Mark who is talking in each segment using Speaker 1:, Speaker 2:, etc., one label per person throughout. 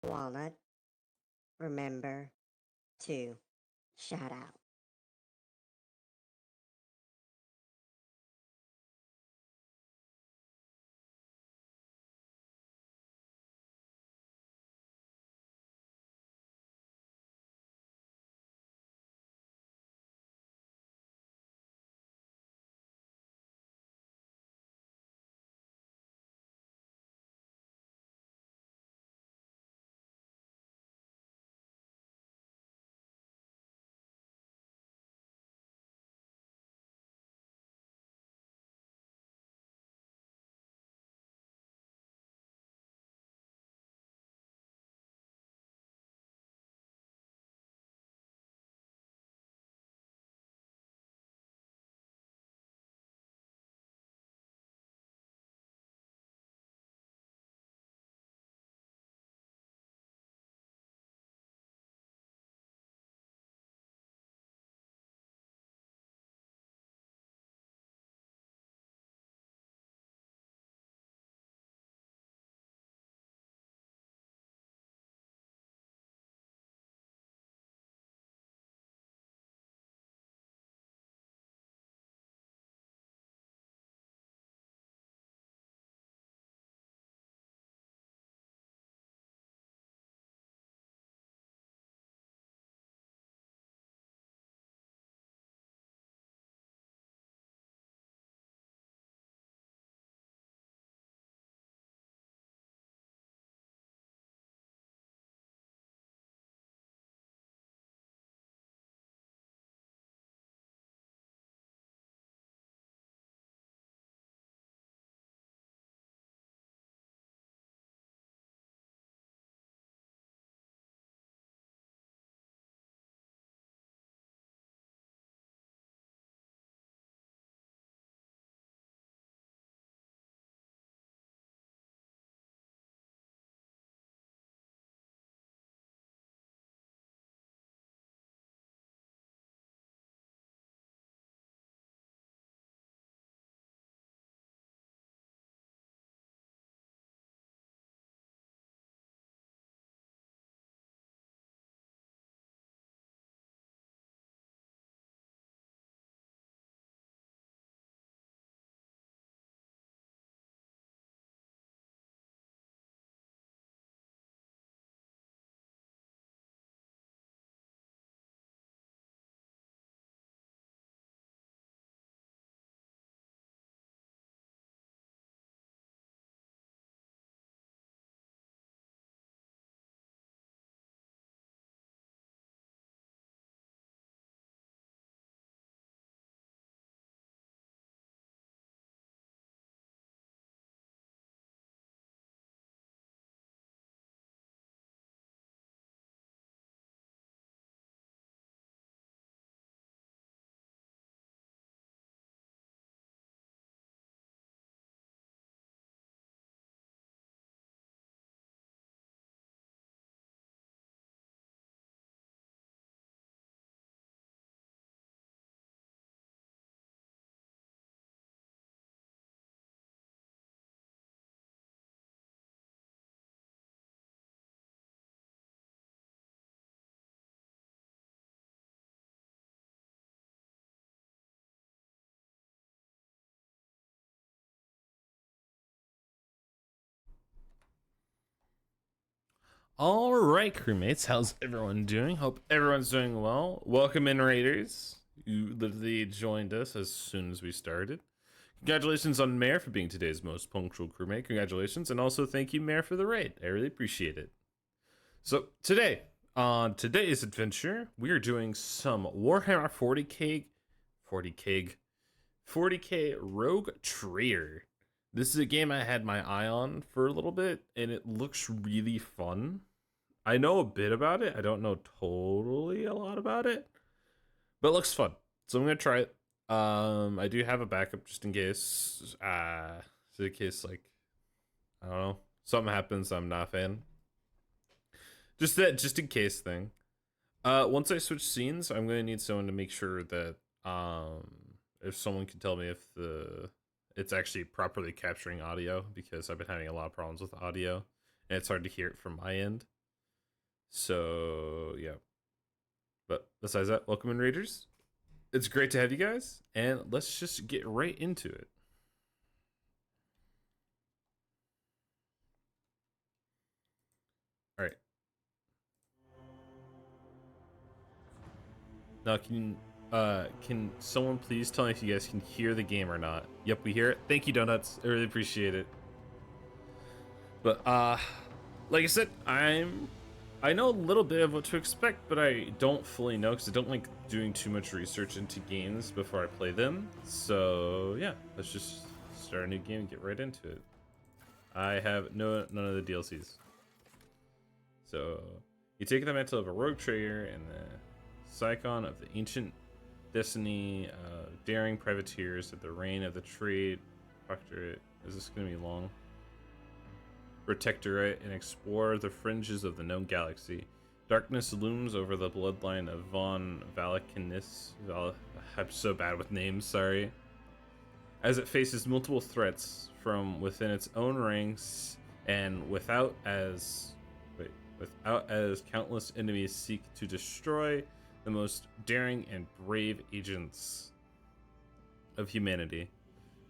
Speaker 1: Walnut, remember to shout out.
Speaker 2: All right, crewmates, how's everyone doing? Hope everyone's doing well. Welcome in, Raiders. You literally joined us as soon as we started. Congratulations on Mare for being today's most punctual crewmate. Congratulations, and also thank you, Mare, for the raid. I really appreciate it. So today, on today's adventure, we are doing some Warhammer 40k Rogue Trader. This is a game I had my eye on for a little bit, and it looks really fun. I know a bit about it. I don't know totally a lot about it, but it looks fun. So I'm gonna try it. I do have a backup just in case. So in case like I don't know something happens, I'm not a fan. Just that, just in case thing. Once I switch scenes, I'm gonna need someone to make sure that if someone can tell me if the it's actually properly capturing audio because I've been having a lot of problems with audio and it's hard to hear it from my end. So yeah. But besides that, welcome in, Raiders. It's great to have you guys, and let's just get right into it. All right. Now, can someone please tell me if you guys can hear the game or not? Yep, we hear it. Thank you, Donuts. I really appreciate it. But like I said, I know a little bit of what to expect, but I don't fully know because I don't like doing too much research into games before I play them. So yeah, let's just start a new game and get right into it. I have none of the DLCs. So you take the mantle of a rogue trader and the Psychon of the ancient destiny, daring privateers at the reign of the trade proctorate. Is this gonna be long? Protectorate and explore the fringes of the known galaxy. Darkness looms over the bloodline of Von Valakinis. I'm so bad with names, sorry. As it faces multiple threats from within its own ranks and without as countless enemies seek to destroy the most daring and brave agents of humanity.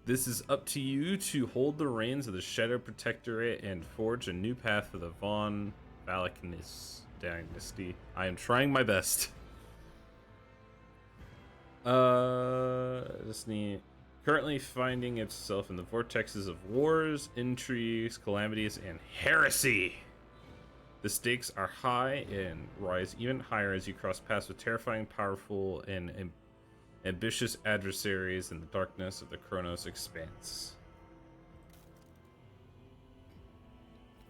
Speaker 2: This is up to you to hold the reins of the Shadow Protectorate and forge a new path for the Von Valakinis dynasty. I am trying my best. Disney currently finding itself in the vortexes of wars, intrigues, calamities, and heresy. The stakes are high and rise even higher as you cross paths with terrifying, powerful, and ambitious adversaries in the darkness of the Chronos expanse.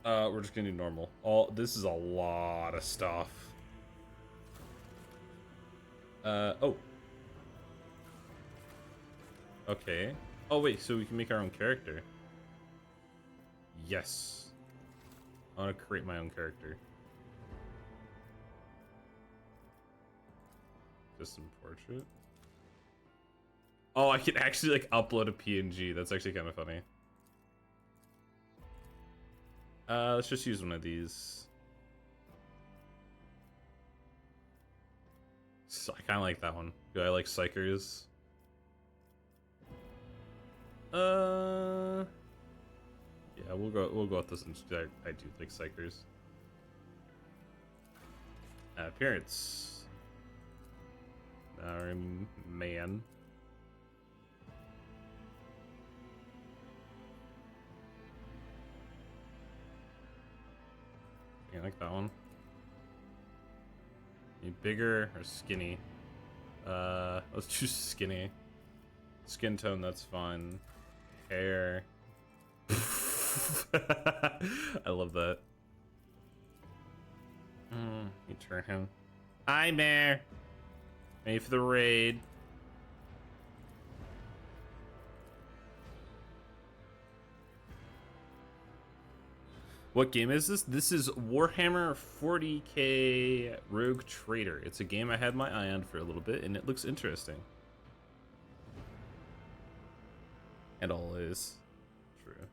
Speaker 2: We're just gonna do normal. This is a lot of stuff. Oh. Okay. Oh wait, so we can make our own character. Yes. I want to create my own character. Just some portrait. Oh, I can actually like upload a PNG. That's actually kind of funny. Let's just use one of these. So I kind of like that one. Do I like Psychers? Yeah, we'll go with this. I do like Psychers. Appearance. Man. Yeah, I like that one. Any bigger or skinny? Let's choose skinny. Skin tone, that's fine. Hair. I love that. You turn him. Hi, Bear. Ready for the raid. What game is this? This is Warhammer 40k Rogue Trader. It's a game I had my eye on for a little bit, and it looks interesting. And all is true.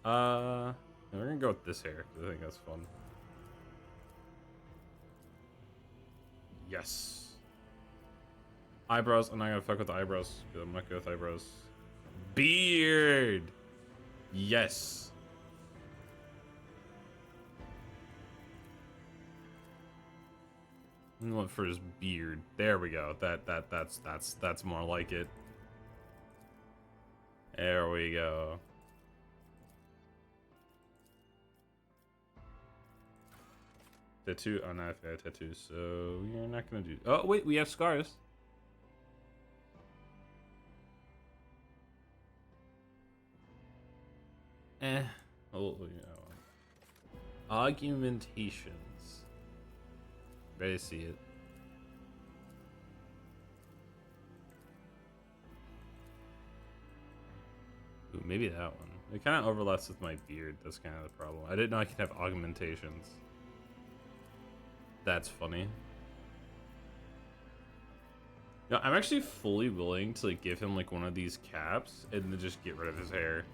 Speaker 2: We're gonna go with this hair because I think that's fun. Yes. Eyebrows. I'm not gonna fuck with the eyebrows. I'm not good with eyebrows. Beard. Yes. I went for his beard. There we go. That's more like it. There we go. Tattoo. Oh, no, I've got a tattoo, so we're not gonna do. Oh wait, we have scars. Oh, you know. Augmentations. Ready to see it. Ooh, maybe that one. It kind of overlaps with my beard. That's kind of the problem. I didn't know I could have augmentations. That's funny. No, I'm actually fully willing to like give him like one of these caps and then just get rid of his hair.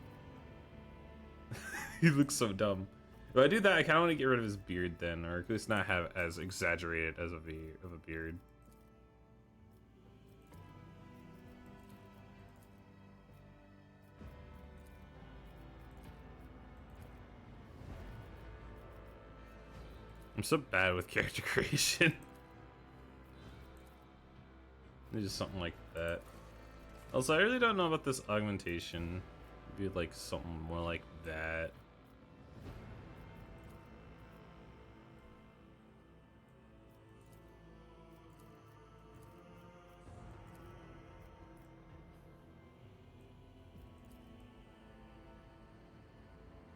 Speaker 2: He looks so dumb. If I do that, I kind of want to get rid of his beard then, or at least not have as exaggerated as of a beard. I'm so bad with character creation. Just something like that. Also, I really don't know about this augmentation. Maybe like something more like that.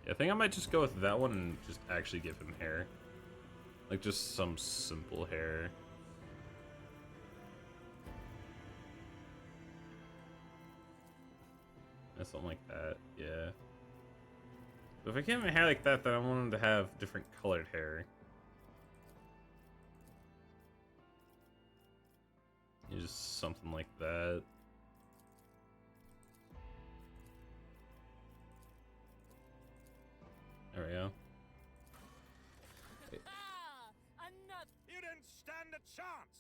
Speaker 2: Yeah, I think I might just go with that one and just actually give him hair. Like just some simple hair. Yeah, something like that, yeah. But if I can't have hair like that, then I want him to have different colored hair. Just something like that. There we go.
Speaker 3: You didn't stand a chance.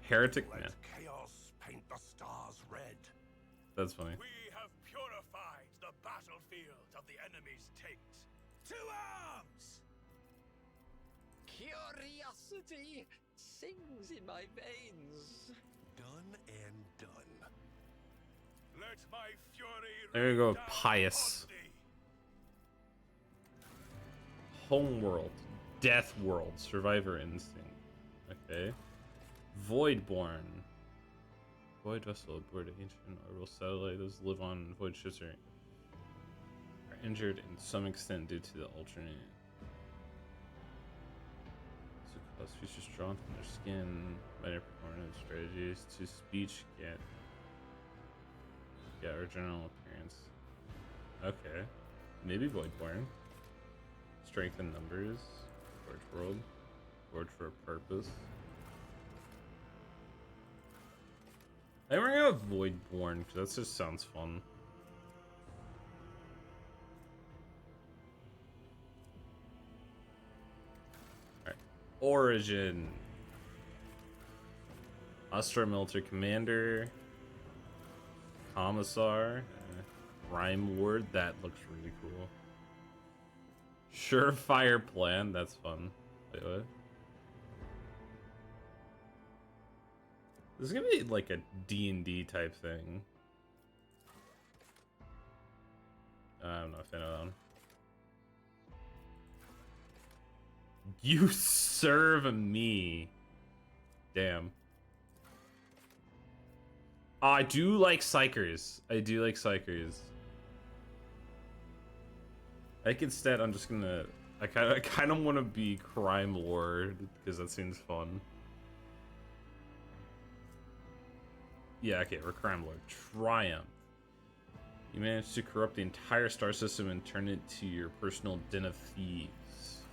Speaker 2: Heretic
Speaker 3: Let
Speaker 2: man.
Speaker 3: chaos paint the stars red.
Speaker 2: That's funny.
Speaker 3: We have purified the battlefield of the enemy's takes. To arms!
Speaker 4: Curiosity sings in my veins.
Speaker 3: Done and done. Let my fury
Speaker 2: There you go,
Speaker 3: rain down
Speaker 2: pious.
Speaker 3: upon thee.
Speaker 2: Homeworld. Death World. Survivor Instinct. Okay. Voidborn. Void vessel aboard an ancient orbital satellite. Those live on void ships are injured in some extent due to the alternate. So cause features drawn from their skin. Minor performance strategies to speech get or general appearance. Okay. Maybe Voidborn. Strength in numbers. Forge World. Forge for a purpose. I think we're gonna go Voidborn because that just sounds fun. Alright. Origin. Astra Military Commander. Commissar. Rhyme Ward. That looks really cool. Surefire Plan. That's fun. Wait, what? This is gonna be like a D&D type thing. I'm not a fan of that one. You serve me. Damn. I do like Psychers. I do like Psychers. I think instead I'm just gonna... I kind of want to be Crime Lord because that seems fun. Yeah, okay, we're Crime Lord. Triumph. You managed to corrupt the entire star system and turn it to your personal den of thieves.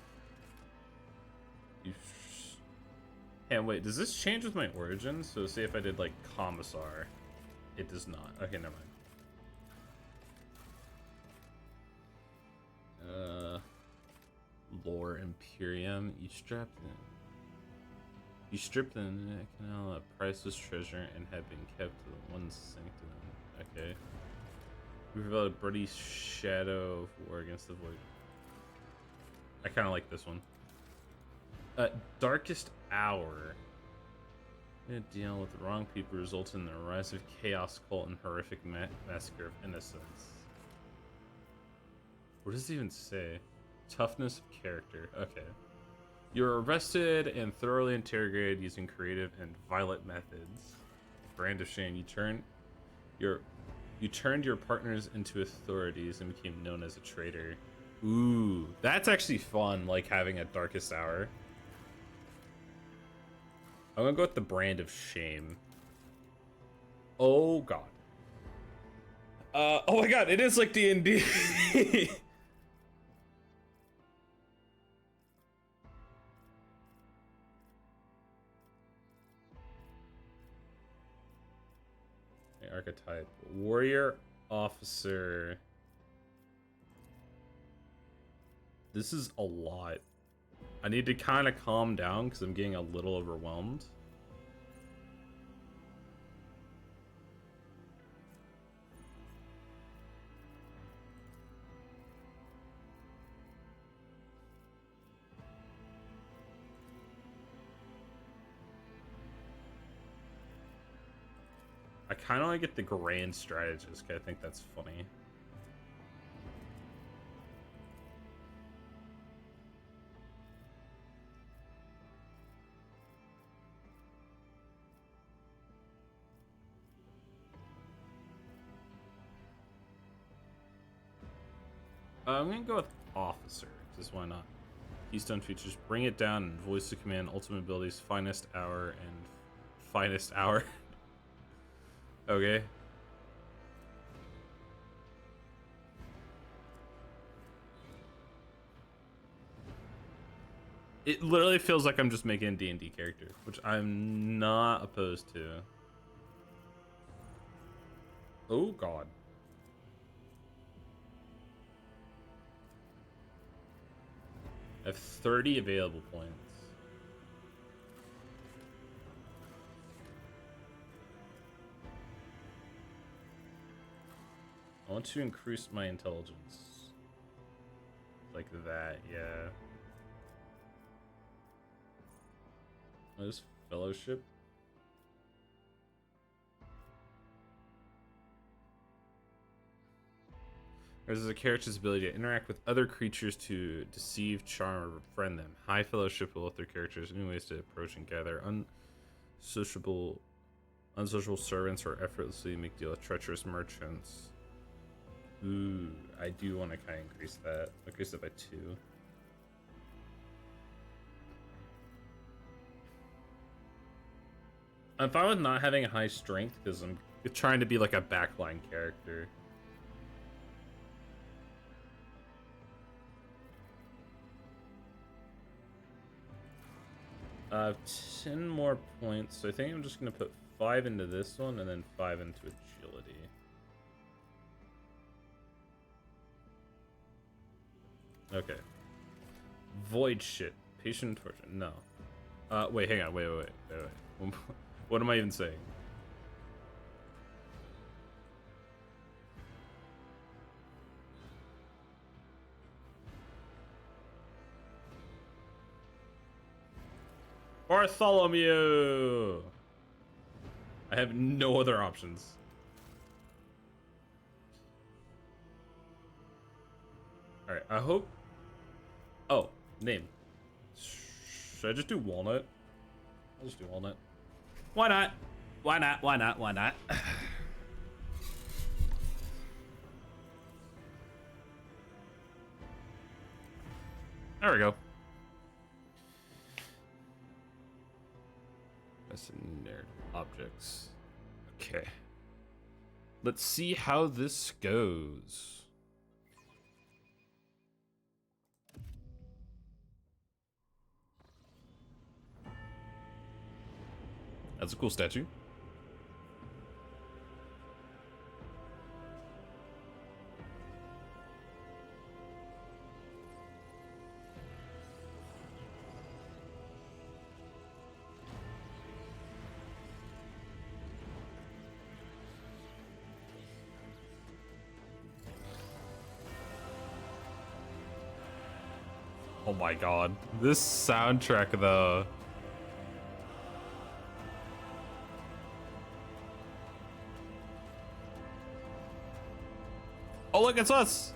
Speaker 2: And wait, does this change with my origin? So say if I did like Commissar. It does not. Okay, never mind. Lore Imperium. You stripped the canal a priceless treasure and had been kept to the one sanctum. Okay. We revealed a bloody shadow of war against the void. I kind of like this one. Darkest Hour. Deal with the wrong people results in the rise of chaos, cult, and horrific massacre of innocents. What does it even say? Toughness of character. Okay. You're arrested and thoroughly interrogated using creative and violent methods. Brand of shame. You turned your partners into authorities and became known as a traitor. Ooh, that's actually fun, like having a darkest hour. I'm gonna go with the brand of shame. Oh god. Oh my god, it is like D&D. Archetype. Warrior, officer. This is a lot. I need to kind of calm down because I'm getting a little overwhelmed. I kind of want to get the Grand Strategist, 'cause I think that's funny. I'm gonna go with Officer, because why not? Keystone features: bring it down and voice to command, ultimate abilities, finest hour, and finest hour. Okay. It literally feels like I'm just making a D&D character, which I'm not opposed to. Oh god. I have 30 available points. I want to increase my intelligence. Like that, yeah. What is fellowship? There's a character's ability to interact with other creatures to deceive, charm, or befriend them. High fellowship will let their characters new ways to approach and gather unsociable servants or effortlessly make deal with treacherous merchants. Ooh, I do want to kind of increase that. Increase it by 2. I'm fine with not having a high strength because I'm trying to be like a backline character. I have 10 more points, so I think I'm just going to put 5 into this one and then 5 into agility. Okay. Void shit. Patient torture. No. Wait, hang on. Wait. What am I even saying? Bartholomew! I have no other options. Alright, I hope... Oh, name. Should I just do Walnut? I'll just do Walnut. Why not? Why not? Why not? Why not? There we go. That's narrative objects. Okay. Let's see how this goes. That's a cool statue. Oh my god. This soundtrack though. Oh look, it's us!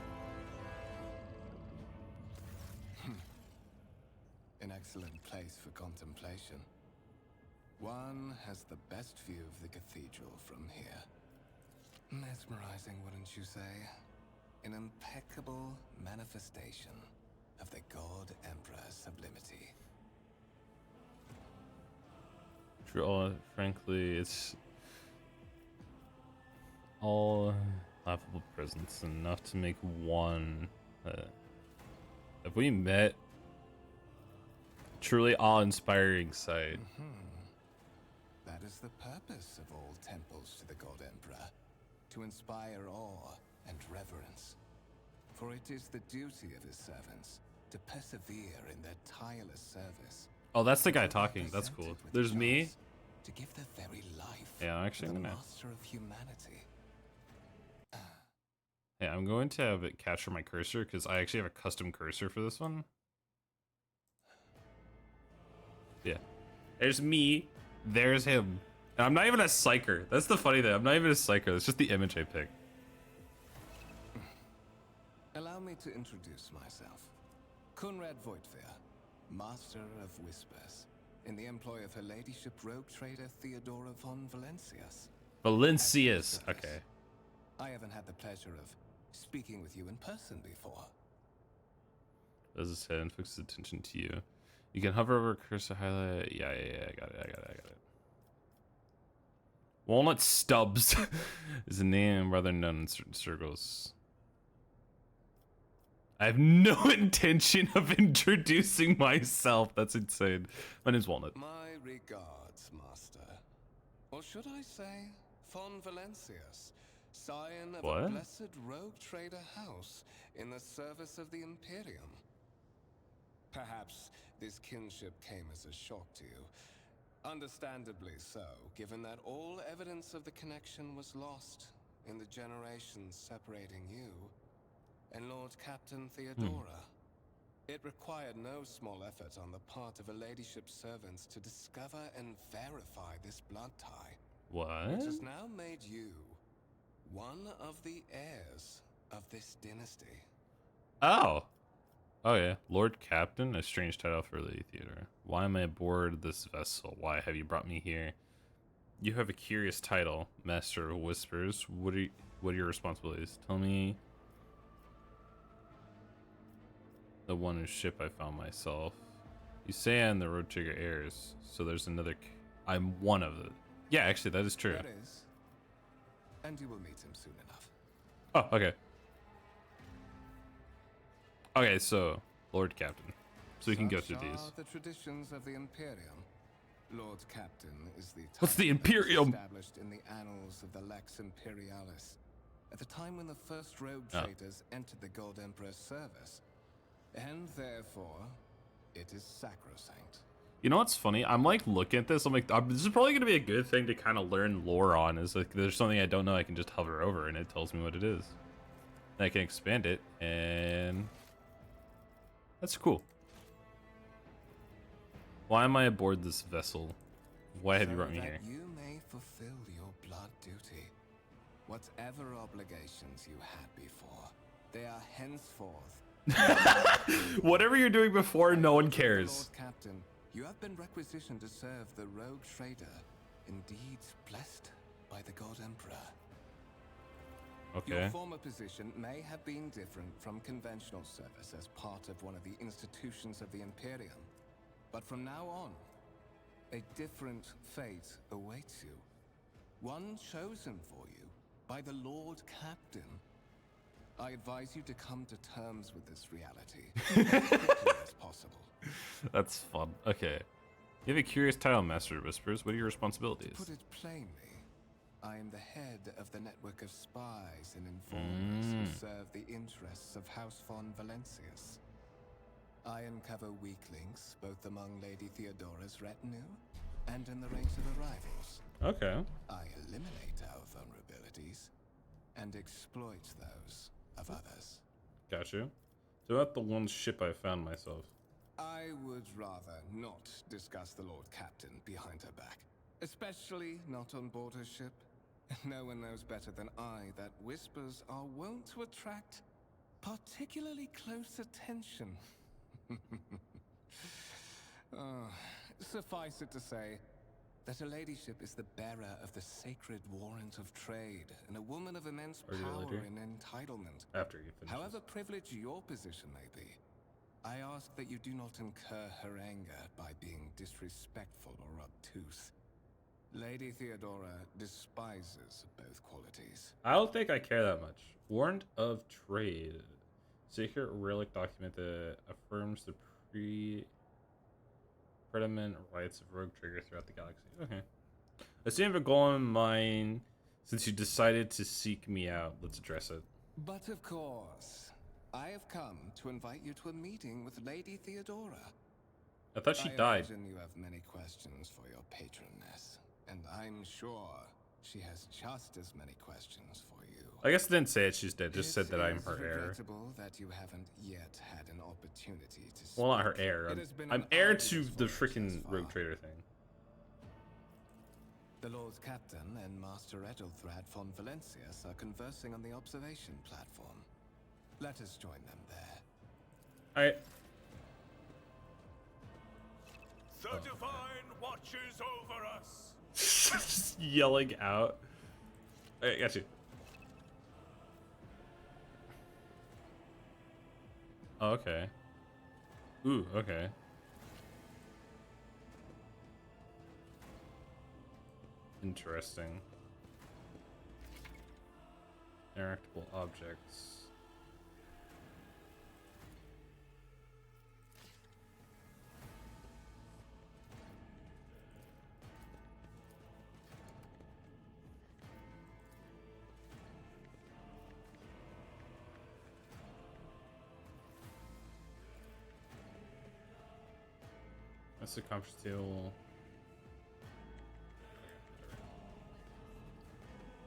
Speaker 5: An excellent place for contemplation. One has the best view of the cathedral from here. Mesmerizing, wouldn't you say? An impeccable manifestation of the God Emperor's sublimity.
Speaker 2: Frankly, it's all laughable presence, enough to make one. Have we met? Truly awe-inspiring sight.
Speaker 5: That is the purpose of all temples to the God Emperor, to inspire awe and reverence. For it is the duty of his servants to persevere in their tireless service.
Speaker 2: Oh, that's the guy
Speaker 5: until they're
Speaker 2: talking. That's cool.
Speaker 5: presented with
Speaker 2: There's
Speaker 5: the
Speaker 2: me.
Speaker 5: chance to give their very life
Speaker 2: Yeah, I'm
Speaker 5: to
Speaker 2: actually
Speaker 5: the
Speaker 2: gonna.
Speaker 5: master of humanity.
Speaker 2: Yeah, I'm going to have it capture my cursor because I actually have a custom cursor for this one. Yeah. There's me. There's him. And I'm not even a psyker. That's the funny thing. I'm not even a psyker. It's just the image I picked.
Speaker 5: Allow me to introduce myself. Kunrad Voigtveer, Master of Whispers, in the employ of Her Ladyship Rogue Trader Theodora von Valencius.
Speaker 2: Valencius. Okay.
Speaker 5: I haven't had the pleasure of speaking with you in person before.
Speaker 2: As his head and focus attention to you. You can hover over cursor highlight. Yeah. I got it. Walnut Stubbs is a name rather known in certain circles. I have no intention of introducing myself. That's insane. My name's Walnut.
Speaker 5: My regards, Master. Or should I say, von Valencius, scion of a
Speaker 2: What?
Speaker 5: blessed rogue trader house in the service of the Imperium. Perhaps this kinship came as a shock to you. Understandably so, given that all evidence of the connection was lost in the generations separating you and Lord Captain Theodora. It required no small effort on the part of Her Ladyship's servants to discover and verify this blood tie,
Speaker 2: What?
Speaker 5: which has now made you one of the heirs of this dynasty.
Speaker 2: Oh. Oh yeah. Lord Captain, a strange title for Lady Theodora. Why am I aboard this vessel? Why have you brought me here? You have a curious title, Master of Whispers. What are your responsibilities? Tell me. The one whose ship I found myself. You say I'm the Road Trigger heirs, so there's another. I'm one of the. Yeah, actually, that is true.
Speaker 5: That is. And you will meet him soon enough.
Speaker 2: Oh, okay. Okay, so Lord Captain, so we can go through
Speaker 5: Such
Speaker 2: these.
Speaker 5: are the traditions of the Imperium. Lord Captain is the
Speaker 2: What's the
Speaker 5: title that was
Speaker 2: Imperium?
Speaker 5: established in the annals of the Lex Imperialis, at the time when the first rogue
Speaker 2: Oh.
Speaker 5: traders entered the Gold Emperor's service, and therefore, it is sacrosanct.
Speaker 2: You know what's funny? I'm like looking at this. I'm like, this is probably gonna be a good thing to kind of learn lore on. Is like, there's something I don't know. I can just hover over and it tells me what it is. And I can expand it, and that's cool. Why am I aboard this vessel? Why have you brought me
Speaker 5: So
Speaker 2: here?
Speaker 5: that you may fulfill your blood duty. Whatever obligations you had before, they are henceforth.
Speaker 2: Whatever you're doing before, no one
Speaker 5: Lord
Speaker 2: cares.
Speaker 5: Captain, you have been requisitioned to serve the rogue trader, indeed blessed by the God Emperor.
Speaker 2: Okay.
Speaker 5: Your former position may have been different from conventional service as part of one of the institutions of the Imperium, but from now on, a different fate awaits you. One chosen for you by the Lord Captain. I advise you to come to terms with this reality as quickly as possible.
Speaker 2: That's fun. Okay. You have a curious title, Master of Whispers. What are your responsibilities?
Speaker 5: Put it plainly, I am the head of the network of spies and informers who serve the interests of House von Valencius. I uncover weak links both among Lady Theodora's retinue and in the ranks of her rivals.
Speaker 2: Okay.
Speaker 5: I eliminate our vulnerabilities and exploit those of others.
Speaker 2: Got you. So about the one ship I found myself.
Speaker 5: I would rather not discuss the Lord Captain behind her back, especially not on board her ship. No one knows better than I that whispers are wont to attract particularly close attention. Suffice it to say that her ladyship is the bearer of the sacred warrant of trade and a woman of immense
Speaker 2: Are you
Speaker 5: power
Speaker 2: later?
Speaker 5: and entitlement.
Speaker 2: After you finish.
Speaker 5: However privileged your position may be, I ask that you do not incur her anger by being disrespectful or obtuse. Lady Theodora despises both qualities.
Speaker 2: I don't think I care that much. Warrant of Trade. Secret relic document that affirms the prediment rights of rogue trigger throughout the galaxy. Okay. I seem to have a goal in mind since you decided to seek me out. Let's address it.
Speaker 5: But of course, I have come to invite you to a meeting with Lady Theodora.
Speaker 2: I thought she
Speaker 5: I
Speaker 2: died.
Speaker 5: imagine you have many questions for your patroness, and I'm sure she has just as many questions for you.
Speaker 2: I guess it didn't say it. She's dead. Just said that I'm
Speaker 5: It
Speaker 2: her
Speaker 5: is
Speaker 2: heir.
Speaker 5: regrettable that you haven't yet had an opportunity to speak.
Speaker 2: Well, not her heir.
Speaker 5: It has been
Speaker 2: I'm
Speaker 5: an
Speaker 2: heir
Speaker 5: arduous
Speaker 2: to the
Speaker 5: voyage
Speaker 2: freaking
Speaker 5: thus
Speaker 2: Rogue
Speaker 5: far.
Speaker 2: Trader thing.
Speaker 5: The Lord Captain and Master Ethelthrad von Valencius are conversing on the observation platform. Let us join them there.
Speaker 2: All right.
Speaker 3: The Divine watches over us.
Speaker 2: Just yelling out. I got you. Oh, okay. Ooh, okay. Interesting. Interactable objects. That's the conference table.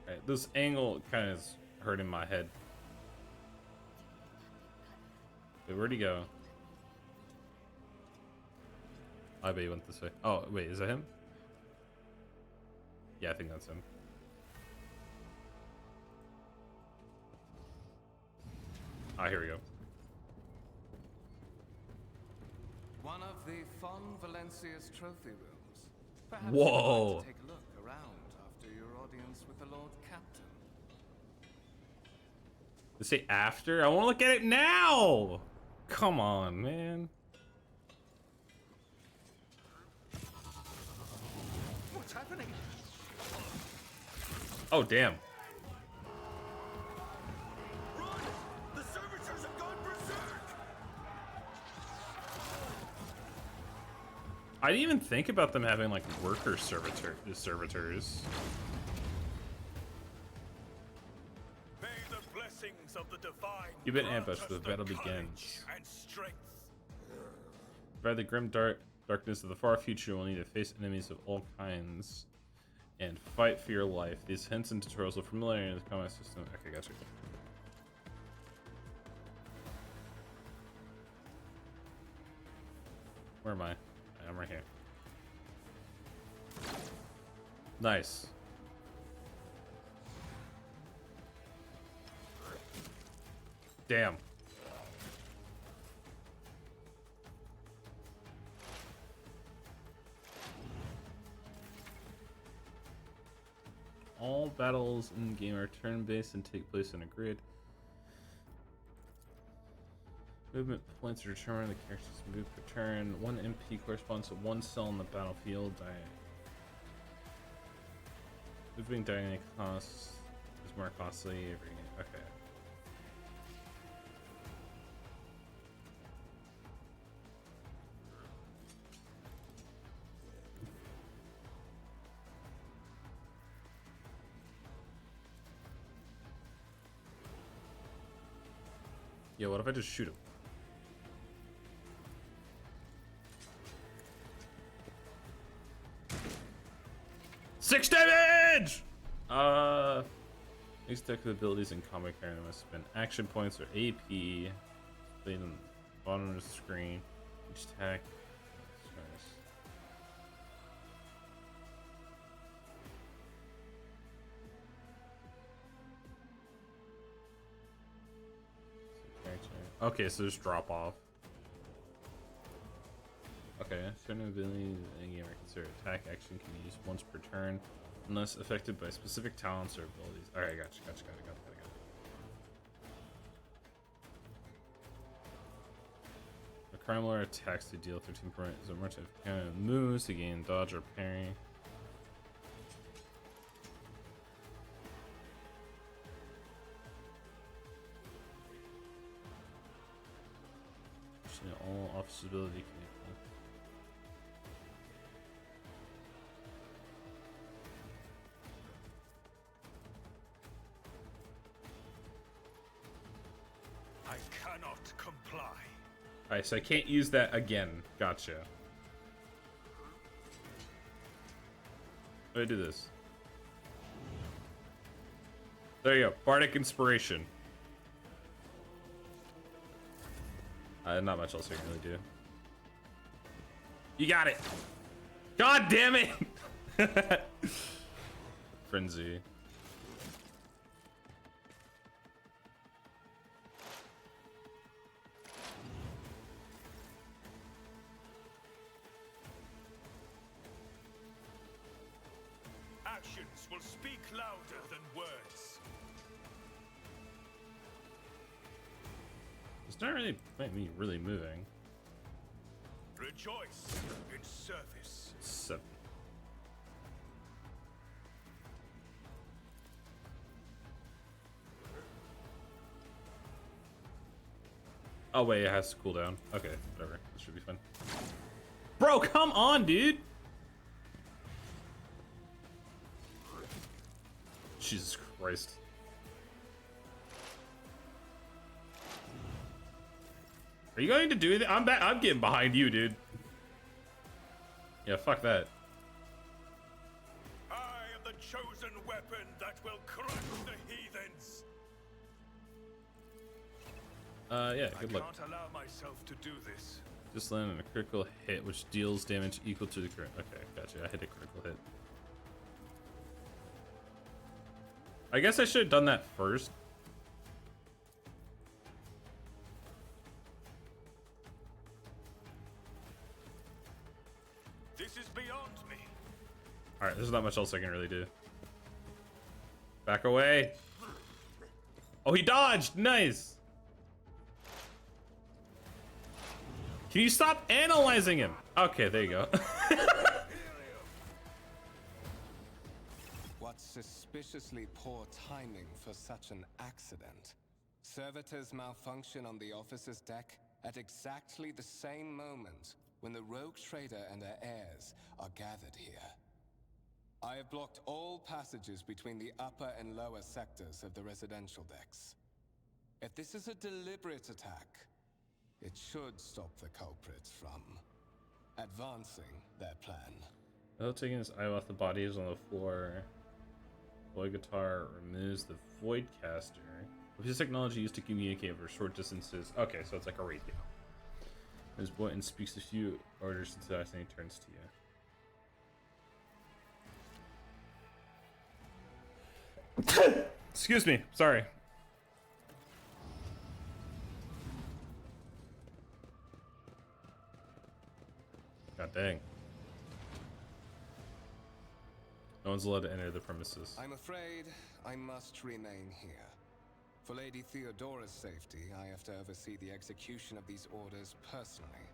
Speaker 2: Alright, this angle kind of is hurting my head. Wait, where'd he go? I bet he went this way. Oh, wait, is that him? Yeah, I think that's him. Ah, here we go.
Speaker 5: One of the Von Valencius trophy rooms. Perhaps
Speaker 2: Whoa.
Speaker 5: you'd like to take a look around after your audience with the Lord Captain.
Speaker 2: They say after? I want to look at it now! Come on, man.
Speaker 3: What's happening?
Speaker 2: Oh, damn.
Speaker 3: Run! The servitors have gone berserk!
Speaker 2: I didn't even think about them having, like, worker servitors.
Speaker 3: May the blessings of the Divine
Speaker 2: You've been
Speaker 3: grant
Speaker 2: ambushed,
Speaker 3: us
Speaker 2: the battle
Speaker 3: courage
Speaker 2: begins.
Speaker 3: and strength.
Speaker 2: By the grim darkness of the far future, you will need to face enemies of all kinds and fight for your life. These hints and tutorials will familiar in the combat system. Okay, gotcha. Where am I? I'm right here. Nice. Damn. All battles in the game are turn-based and take place in a grid. Movement points are determined. The character's move per turn. 1 MP corresponds to 1 cell in the battlefield. Moving dynamic costs is more costly. Okay. Yeah, what if I just shoot him? Six damage! These deck abilities in combat character must spend action points or AP. Played on the bottom of the screen. Each attack. Okay, so just drop off. Okay, certain abilities in the game are considered attack action can be used once per turn, unless affected by specific talents or abilities. Alright, gotcha, got it. A crime lord attacks to deal 13 permanent is a merchant moves to gain dodge or parry. All office ability can be pulled.
Speaker 3: I cannot
Speaker 2: Alright, so I can't use that again. Gotcha. How do I do this? There you go. Bardic Inspiration. Not much else I can really do. You got it! God damn it! Frenzy.
Speaker 3: Actions will speak louder than words.
Speaker 2: It's not really me really moving.
Speaker 3: Rejoice in service.
Speaker 2: 7. Oh wait, it has to cool down. Okay, whatever. This should be fun. Bro, come on, dude! Jesus Christ. Are you going to do anything? I'm back. I'm getting behind you, dude. Yeah, fuck that.
Speaker 3: I am the chosen weapon that will crush the heathens.
Speaker 2: Yeah, good
Speaker 3: I
Speaker 2: luck.
Speaker 3: can't allow myself to do this.
Speaker 2: Just landing a critical hit, which deals damage equal to the current. Okay, gotcha. I hit a critical hit. I guess I should have done that first.
Speaker 3: This is beyond me.
Speaker 2: Alright, there's not much else I can really do. Back away. Oh, he dodged! Nice! Can you stop analyzing him? Okay, there you go.
Speaker 5: What suspiciously poor timing for such an accident. Servitors malfunction on the officer's deck at exactly the same moment when the rogue trader and her heirs are gathered here. I have blocked all passages between the upper and lower sectors of the residential decks. If this is a deliberate attack, it should stop the culprits from advancing their plan.
Speaker 2: Without taking his eye off the bodies on the floor, Void Guitar removes the Void Caster, which is technology used to communicate over short distances. Okay, so it's like a radio. His Boyton speaks a few orders until I think he turns to you. Excuse me, sorry. God dang. No one's allowed to enter the premises.
Speaker 5: I'm afraid I must remain here. For Lady Theodora's safety, I have to oversee the execution of these orders personally.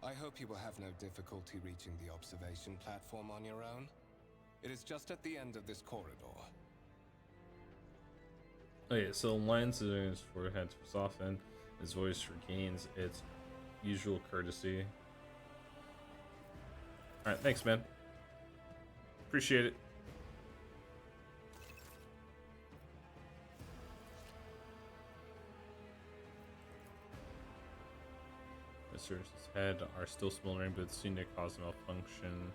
Speaker 5: I hope you will have no difficulty reaching the observation platform on your own. It is just at the end of this corridor.
Speaker 2: Okay, so the lines in his forehead soften, his voice regains its usual courtesy. Alright, thanks, man. Appreciate it. Mr. head are still smoldering, but soon to cause malfunction.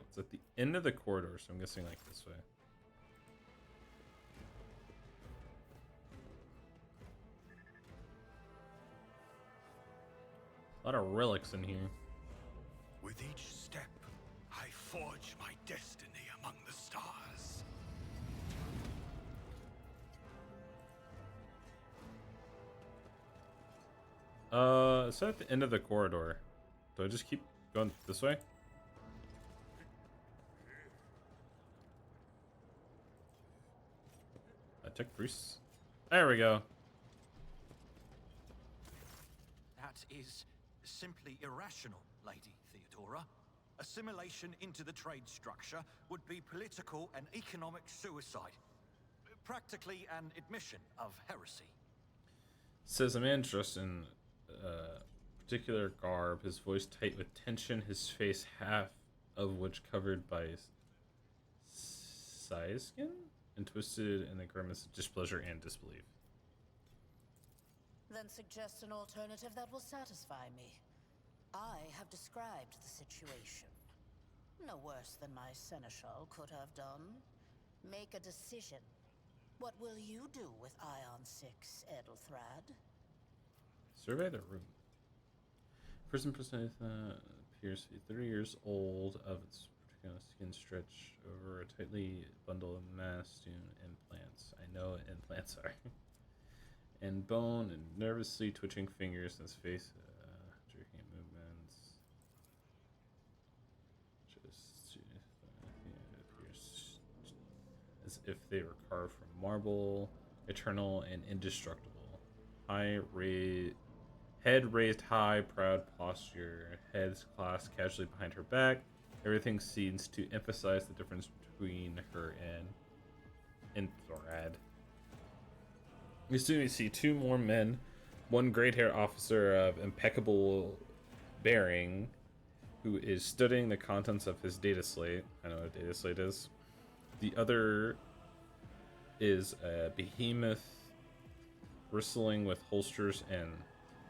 Speaker 2: It's at the end of the corridor, so I'm guessing like this way. A lot of relics in here.
Speaker 3: With each step, I forge my destiny among the stars.
Speaker 2: It's at the end of the corridor. Do I just keep going this way? Tech priests. There we go.
Speaker 6: That is simply irrational, Lady Theodora. Assimilation into the trade structure would be political and economic suicide. Practically an admission of heresy.
Speaker 2: Says a man dressed in particular garb, his voice tight with tension, his face half of which covered by size skin and twisted in the grimace of displeasure and disbelief.
Speaker 7: Then suggest an alternative that will satisfy me. I have described the situation. No worse than my seneschal could have done. Make a decision. What will you do with Ion 6, Edelthrad?
Speaker 2: Survey the room. First impression appears to be 30 years old, of its particular skin stretched over a tightly bundled Mastune implants. I know what implants are. And bone and nervously twitching fingers in his face, jerking movements. Just it appears as if they were carved from marble, eternal and indestructible. Head raised high, proud posture, heads clasped casually behind her back. Everything seems to emphasize the difference between her and Thorad. We soon see two more men, one gray-haired officer of impeccable bearing, who is studying the contents of his data slate. I know what a data slate is. The other is a behemoth bristling with holsters and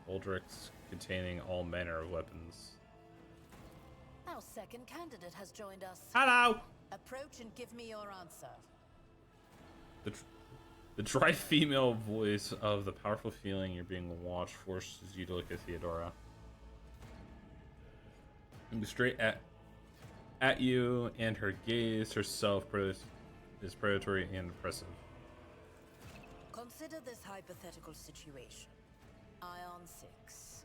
Speaker 2: baldricks containing all manner of weapons.
Speaker 7: Our second candidate has joined us.
Speaker 2: Hello!
Speaker 7: Approach and give me your answer.
Speaker 2: The dry female voice of the powerful feeling you're being watched forces you to look at Theodora. And straight at you, and her gaze herself is predatory and oppressive.
Speaker 7: Consider this hypothetical situation. Ion 6.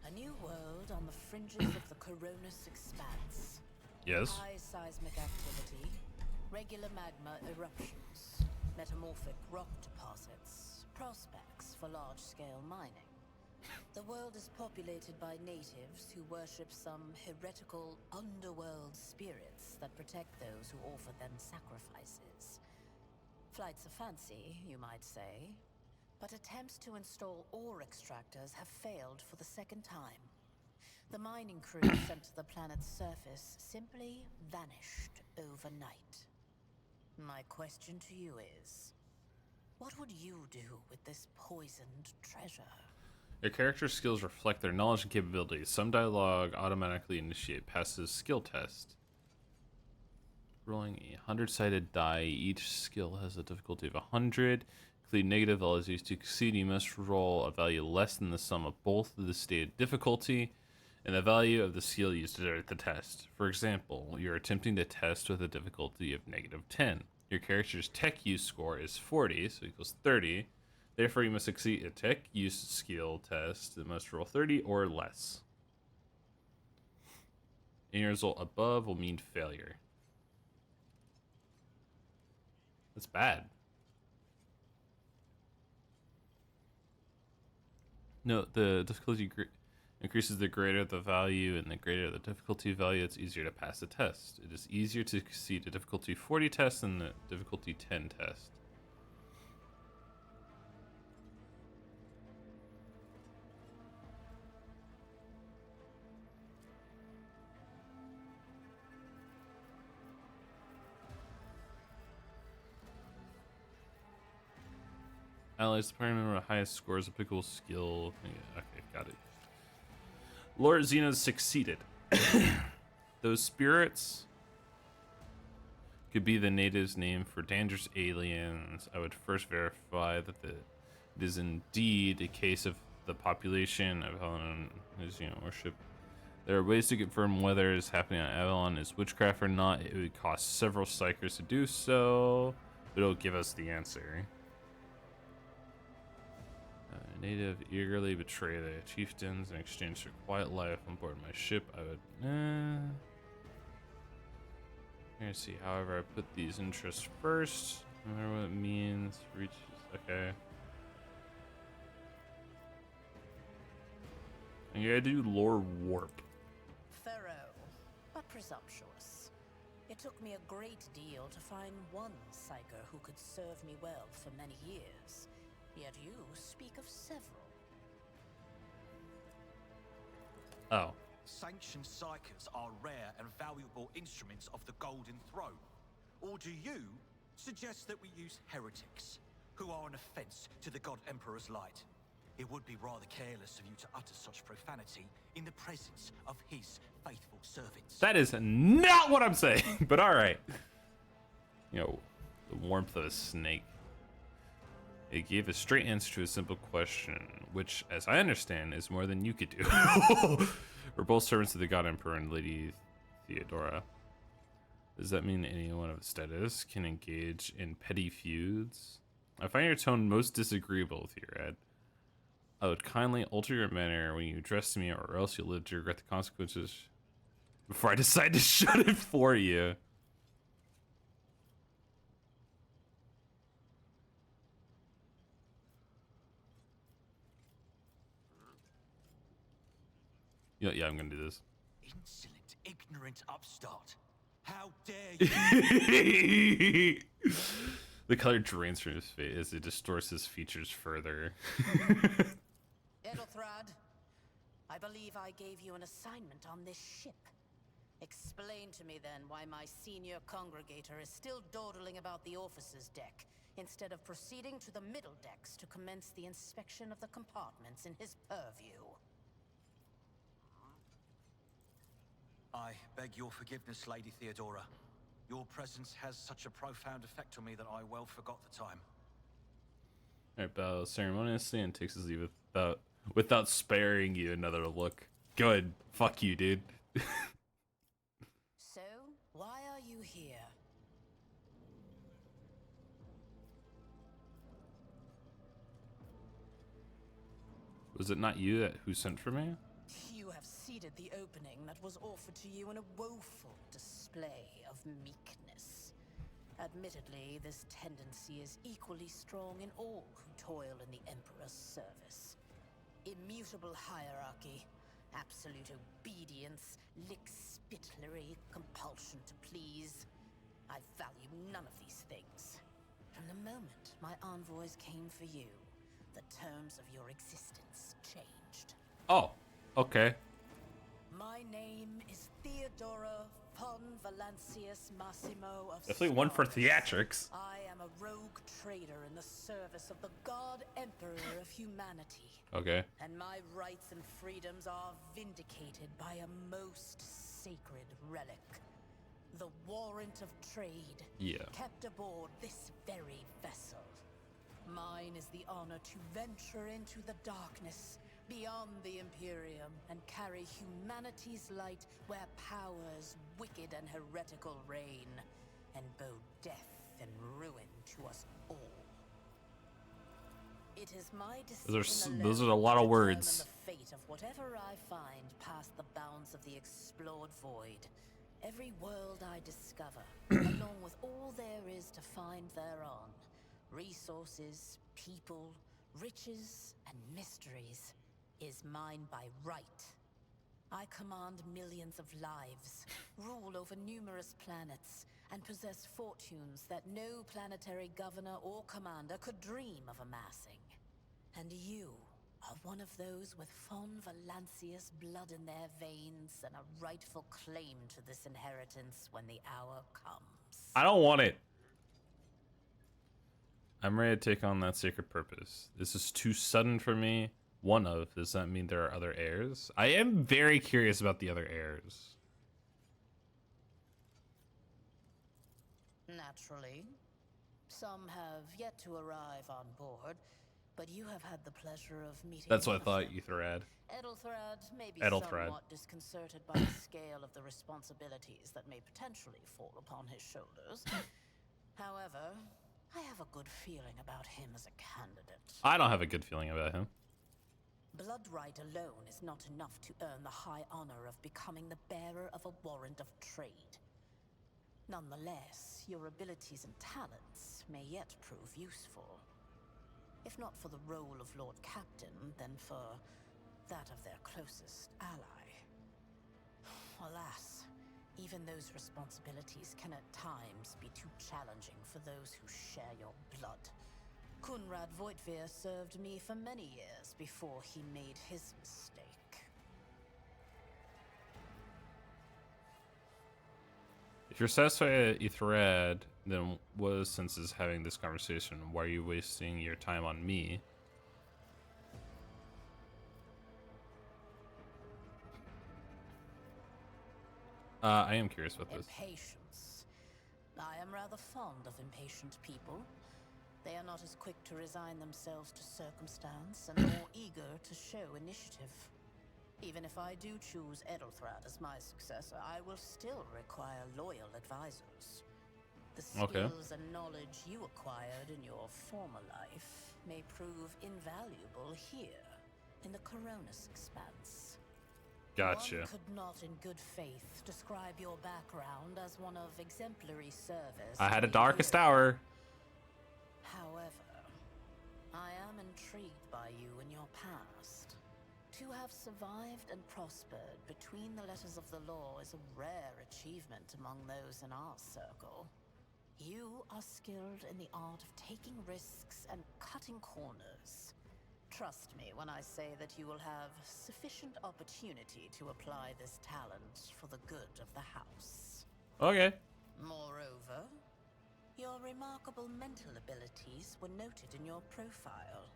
Speaker 7: A new world on the fringes of the Coronis expanse.
Speaker 2: Yes.
Speaker 7: High seismic activity, regular magma eruptions, metamorphic rock deposits, prospects for large-scale mining. The world is populated by natives who worship some heretical underworld spirits that protect those who offer them sacrifices. Flights of fancy, you might say, but attempts to install ore extractors have failed for the second time. The mining crew sent to the planet's surface simply vanished overnight. My question to you is, what would you do with this poisoned treasure?
Speaker 2: Your character skills reflect their knowledge and capabilities. Some dialogue automatically initiate passive skill test. Rolling a 100-sided die, each skill has a difficulty of 100. Include negative allows you to succeed. You must roll a value less than the sum of both of the stated difficulty and the value of the skill used to direct the test. For example, you're attempting to test with a difficulty of -10. Your character's tech use score is 40, so equals 30. Therefore, you must succeed a tech use skill test that must roll 30 or less. Any result above will mean failure. That's bad. Note the difficulty increases the greater the value, and the greater the difficulty value, it's easier to pass the test. It is easier to succeed a difficulty 40 test than the difficulty 10 test. Allies, the party member with the highest scores, applicable skill. Okay, got it. Lord Xenos succeeded. Those spirits could be the natives' name for dangerous aliens. I would first verify that it is indeed a case of the population of Avalon is, worship. There are ways to confirm whether it is happening on Avalon is witchcraft or not. It would cost several psychers to do so, but it'll give us the answer. Native eagerly betray the chieftains in exchange for quiet life on board my ship. I would. Here, see. However, I put these interests first. No matter what it means. Reach. Okay. And you gotta do lore warp.
Speaker 7: Thorough, but presumptuous. It took me a great deal to find one psyker who could serve me well for many years. Yet you speak of several.
Speaker 2: Oh.
Speaker 6: Sanctioned psychers are rare and valuable instruments of the Golden Throne. Or do you suggests that we use heretics, who are an offense to the God Emperor's light. It would be rather careless of you to utter such profanity in the presence of his faithful servants.
Speaker 2: That is not what I'm saying, but all right. You know, the warmth of a snake. It gave a straight answer to a simple question, which, as I understand, is more than you could do. We're both servants of the God Emperor and Lady Theodora. Does that mean anyone of status can engage in petty feuds? I find your tone most disagreeable, Theorad. I would kindly alter your manner when you address me, or else you'll live to regret the consequences before I decide to shut it for you. Yeah, I'm gonna do this.
Speaker 6: Insolent, ignorant upstart. How dare you?
Speaker 2: The color drains from his face as it distorts his features further.
Speaker 7: Edelthrad, I believe I gave you an assignment on this ship. Explain to me then why my senior congregator is still dawdling about the officers' deck, instead of proceeding to the middle decks to commence the inspection of the compartments in his purview.
Speaker 6: I beg your forgiveness, Lady Theodora. Your presence has such a profound effect on me that I well forgot the time.
Speaker 2: Alright, bows ceremoniously and takes his leave without sparing you another look. Good. Fuck you, dude.
Speaker 7: So, why are you here?
Speaker 2: Was it not you who sent for me?
Speaker 7: You have ceded the opening that was offered to you in a woeful display of meekness. Admittedly, this tendency is equally strong in all who toil in the Emperor's service. Immutable hierarchy, absolute obedience, lick-spittlery, compulsion to please. I value none of these things. From the moment my envoys came for you, the terms of your existence changed.
Speaker 2: Oh, okay.
Speaker 7: My name is Theodora von Valancius Massimo of
Speaker 2: Definitely one for
Speaker 7: Stellaris.
Speaker 2: theatrics.
Speaker 7: I am a rogue trader in the service of the God Emperor of humanity.
Speaker 2: Okay.
Speaker 7: And my rights and freedoms are vindicated by a most sacred relic. The warrant of trade.
Speaker 2: Yeah.
Speaker 7: Kept aboard this very vessel. Mine is the honor to venture into the darkness beyond the Imperium and carry humanity's light where powers wicked and heretical reign, and bow death and ruin to us all. It is my decision
Speaker 2: Those are a
Speaker 7: alone
Speaker 2: lot of
Speaker 7: to
Speaker 2: words.
Speaker 7: determine the fate of whatever I find past the bounds of the explored void. Every world I discover, along with all there is to find thereon, resources, people, riches, and mysteries, is mine by right. I command millions of lives, rule over numerous planets, and possess fortunes that no planetary governor or commander could dream of amassing. And you are one of those with von Valancius blood in their veins and a rightful claim to this inheritance when the hour comes.
Speaker 2: I don't want it. I'm ready to take on that sacred purpose. This is too sudden for me. One of, does that mean there are other heirs? I am very curious about the other heirs.
Speaker 7: Naturally. Some have yet to arrive on board, but you have had the pleasure of meeting.
Speaker 2: That's what I
Speaker 7: one of
Speaker 2: thought,
Speaker 7: them.
Speaker 2: Etherad.
Speaker 7: Edelthrad may be
Speaker 2: Edelthrad.
Speaker 7: somewhat disconcerted by the scale of the responsibilities that may potentially fall upon his shoulders. However, I have a good feeling about him as a candidate.
Speaker 2: I don't have a good feeling about him.
Speaker 7: Bloodright alone is not enough to earn the high honor of becoming the bearer of a warrant of trade. Nonetheless, your abilities and talents may yet prove useful. If not for the role of Lord Captain, then for that of their closest ally. Alas, even those responsibilities can at times be too challenging for those who share your blood. Kunrad Voitvir served me for many years before he made his mistake.
Speaker 2: If you're satisfied, Etherad, Then what sense is having this conversation? Why are you wasting your time on me? I am curious about this.
Speaker 7: Impatience. I am rather fond of impatient people. They are not as quick to resign themselves to circumstance and more eager to show initiative. Even if I do choose Edelthrad as my successor, I will still require loyal advisors. The skills and knowledge you acquired in your former life may prove invaluable here, in the Coronis Expanse.
Speaker 2: Gotcha.
Speaker 7: One could not in good faith describe your background as one of exemplary service.
Speaker 2: I had a
Speaker 7: to
Speaker 2: darkest
Speaker 7: the
Speaker 2: hour.
Speaker 7: However, I am intrigued by you and your past. To have survived and prospered between the letters of the law is a rare achievement among those in our circle. You are skilled in the art of taking risks and cutting corners. Trust me when I say that you will have sufficient opportunity to apply this talent for the good of the house.
Speaker 2: Okay.
Speaker 7: Moreover, your remarkable mental abilities were noted in your profile.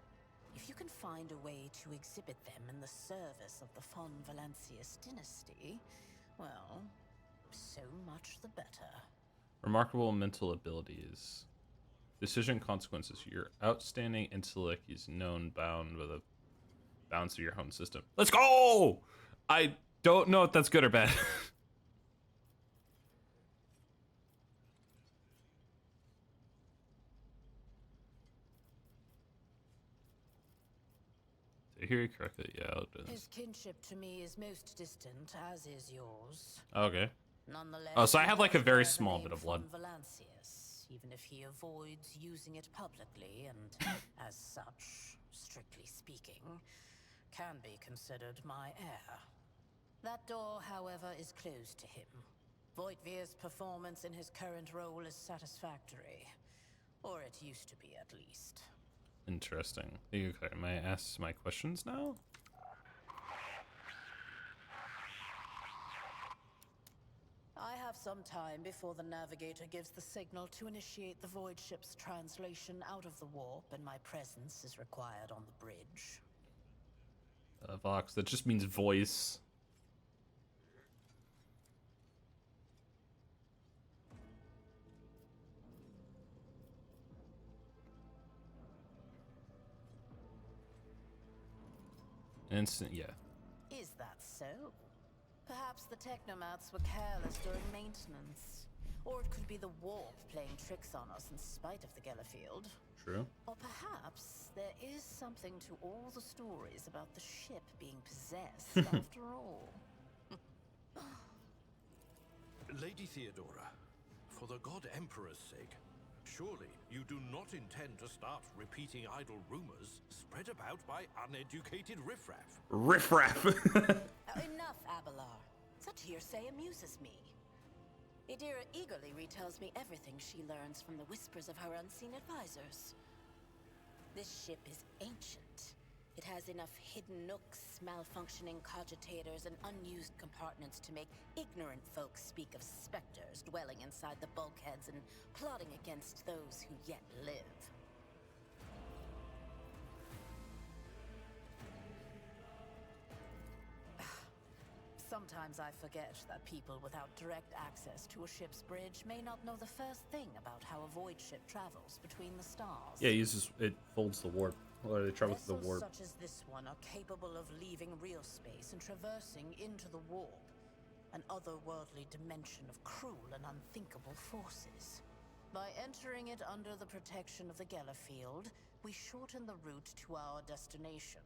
Speaker 7: If you can find a way to exhibit them in the service of the Von Valancius dynasty, well, so much the better.
Speaker 2: Remarkable mental abilities. Decision consequences. Your outstanding intellect is known bound by the bounds of your home system. Let's go! I don't know if that's good or bad. Did I hear you correctly? Yeah, it is.
Speaker 7: His kinship to me is most distant, as is yours.
Speaker 2: Okay.
Speaker 7: Nonetheless,
Speaker 2: Oh, so I
Speaker 7: he
Speaker 2: have like a
Speaker 7: does
Speaker 2: very
Speaker 7: bear the
Speaker 2: small
Speaker 7: name
Speaker 2: bit of blood.
Speaker 7: Von Valancius, even if he avoids using it publicly and, as such, strictly speaking, can be considered my heir. That door, however, is closed to him. Voigtvir's performance in his current role is satisfactory. Or it used to be, at least.
Speaker 2: Interesting. Okay, may I ask my questions now?
Speaker 7: I have some time before the navigator gives the signal to initiate the void ship's translation out of the warp, and my presence is required on the bridge.
Speaker 2: Vox, that just means voice. Instant, yeah.
Speaker 7: Is that so? Perhaps the technomats were careless during maintenance. Or it could be the warp playing tricks on us in spite of the Gellerfield.
Speaker 2: True.
Speaker 7: Or perhaps there is something to all the stories about the ship being possessed after all.
Speaker 3: Lady Theodora, for the God Emperor's sake, surely you do not intend to start repeating idle rumors spread about by uneducated riffraff.
Speaker 2: Riffraff.
Speaker 7: Enough, Abelard. Such hearsay amuses me. Idira eagerly retells me everything she learns from the whispers of her unseen advisors. This ship is ancient. It has enough hidden nooks, malfunctioning cogitators, and unused compartments to make ignorant folks speak of specters dwelling inside the bulkheads and plotting against those who yet live. Sometimes I forget that people without direct access to a ship's bridge may not know the first thing about how a void ship travels between the stars.
Speaker 2: Yeah, it folds the warp. Or they travel through the
Speaker 7: Vessels
Speaker 2: warp.
Speaker 7: such as this one are capable of leaving real space and traversing into the warp, an otherworldly dimension of cruel and unthinkable forces. By entering it under the protection of the Gellerfield, we shorten the route to our destination.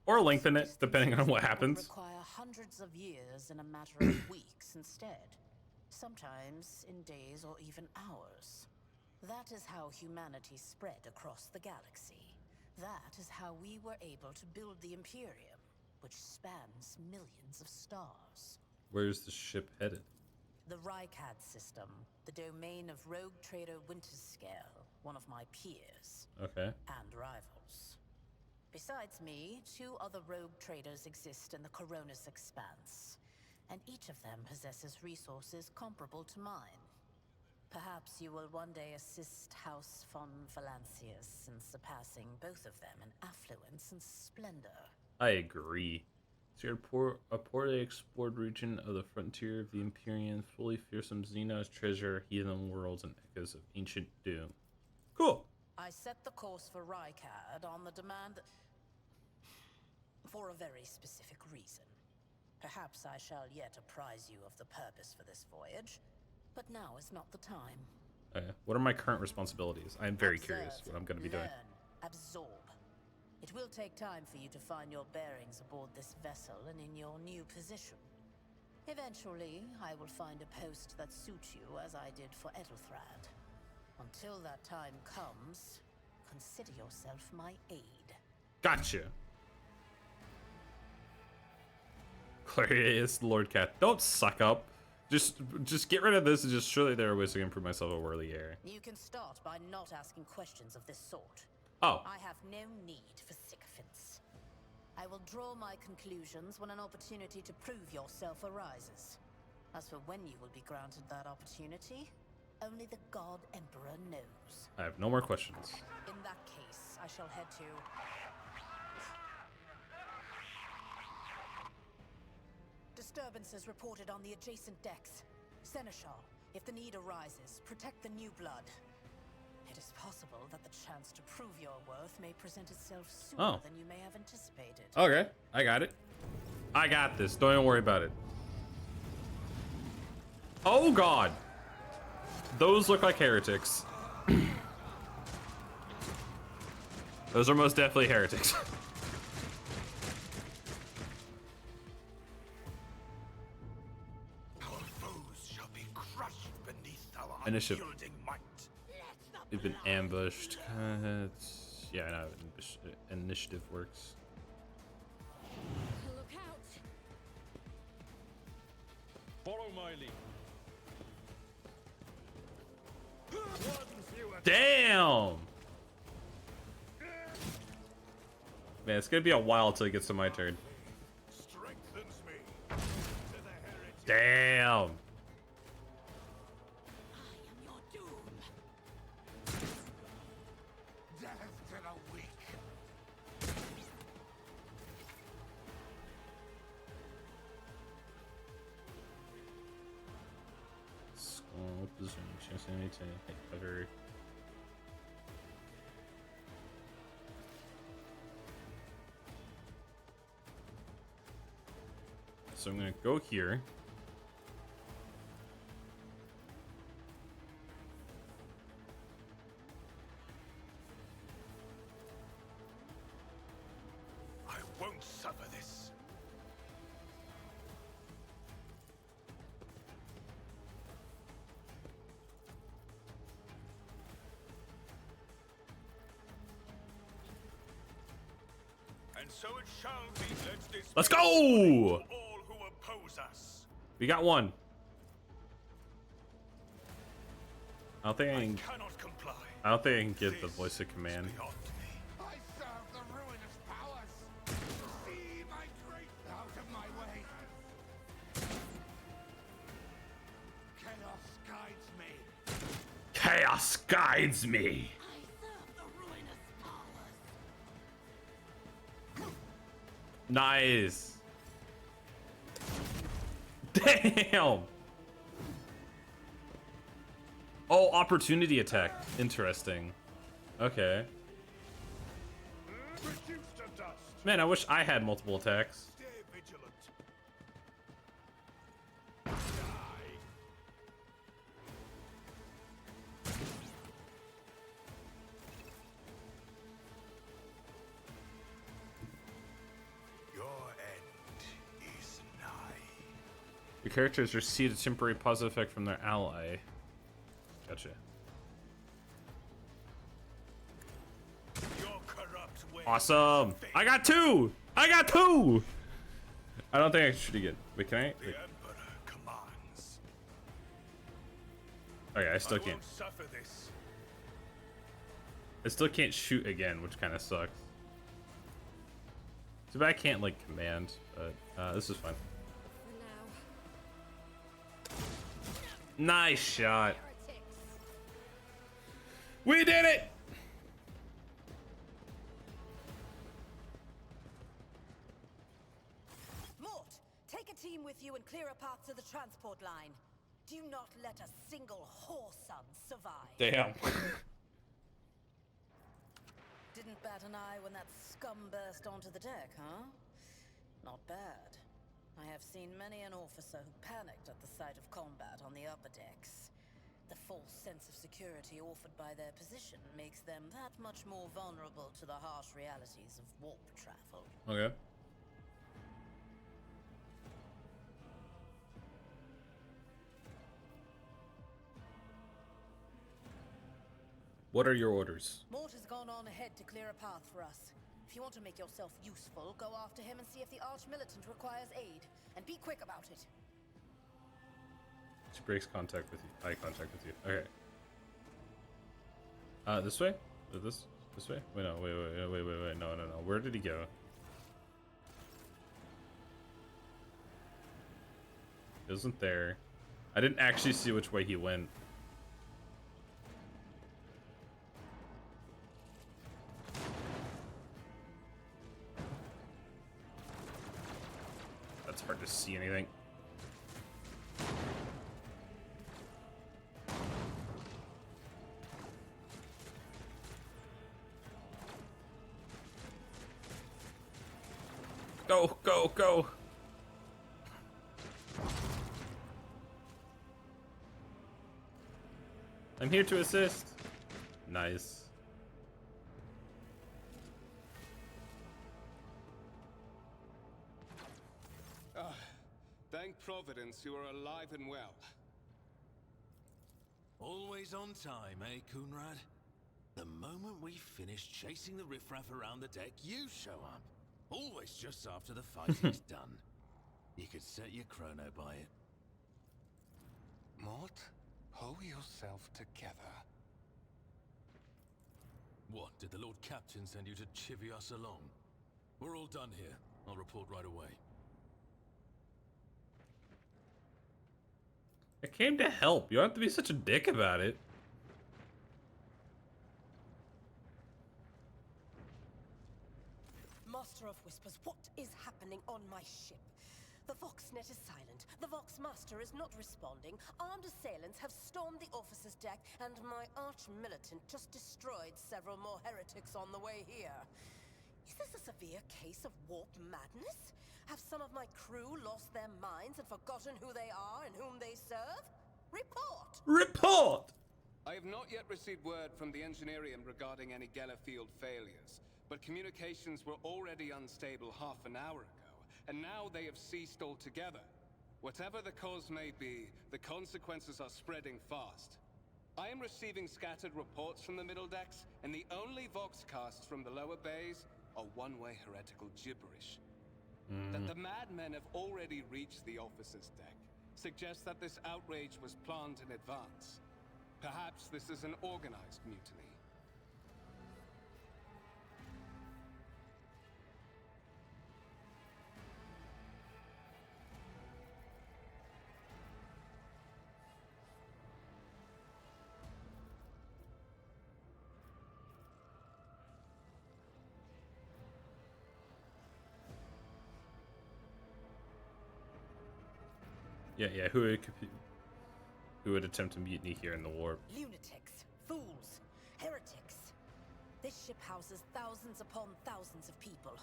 Speaker 2: Or lengthen it, depending on what
Speaker 7: Would
Speaker 2: happens.
Speaker 7: require hundreds of years in a matter of weeks instead. Sometimes in days or even hours. That is how humanity spread across the galaxy. That is how we were able to build the Imperium, which spans millions of stars.
Speaker 2: Where's the ship headed?
Speaker 7: The Rykad system, the domain of rogue trader Winterscale, one of my peers.
Speaker 2: Okay.
Speaker 7: And rivals. Besides me, 2 other rogue traders exist in the Coronis Expanse, and each of them possesses resources comparable to mine. Perhaps you will one day assist House von Valancius in surpassing both of them in affluence and splendor.
Speaker 2: I agree. So you're a poorly explored region of the frontier of the Empyrean, fully fearsome Xenos treasure, heathen worlds, and echoes of ancient doom. Cool.
Speaker 7: I set the course for Rykard on the demand that... for a very specific reason. Perhaps I shall yet apprise you of the purpose for this voyage, but now is not the time.
Speaker 2: What are my current responsibilities? I am very curious
Speaker 7: Observe,
Speaker 2: what I'm going to be doing.
Speaker 7: learn, absorb. It will take time for you to find your bearings aboard this vessel and in your new position. Eventually, I will find a post that suits you as I did for Ethelthrad. Until that time comes, consider yourself my aide.
Speaker 2: Gotcha. Clarius Lord Cat. Don't suck up. Just get rid of this and just surely there are ways to improve myself a whirly air.
Speaker 7: You can start by not asking questions of this sort.
Speaker 2: Oh.
Speaker 7: I have no need for sycophants. I will draw my conclusions when an opportunity to prove yourself arises. As for when you will be granted that opportunity, only the God Emperor knows.
Speaker 2: I have no more questions.
Speaker 7: In that case, I shall head to... Disturbances reported on the adjacent decks. Seneschal, if the need arises, protect the new blood. It is possible that the chance to prove your worth may present itself sooner than you may have anticipated.
Speaker 2: Okay, I got it. I got this. Don't even worry about it. Oh god. Those look like heretics. Those are most definitely heretics.
Speaker 3: Our foes shall be crushed beneath our
Speaker 2: Initiative.
Speaker 3: unyielding might.
Speaker 2: We've been ambushed. Yeah, I know how initiative works.
Speaker 8: Look out!
Speaker 4: Follow my lead.
Speaker 2: Damn! Man, it's gonna be a while till it gets to my turn.
Speaker 3: Strengthens me to the heritage.
Speaker 2: Damn!
Speaker 8: I am your doom.
Speaker 3: Death to the weak.
Speaker 2: Skull position. Chance enemy to hit cover. So I'm gonna go here.
Speaker 3: I won't suffer this. And so it shall be.
Speaker 2: Let's go!
Speaker 3: All who oppose us.
Speaker 2: We got one. I don't think I
Speaker 3: I
Speaker 2: can.
Speaker 3: cannot comply.
Speaker 2: I don't think I can get the voice of command.
Speaker 3: Beyond me. I serve the ruinous powers. See my great out of my way. Chaos guides me.
Speaker 2: Chaos guides me.
Speaker 8: I serve the ruinous powers.
Speaker 2: Nice. Damn. Oh, opportunity attack. Interesting. Okay.
Speaker 3: Reduced to dust.
Speaker 2: Man, I wish I had multiple attacks.
Speaker 3: Stay vigilant. Your end is nigh.
Speaker 2: Your characters receive a temporary positive effect from their ally. Gotcha.
Speaker 3: Your corrupt ways
Speaker 2: Awesome.
Speaker 3: fail.
Speaker 2: I got two. I got two. I don't think I should again. Wait, can I?
Speaker 3: The
Speaker 2: Wait.
Speaker 3: Emperor commands.
Speaker 2: Okay, I still
Speaker 3: I
Speaker 2: can't.
Speaker 3: won't suffer this.
Speaker 2: I still can't shoot again, which kind of sucks. Too bad I can't like command, but this is fine.
Speaker 8: For now.
Speaker 2: Nice shot.
Speaker 8: Heretics.
Speaker 2: We did it!
Speaker 7: Mort, take a team with you and clear a path to the transport line. Do not let a single whoreson survive.
Speaker 2: Damn.
Speaker 7: Didn't bat an eye when that scum burst onto the deck, huh? Not bad. I have seen many an officer who panicked at the sight of combat on the upper decks. The false sense of security offered by their position makes them that much more vulnerable to the harsh realities of warp travel.
Speaker 2: Okay. What are your orders?
Speaker 7: Mort has gone on ahead to clear a path for us. If you want to make yourself useful, go after him and see if the Arch-Militant requires aid. And be quick about it.
Speaker 2: She breaks contact with you. Eye contact with you. Okay. This way? This way? Wait, no, wait. No. Where did he go? He wasn't there. I didn't actually see which way he went. That's hard to see anything. Go, go, go. I'm here to assist. Nice.
Speaker 5: Thank Providence you are alive and well.
Speaker 3: Always on time, eh, Coonrad? The moment we finish chasing the riffraff around the deck, you show up. Always just after the fighting's done. You could set your chrono by it.
Speaker 5: Mort, pull yourself together.
Speaker 3: What, did the Lord Captain send you to chivvy us along? We're all done here. I'll report right away.
Speaker 2: I came to help. You don't have to be such a dick about it.
Speaker 9: Master of Whispers, what is happening on my ship? The Voxnet is silent. The Voxmaster is not responding. Armed assailants have stormed the officer's deck, and my arch-militant just destroyed several more heretics on the way here. Is this a severe case of warp madness? Have some of my crew lost their minds and forgotten who they are and whom they serve? Report!
Speaker 2: Report!
Speaker 5: I have not yet received word from the Engineerium regarding any Gellerfield failures, but communications were already unstable half an hour ago, and now they have ceased altogether. Whatever the cause may be, the consequences are spreading fast. I am receiving scattered reports from the middle decks, and the only Voxcasts from the lower bays are one-way heretical gibberish. That the madmen have already reached the officer's deck suggests that this outrage was planned in advance. Perhaps this is an organized mutiny.
Speaker 2: Yeah. Who would attempt a mutiny here in the warp?
Speaker 9: Lunatics, fools, heretics. This ship houses thousands upon thousands of people.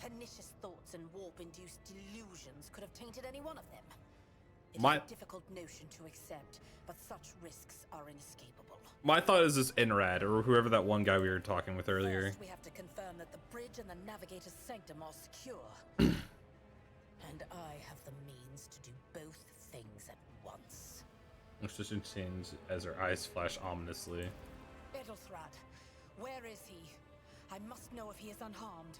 Speaker 9: Pernicious thoughts and warp-induced delusions could have tainted any one of them. It's a difficult notion to accept, but such risks are inescapable.
Speaker 2: My thought is this Enrad, or whoever that one guy we were talking with earlier.
Speaker 9: First, we have to confirm that the bridge and the navigator's sanctum are secure. And I have the means to do both things at once.
Speaker 2: Which just change as her eyes flash ominously.
Speaker 9: Edelthrad, where is he? I must know if he is unharmed.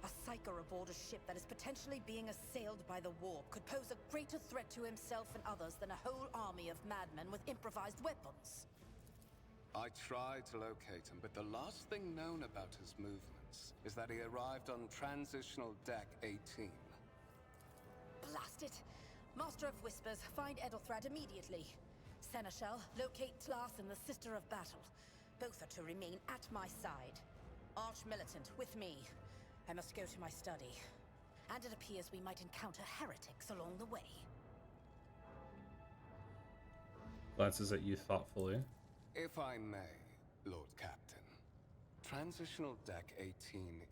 Speaker 9: A psyker aboard a ship that is potentially being assailed by the warp could pose a greater threat to himself and others than a whole army of madmen with improvised weapons.
Speaker 5: I tried to locate him, but the last thing known about his movements is that he arrived on Transitional Deck 18.
Speaker 9: Blast it! Master of Whispers, find Edelthrad immediately. Seneschal, locate Tlas and the Sister of Battle.
Speaker 7: Both are to remain at my side. Arch-militant, with me. I must go to my study. And it appears we might encounter heretics along the way.
Speaker 2: Glances at you thoughtfully.
Speaker 5: If I may, Lord Captain, Transitional Deck 18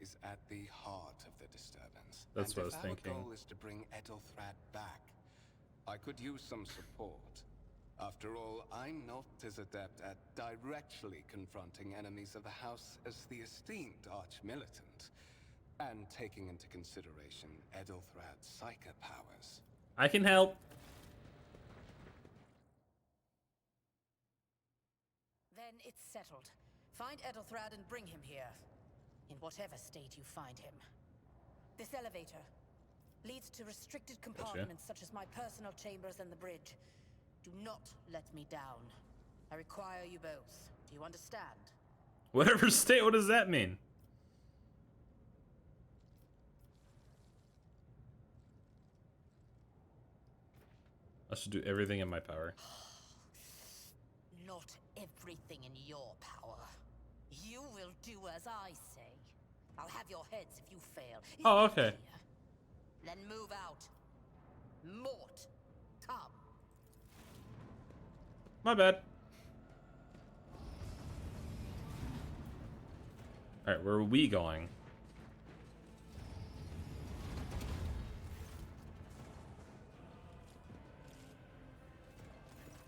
Speaker 5: is at the heart of the disturbance.
Speaker 2: That's
Speaker 5: and
Speaker 2: what I was thinking.
Speaker 5: If our goal is to bring Ethelthrat back, I could use some support. After all, I'm not as adept at directly confronting enemies of the House as the esteemed Arch-Militant, and taking into consideration Ethelthrat's psychic powers.
Speaker 2: I can help.
Speaker 7: Then it's settled. Find Ethelthrad and bring him here. In whatever state you find him. This elevator leads to restricted compartments such as my personal chambers and the bridge. Do not let me down. I require you both. Do you understand?
Speaker 2: Whatever state, what does that mean? I should do everything in my power.
Speaker 7: Not everything in your power. You will do as I say. I'll have your heads if you fail. Is
Speaker 2: Oh,
Speaker 7: that
Speaker 2: okay.
Speaker 7: clear? Then move out. Mort, come.
Speaker 2: My bad. Alright, where are we going?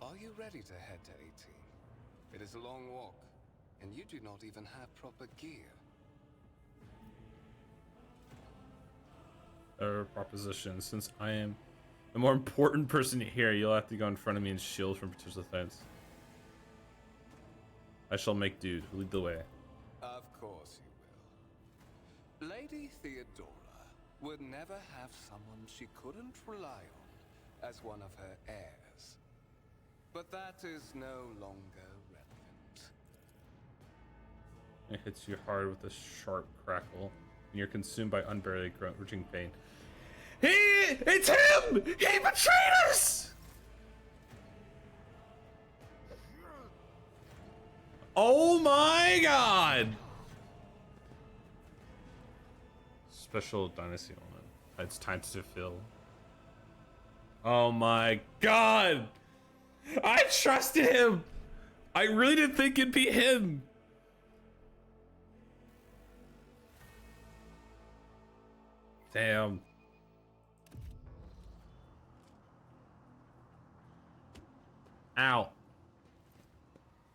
Speaker 5: Are you ready to head to 18? It is a long walk, and you do not even have proper gear.
Speaker 2: Proposition. Since I am the more important person here, you'll have to go in front of me and shield from potential threats. I shall make do. Lead the way.
Speaker 5: Of course you will. Lady Theodora would never have someone she couldn't rely on as one of her heirs. But that is no longer relevant.
Speaker 2: It hits you hard with a sharp crackle, and you're consumed by unbearably grudging pain. It's him! He betrayed us! Oh my god! Special dynasty element. It's time to fill. Oh my god! I trusted him! I really didn't think it'd be him! Damn. Ow.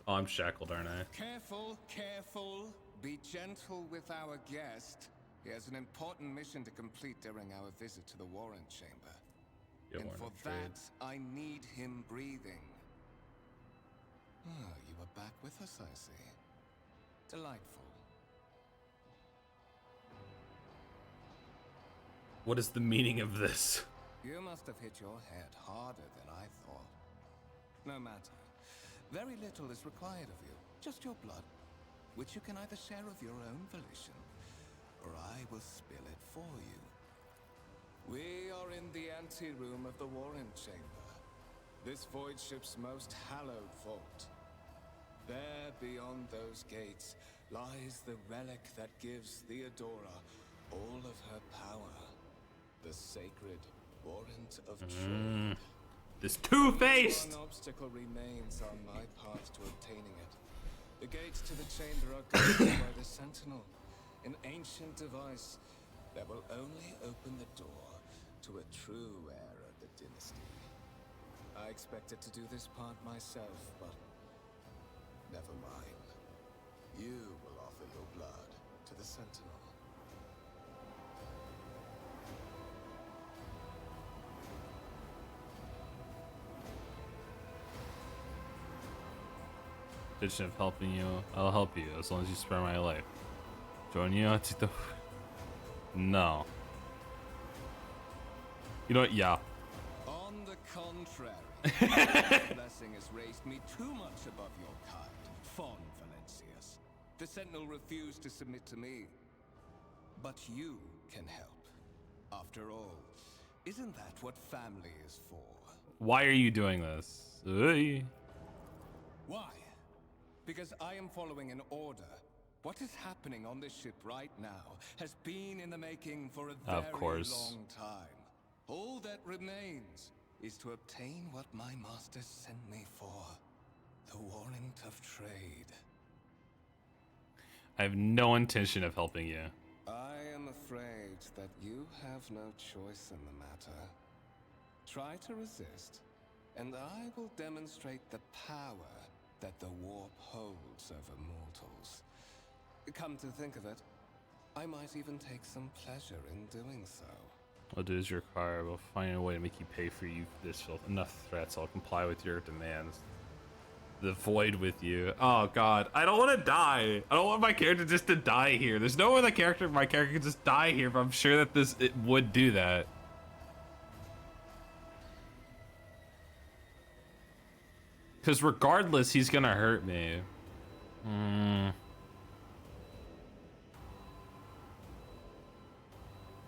Speaker 2: Oh, I'm shackled, aren't I?
Speaker 5: Careful, careful. Be gentle with our guest. He has an important mission to complete during our visit to the Warren Chamber.
Speaker 2: You
Speaker 5: And
Speaker 2: wanna
Speaker 5: for
Speaker 2: trade.
Speaker 5: that, I need him breathing. Ah, you are back with us, I see. Delightful.
Speaker 2: What is the meaning of this?
Speaker 5: You must have hit your head harder than I thought. No matter. Very little is required of you. Just your blood, which you can either share of your own volition, or I will spill it for you. We are in the anteroom of the Warren Chamber. This void ship's most hallowed vault. There, beyond those gates, lies the relic that gives Theodora all of her power. The sacred Warrant of Trade.
Speaker 2: This two-faced!
Speaker 5: One obstacle remains on my path to obtaining it. The gates to the chamber are guarded by the Sentinel, an ancient device that will only open the door to a true heir of the dynasty. I expected to do this part myself, but never mind. You will offer your blood to the Sentinel.
Speaker 2: Intention of helping you, I'll help you as long as you spare my life. Join you, I'll take the... No. You know what? Yeah.
Speaker 5: On the contrary, your blessing has raised me too much above your kind, Fon Valencius. The Sentinel refused to submit to me. But you can help. After all, isn't that what family is for?
Speaker 2: Why are you doing this? Hey.
Speaker 5: Why? because I am following an order. What is happening on this ship right now has been in the making for a
Speaker 2: Of
Speaker 5: very
Speaker 2: course.
Speaker 5: long time. All that remains is to obtain what my masters sent me for. The warrant of trade.
Speaker 2: I have no intention of helping you.
Speaker 5: I am afraid that you have no choice in the matter. Try to resist, and I will demonstrate the power that the warp holds over mortals. Come to think of it, I might even take some pleasure in doing so.
Speaker 2: I'll do as you require. We'll find a way to make you pay for you for this filth. Enough threats. I'll comply with your demands. The void with you. Oh god, I don't want to die. I don't want my character just to die here. There's no way my character could just die here, but I'm sure that it would do that. Because regardless, he's gonna hurt me.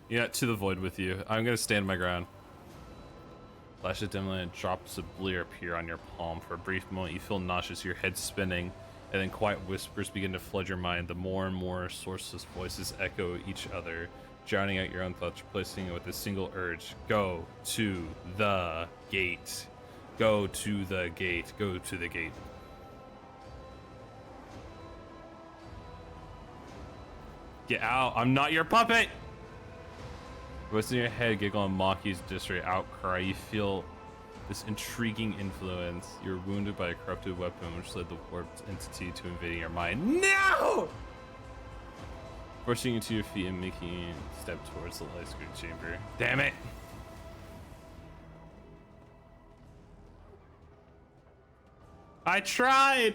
Speaker 2: Yeah, to the void with you. I'm gonna stand my ground. Flashes dimly and drops of blear appear on your palm. For a brief moment, you feel nauseous, your head spinning, and then quiet whispers begin to flood your mind. The more and more sourceless voices echo each other, drowning out your own thoughts, replacing it with a single urge. Go to the gate. Go to the gate. Go to the gate. Get out. I'm not your puppet. What's in your head, giggle and mock you disarray outcry. You feel this intriguing influence. You're wounded by a corrupted weapon which led the warped entity to invading your mind. No! Forcing you to your feet and making you step towards the light screen chamber. Damn it! I tried!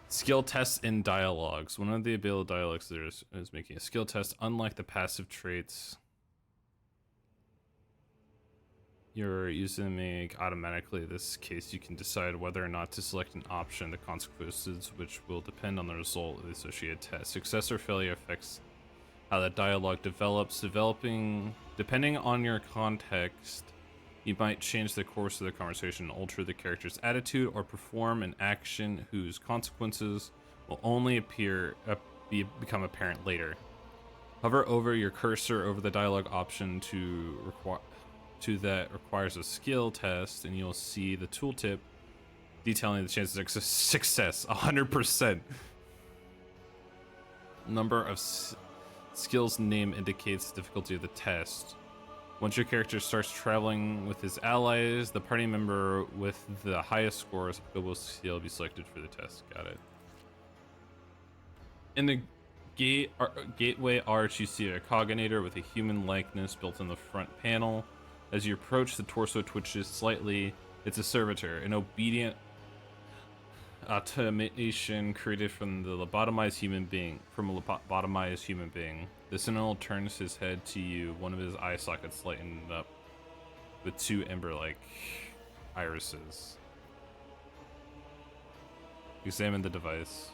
Speaker 2: Skill tests in dialogues. One of the available dialogues there is making a skill test. Unlike the passive traits you're using to make automatically, in this case you can decide whether or not to select an option, the consequences which will depend on the result of the associated test. Success or failure affects how the dialogue develops. Depending on your context, you might change the course of the conversation, alter the character's attitude, or perform an action whose consequences will only become apparent later. Hover over your cursor over the dialogue option that requires a skill test, and you'll see the tooltip detailing the chances of success. 100%. Number of skills name indicates the difficulty of the test. Once your character starts traveling with his allies, the party member with the highest scores applicable skill will be selected for the test. Got it. In the gateway arch, you see a cognator with a human likeness built in the front panel. As you approach, the torso twitches slightly. It's a servitor, an obedient automation created from the lobotomized human being. The sentinel turns his head to you. One of his eye sockets lightened up with two ember-like irises. Examine the device.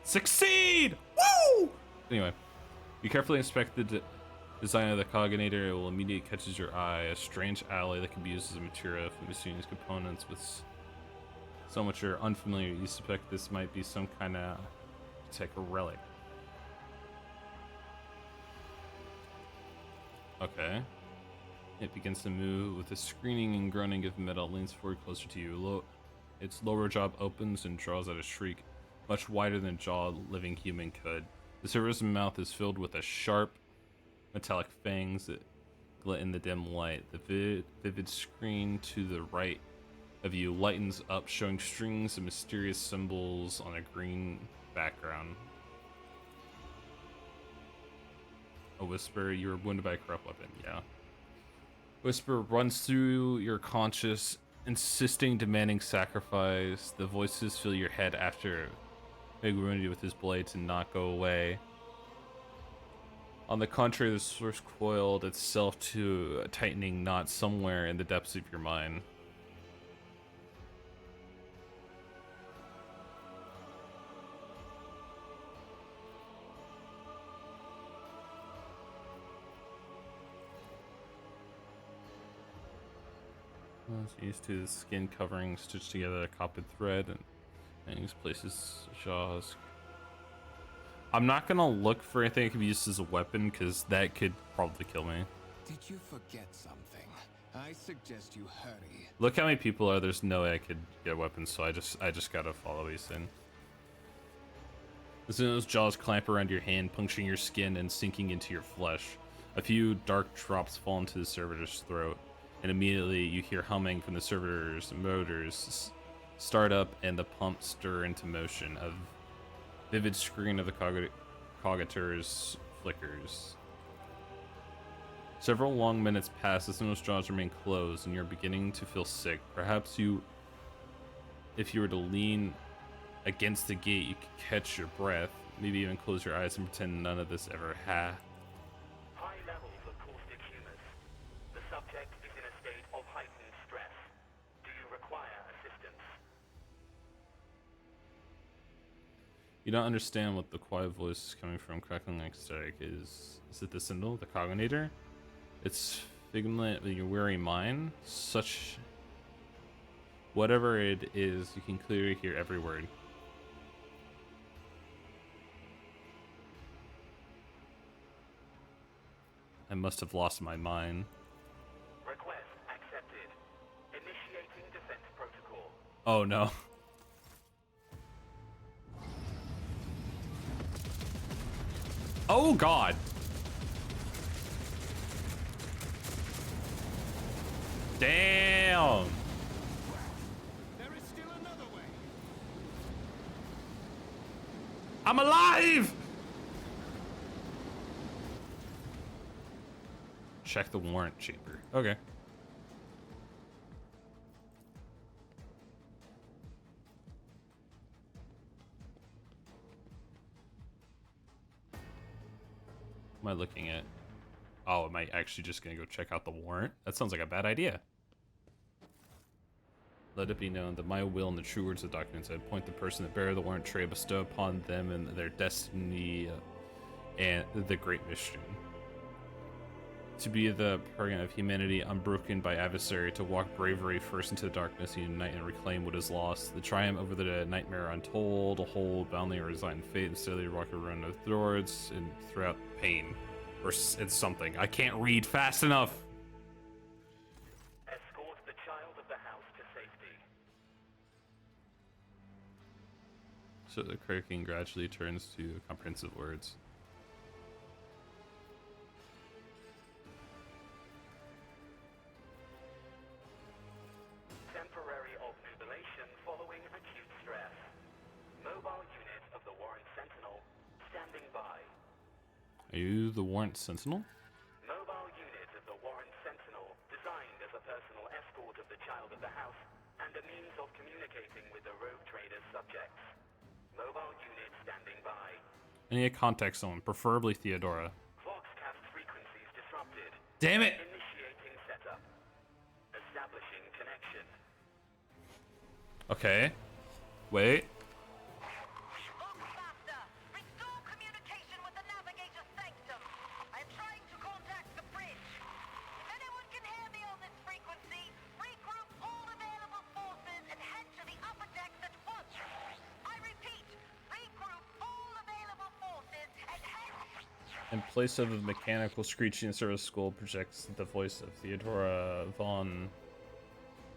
Speaker 2: Succeed! Woo! Anyway, you carefully inspect the design of the cognator. It will immediately catches your eye. A strange alloy that can be used as a material for miscellaneous components with so much you're unfamiliar. You suspect this might be some kind of tech relic. Okay. It begins to move with a screaming and groaning of metal. It leans forward closer to you. Its lower jaw opens and draws out a shriek, much wider than a jaw a living human could. The server's mouth is filled with a sharp, metallic fangs that glint in the dim light. The vivid screen to the right of you lightens up, showing strings of mysterious symbols on a green background. A whisper, you were wounded by a corrupt weapon. Yeah. Whisper runs through your conscious, insisting, demanding sacrifice. The voices fill your head after being wounded with his blade to not go away. On the contrary, the source coiled itself to a tightening knot somewhere in the depths of your mind. It's used to the skin covering stitched together a copper thread and these places jaws. I'm not gonna look for anything that can be used as a weapon because that could probably kill me.
Speaker 5: Did you forget something? I suggest you hurry.
Speaker 2: Look how many people are. There's no way I could get weapons, so I just gotta follow Ethan. As soon as those jaws clamp around your hand, puncturing your skin and sinking into your flesh, a few dark drops fall into the servitor's throat, and immediately you hear humming from the servitor's motors start up and the pump stir into motion. A vivid screen of the cogators flickers. Several long minutes pass as those jaws remain closed and you're beginning to feel sick. Perhaps if you were to lean against the gate, you could catch your breath, maybe even close your eyes and pretend none of this ever happened.
Speaker 10: High levels of caustic humus. The subject is in a state of heightened stress. Do you require assistance?
Speaker 2: You don't understand what the quiet voice is coming from, crackling like static. Is it the Sentinel, the Cognator? It's figment of your weary mind. Whatever it is, you can clearly hear every word. I must have lost my mind.
Speaker 10: Request accepted. Initiating defense protocol.
Speaker 2: Oh no. Oh god. Damn.
Speaker 5: There is still another way.
Speaker 2: I'm alive. Check the warrant chamber. Okay. What am I looking at? Oh, am I actually just gonna go check out the warrant? That sounds like a bad idea. Let it be known that my will and the true words of the documents I appoint the person that bear the warrant tray, bestow upon them and their destiny and the great mission. To be the parent of humanity unbroken by adversary, to walk bravery first into the darkness, unite and reclaim what is lost, the triumph over the nightmare untold, a whole boundly resigned fate, and steadily rock a run of thwarts and throughout pain. Or it's something. I can't read fast enough.
Speaker 10: Escort the child of the house to safety.
Speaker 2: So the croaking gradually turns to comprehensive words.
Speaker 10: Temporary obnubilation following acute stress. Mobile unit of the Warrant Sentinel standing by.
Speaker 2: Are you the warrant sentinel?
Speaker 10: Mobile unit of the Warrant Sentinel, designed as a personal escort of the child of the house and a means of communicating with the rogue trader's subjects. Mobile unit standing by.
Speaker 2: I need a contact zone, preferably Theodora.
Speaker 10: Voxcast frequencies disrupted.
Speaker 2: Damn it!
Speaker 10: Initiating setup. Establishing connection.
Speaker 2: Okay. Wait.
Speaker 9: Faster! Restore communication with the navigator's sanctum. I'm trying to contact the bridge. If anyone can hear me on this frequency, regroup all available forces and head to the upper decks at once. I repeat, regroup all available forces and head...
Speaker 2: In place of the mechanical screeching, the service school projects the voice of Theodora von...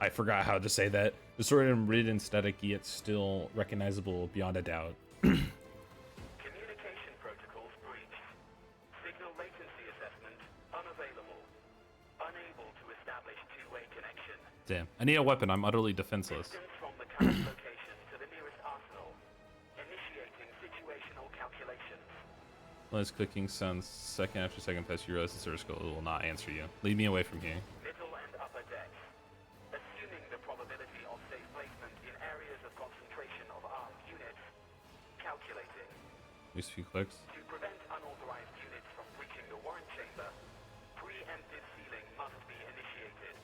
Speaker 2: I forgot how to say that. Distorted and ridden static, yet still recognizable beyond a doubt.
Speaker 10: Communication protocols breached. Signal latency assessment unavailable. Unable to establish two-way connection.
Speaker 2: Damn. I need a weapon. I'm utterly defenseless.
Speaker 10: Distance from the current location to the nearest arsenal. Initiating situational calculations.
Speaker 2: As clicking sounds second after second past, you realize the service school will not answer you. Lead me away from here.
Speaker 10: Middle and upper decks. Assuming the probability of safe placement in areas of concentration of armed units. Calculating.
Speaker 2: Just a few clicks.
Speaker 10: To prevent unauthorized units from breaching the warrant chamber, preemptive sealing must be initiated.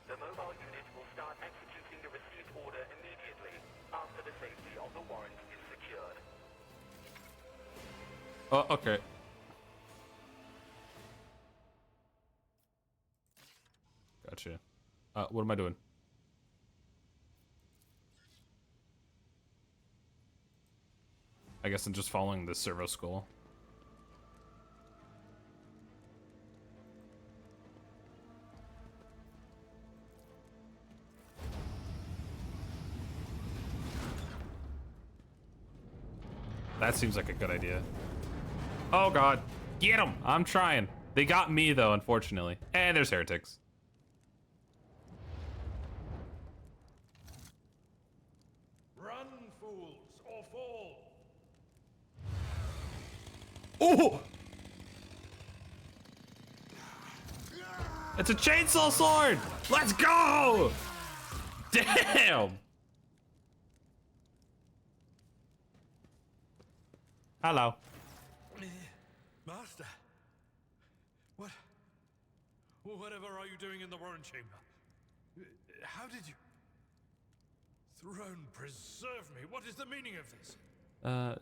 Speaker 10: The mobile unit will start executing the received order immediately after the safety of the warrant is secured.
Speaker 2: Oh, okay. Gotcha. What am I doing? I guess I'm just following the servo skull. That seems like a good idea. Oh god. Get him! I'm trying. They got me though, unfortunately. And there's heretics.
Speaker 4: Run, fools, or fall.
Speaker 2: Oh! It's a chainsaw sword! Let's go! Damn! Hello.
Speaker 4: Master. Whatever are you doing in the Warren Chamber? How did you... Throne preserve me. What is the meaning of this?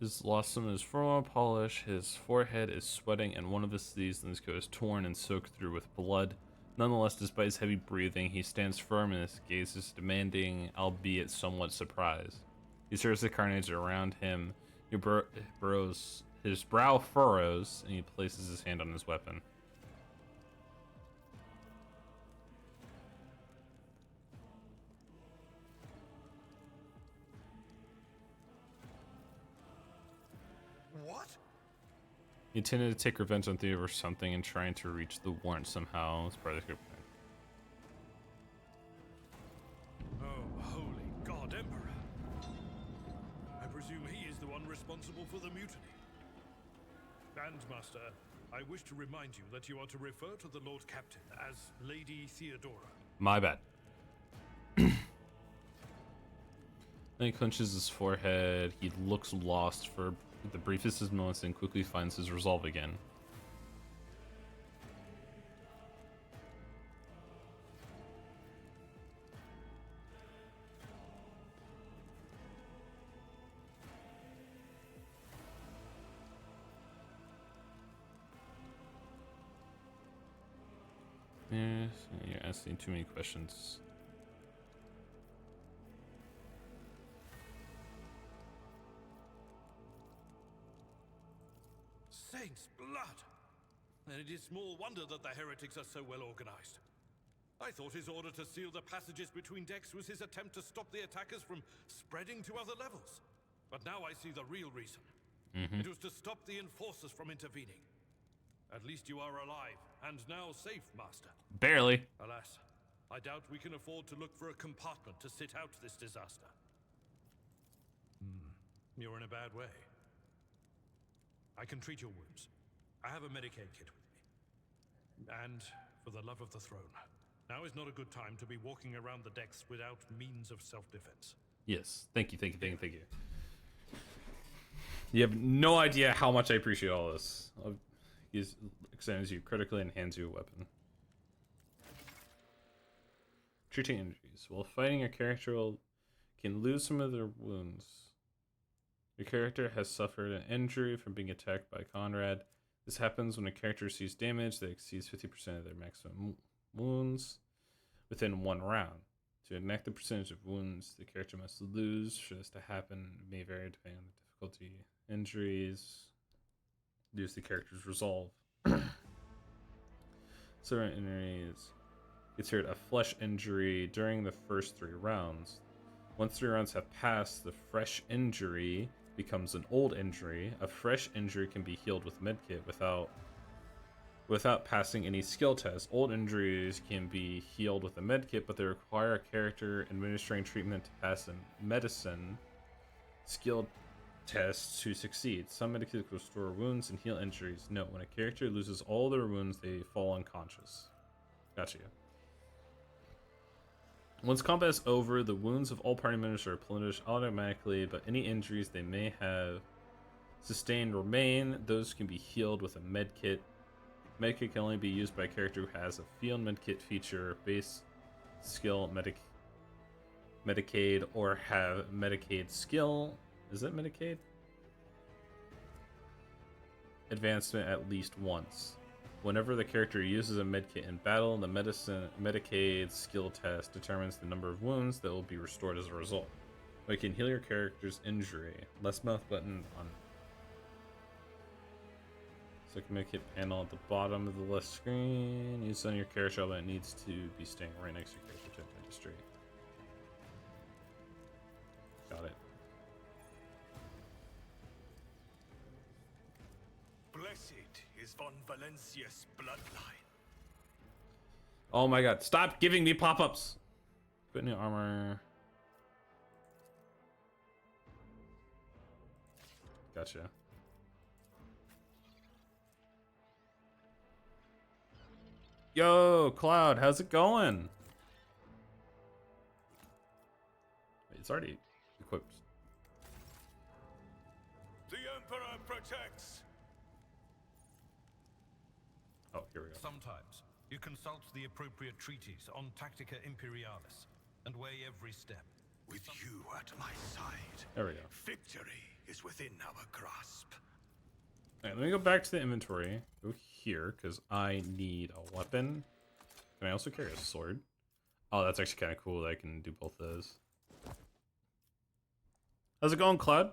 Speaker 2: Is lost some of his formal polish, his forehead is sweating, and one of his sleeves in his coat is torn and soaked through with blood. Nonetheless, despite his heavy breathing, he stands firm and his gaze is demanding, albeit somewhat surprised. He stares the carnage around him, his brow furrows, and he places his hand on his weapon.
Speaker 4: What?
Speaker 2: He intended to take revenge on Theo or something and trying to reach the warrant somehow as part of the group.
Speaker 4: Oh, holy God, Emperor. I presume he is the one responsible for the mutiny. And, Master, I wish to remind you that you are to refer to the Lord Captain as Lady Theodora.
Speaker 2: My bad. Then he clenches his forehead. He looks lost for the briefest of moments and quickly finds his resolve again. Yes, you're asking too many questions.
Speaker 4: Saints' blood! And it is small wonder that the heretics are so well organized. I thought his order to seal the passages between decks was his attempt to stop the attackers from spreading to other levels. But now I see the real reason. It was to stop the enforcers from intervening. At least you are alive, and now safe, Master.
Speaker 2: Barely.
Speaker 4: Alas, I doubt we can afford to look for a compartment to sit out this disaster. You're in a bad way. I can treat your wounds. I have a Medicaid kit with me. And for the love of the throne, now is not a good time to be walking around the decks without means of self-defense.
Speaker 2: Yes. Thank you. You have no idea how much I appreciate all this. He examines you critically and hands you a weapon. Treating injuries. While fighting, your character can lose some of their wounds. Your character has suffered an injury from being attacked by Conrad. This happens when a character receives damage that exceeds 50% of their maximum wounds within one round. To enact the percentage of wounds the character must lose, should this to happen, it may vary depending on the difficulty. Injuries. Lose the character's resolve. Certain injuries. Considered a flesh injury during the first 3 rounds. Once 3 rounds have passed, the fresh injury becomes an old injury. A fresh injury can be healed with medkit without passing any skill test. Old injuries can be healed with a medkit, but they require a character administering treatment to pass a medicine skill test to succeed. Some medkits restore wounds and heal injuries. Note, when a character loses all their wounds, they fall unconscious. Gotcha. Once combat is over, the wounds of all party members are replenished automatically, but any injuries they may have sustained remain. Those can be healed with a medkit. Medkit can only be used by a character who has a field medkit feature, base skill, Medicaid, or have Medicaid skill. Is it Medicaid? Advancement at least once. Whenever the character uses a medkit in battle, the Medicaid skill test determines the number of wounds that will be restored as a result. You can heal your character's injury. Left mouse button on. So medkit panel at the bottom of the left screen. Use on your character, but it needs to be staying right next to your character to industry. Got it.
Speaker 11: Blessed is von Valencia's bloodline.
Speaker 2: Oh my god, stop giving me pop-ups! Put new armor. Gotcha. Yo, Cloud, how's it going? Wait, it's already equipped.
Speaker 11: The Emperor protects.
Speaker 2: Oh, here we go.
Speaker 4: Sometimes you consult the appropriate treatise on Tactica Imperialis and weigh every step.
Speaker 11: With you at my side,
Speaker 2: There we go.
Speaker 11: victory is within our grasp.
Speaker 2: Alright, let me go back to the inventory. Go here, because I need a weapon. Can I also carry a sword? Oh, that's actually kind of cool that I can do both those. How's it going, Cloud?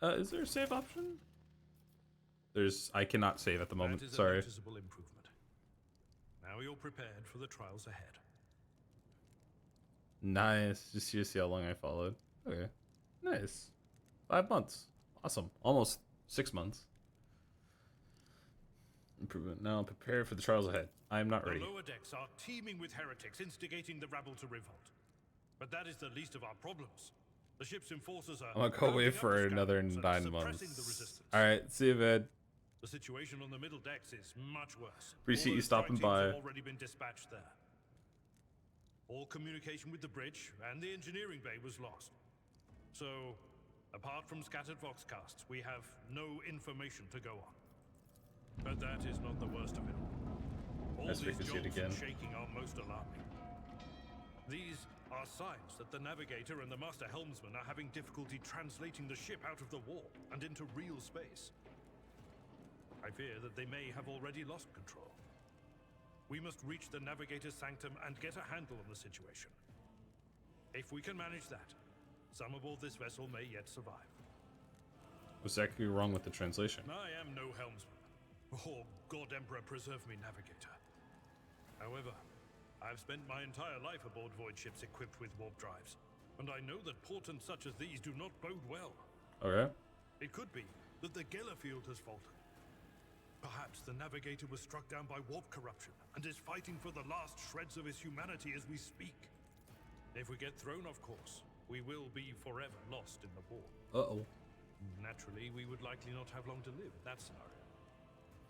Speaker 2: Is there a save option? I cannot save at the moment.
Speaker 4: That is
Speaker 2: Sorry.
Speaker 4: a noticeable improvement. Now you're prepared for the trials ahead.
Speaker 2: Nice. Just here to see how long I followed. Okay. Nice. 5 months. Awesome. Almost 6 months. Improvement. Now prepare for the trials ahead. I am not ready.
Speaker 4: The lower decks are teeming with heretics instigating the rabble to revolt. But that is the least of our problems. The ship's enforcers are
Speaker 2: I'm gonna go away
Speaker 4: rounding up
Speaker 2: for
Speaker 4: the
Speaker 2: another
Speaker 4: scoundrels
Speaker 2: 9
Speaker 4: and suppressing
Speaker 2: months.
Speaker 4: the resistance.
Speaker 2: Alright, see you, Vid.
Speaker 4: The situation on the middle decks is much worse.
Speaker 2: Appreciate
Speaker 4: All
Speaker 2: you
Speaker 4: those
Speaker 2: stopping
Speaker 4: strike teams
Speaker 2: by.
Speaker 4: have already been dispatched there. All communication with the bridge and the engineering bay was lost. So, apart from scattered voxcasts, we have no information to go on. But that is not the worst of it all. All
Speaker 2: Nice
Speaker 4: these
Speaker 2: frequency
Speaker 4: jolts
Speaker 2: again.
Speaker 4: and shaking are most alarming. These are signs that the navigator and the master helmsman are having difficulty translating the ship out of the warp and into real space. I fear that they may have already lost control. We must reach the navigator's sanctum and get a handle on the situation. If we can manage that, some aboard this vessel may yet survive.
Speaker 2: What's exactly wrong with the translation?
Speaker 4: I am no helmsman, or God Emperor preserve me navigator. However, I've spent my entire life aboard void ships equipped with warp drives, and I know that portents such as these do not bode well.
Speaker 2: Okay.
Speaker 4: It could be that the Gellerfield has faltered. Perhaps the navigator was struck down by warp corruption and is fighting for the last shreds of his humanity as we speak. If we get thrown off course, we will be forever lost in the war.
Speaker 2: Uh-oh.
Speaker 4: Naturally, we would likely not have long to live in that scenario.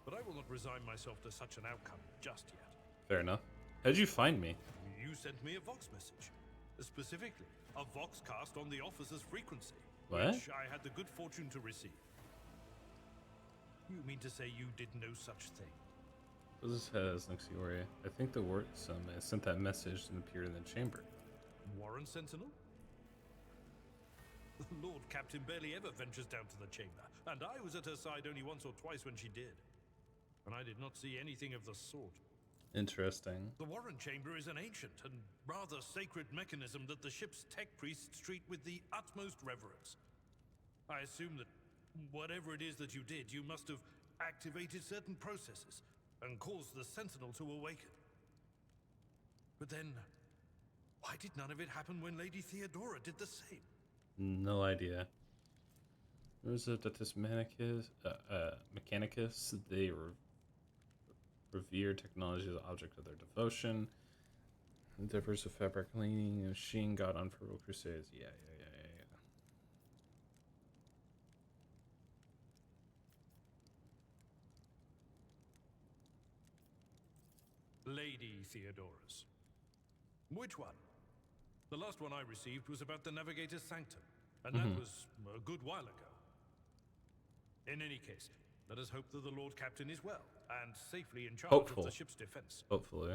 Speaker 4: But I will not resign myself to such an outcome just yet.
Speaker 2: Fair enough. How'd you find me?
Speaker 4: You sent me a Vox message. Specifically, a Voxcast on the officer's frequency,
Speaker 2: What?
Speaker 4: which I had the good fortune to receive. You mean to say you did no such thing?
Speaker 2: This has Luxiori. I think the word sent that message and appeared in the chamber.
Speaker 4: Warren Sentinel? The Lord Captain barely ever ventures down to the chamber, and I was at her side only once or twice when she did. And I did not see anything of the sort.
Speaker 2: Interesting.
Speaker 4: The Warren Chamber is an ancient and rather sacred mechanism that the ship's tech priests treat with the utmost reverence. I assume that whatever it is that you did, you must have activated certain processes and caused the Sentinel to awaken. But then, why did none of it happen when Lady Theodora did the same?
Speaker 2: No idea. There's a that this Mechanicus, they revere technology as an object of their devotion. Endeavors of fabric cleaning, machine god unfurled crusades. Yeah.
Speaker 4: Lady Theodora's. Which one? The last one I received was about the Navigator's Sanctum, and that was a good while ago. In any case, let us hope that the Lord Captain is well and safely in charge of the ship's defense.
Speaker 2: Hopefully.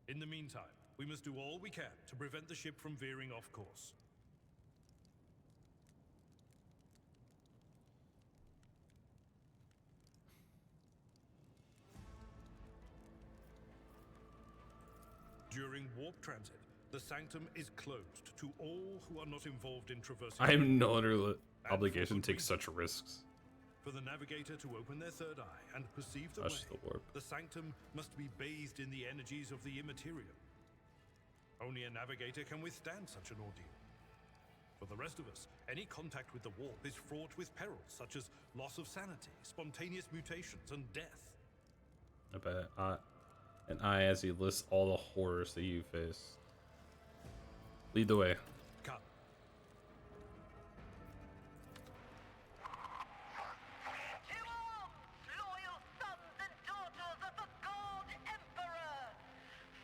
Speaker 4: In the meantime, we must do all we can to prevent the ship from veering off course. During warp transit, the sanctum is closed to all who are not involved in traversing.
Speaker 2: I am no under obligation to take such risks.
Speaker 4: For the navigator to open their third eye and perceive the
Speaker 2: That's
Speaker 4: way,
Speaker 2: the warp.
Speaker 4: the sanctum must be bathed in the energies of the immaterial. Only a navigator can withstand such an ordeal. For the rest of us, any contact with the warp is fraught with perils such as loss of sanity, spontaneous mutations, and death.
Speaker 2: I bet. And I, as he lists all the horrors that you face. Lead the way.
Speaker 4: Come.
Speaker 8: To arms, loyal sons and daughters of the God Emperor!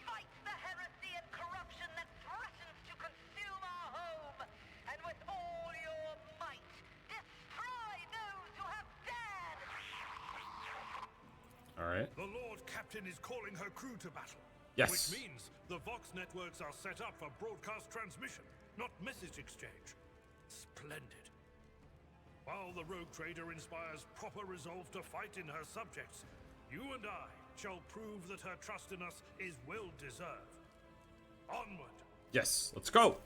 Speaker 8: Fight the heresy and corruption that threatens to consume our home, and with all your might, destroy those who have dared!
Speaker 2: Alright.
Speaker 4: The Lord Captain is calling her crew to battle.
Speaker 2: Yes.
Speaker 4: Which means the Vox networks are set up for broadcast transmission, not message exchange. Splendid. While the rogue trader inspires proper resolve to fight in her subjects, you and I shall prove that her trust in us is well deserved. Onward.
Speaker 2: Yes, let's go.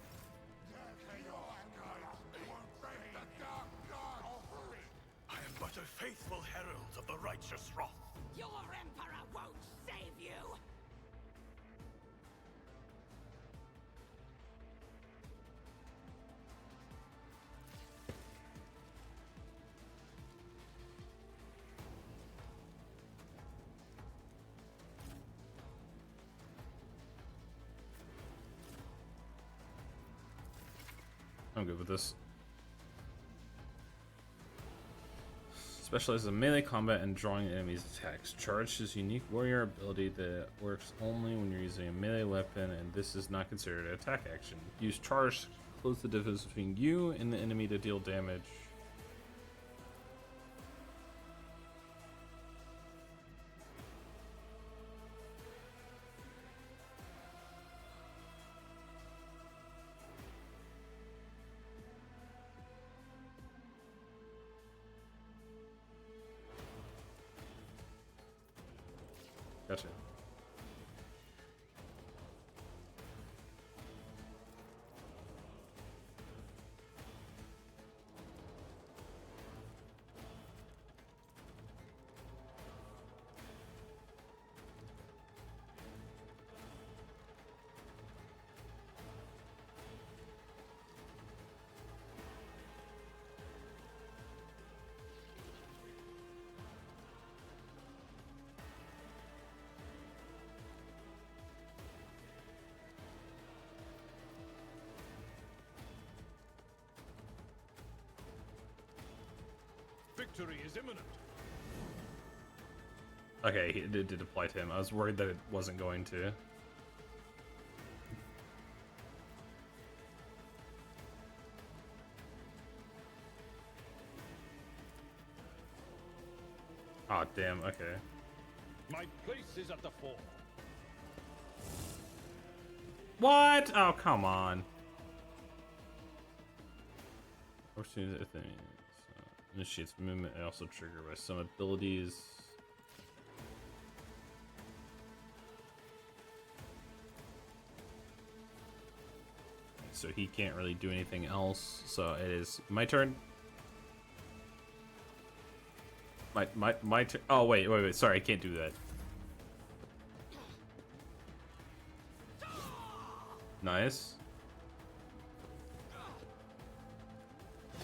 Speaker 11: I am but a faithful herald of the righteous wrath.
Speaker 8: Your Emperor won't save you!
Speaker 2: I'm good with this. Specializes in melee combat and drawing enemies' attacks. Charge is a unique warrior ability that works only when you're using a melee weapon, and this is not considered an attack action. Use charge to close the distance between you and the enemy to deal damage. Gotcha.
Speaker 4: Victory is imminent.
Speaker 2: Okay, it did apply to him. I was worried that it wasn't going to. Oh, damn, okay.
Speaker 4: My place is at the fore.
Speaker 2: What? Oh, come on. Opportunities, I think. Initiates movement and also triggered by some abilities. So he can't really do anything else. So it is my turn. My turn. Oh wait. Sorry, I can't do that. Nice.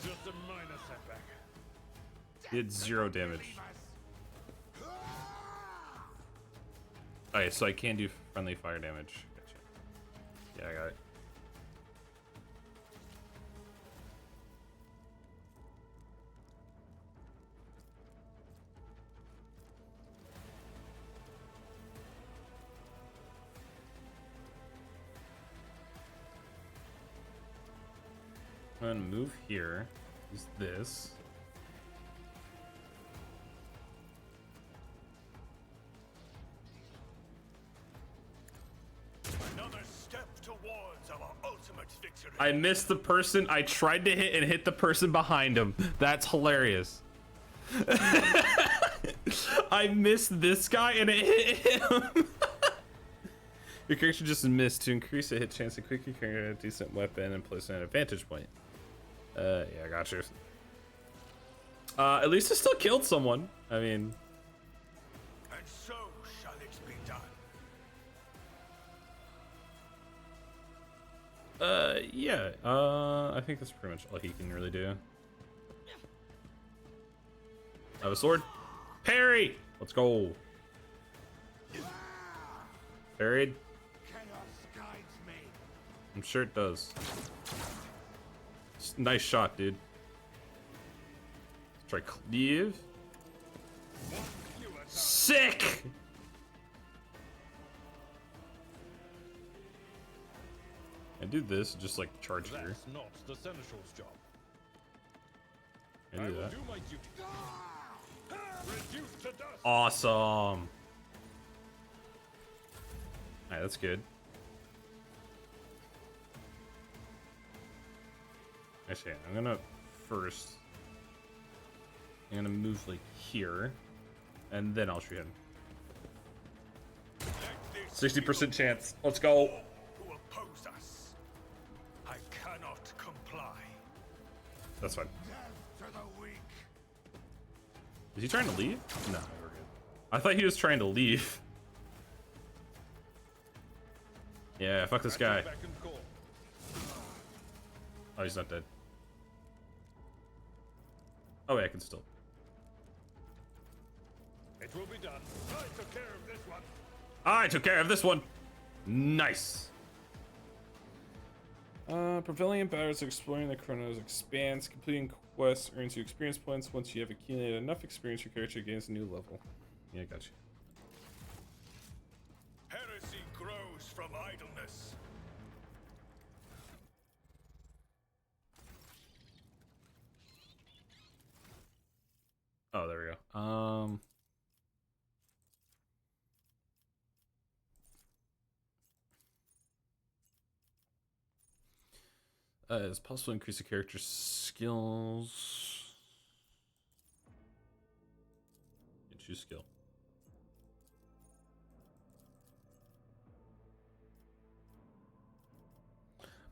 Speaker 4: Just a minor setback.
Speaker 2: He did 0 damage. Okay, so I can do friendly fire damage. Gotcha. Yeah, I got it. I'm gonna move here. Use this.
Speaker 11: Another step towards our ultimate victory.
Speaker 2: I missed the person I tried to hit and hit the person behind him. That's hilarious. I missed this guy and it hit him. Your character just missed. To increase the hit chance and quickly create a decent weapon and place an advantage point. Yeah, I got you. At least it still killed someone. I mean,
Speaker 11: And so shall it be done.
Speaker 2: yeah. I think that's pretty much all he can really do. I have a sword. Parry! Let's go. Parried. I'm sure it does. Nice shot, dude. Let's try cleave. Sick! I do this, just like charge here.
Speaker 4: That's not the Seneschal's job.
Speaker 2: I do that.
Speaker 4: Do my duty. Reduced to dust.
Speaker 2: Awesome. Alright, that's good. Actually, I'm gonna move like here, and then I'll shoot him. 60% chance. Let's go.
Speaker 11: Who oppose us? I cannot comply.
Speaker 2: That's fine.
Speaker 11: Death to the weak.
Speaker 2: Is he trying to leave? No, we're good. I thought he was trying to leave. Yeah, fuck this guy. Oh, he's not dead. Oh, wait, I can still.
Speaker 4: It will be done. I took care of this one.
Speaker 2: I took care of this one. Nice. Prevailing battles exploring the Chronos expands. Completing quests earns you experience points. Once you have accumulated enough experience, your character gains a new level. Yeah, gotcha.
Speaker 11: Heresy grows from idleness.
Speaker 2: Oh, there we go. It's possible to increase the character's skills. You choose skill.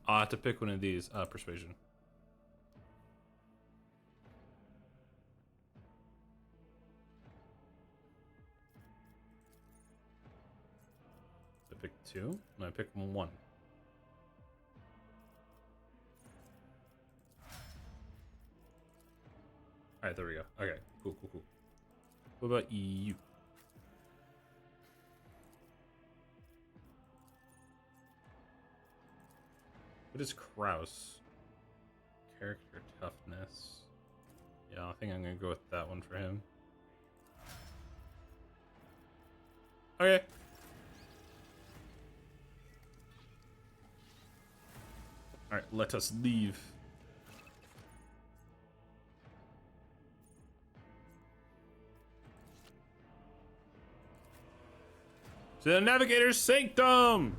Speaker 2: I'll have to pick one of these. Persuasion. I pick two? No, I pick one. Alright, there we go. Okay, cool. What about you? What is Kraus? Character toughness. Yeah, I think I'm gonna go with that one for him. Okay. Alright, let us leave. To the Navigator's Sanctum!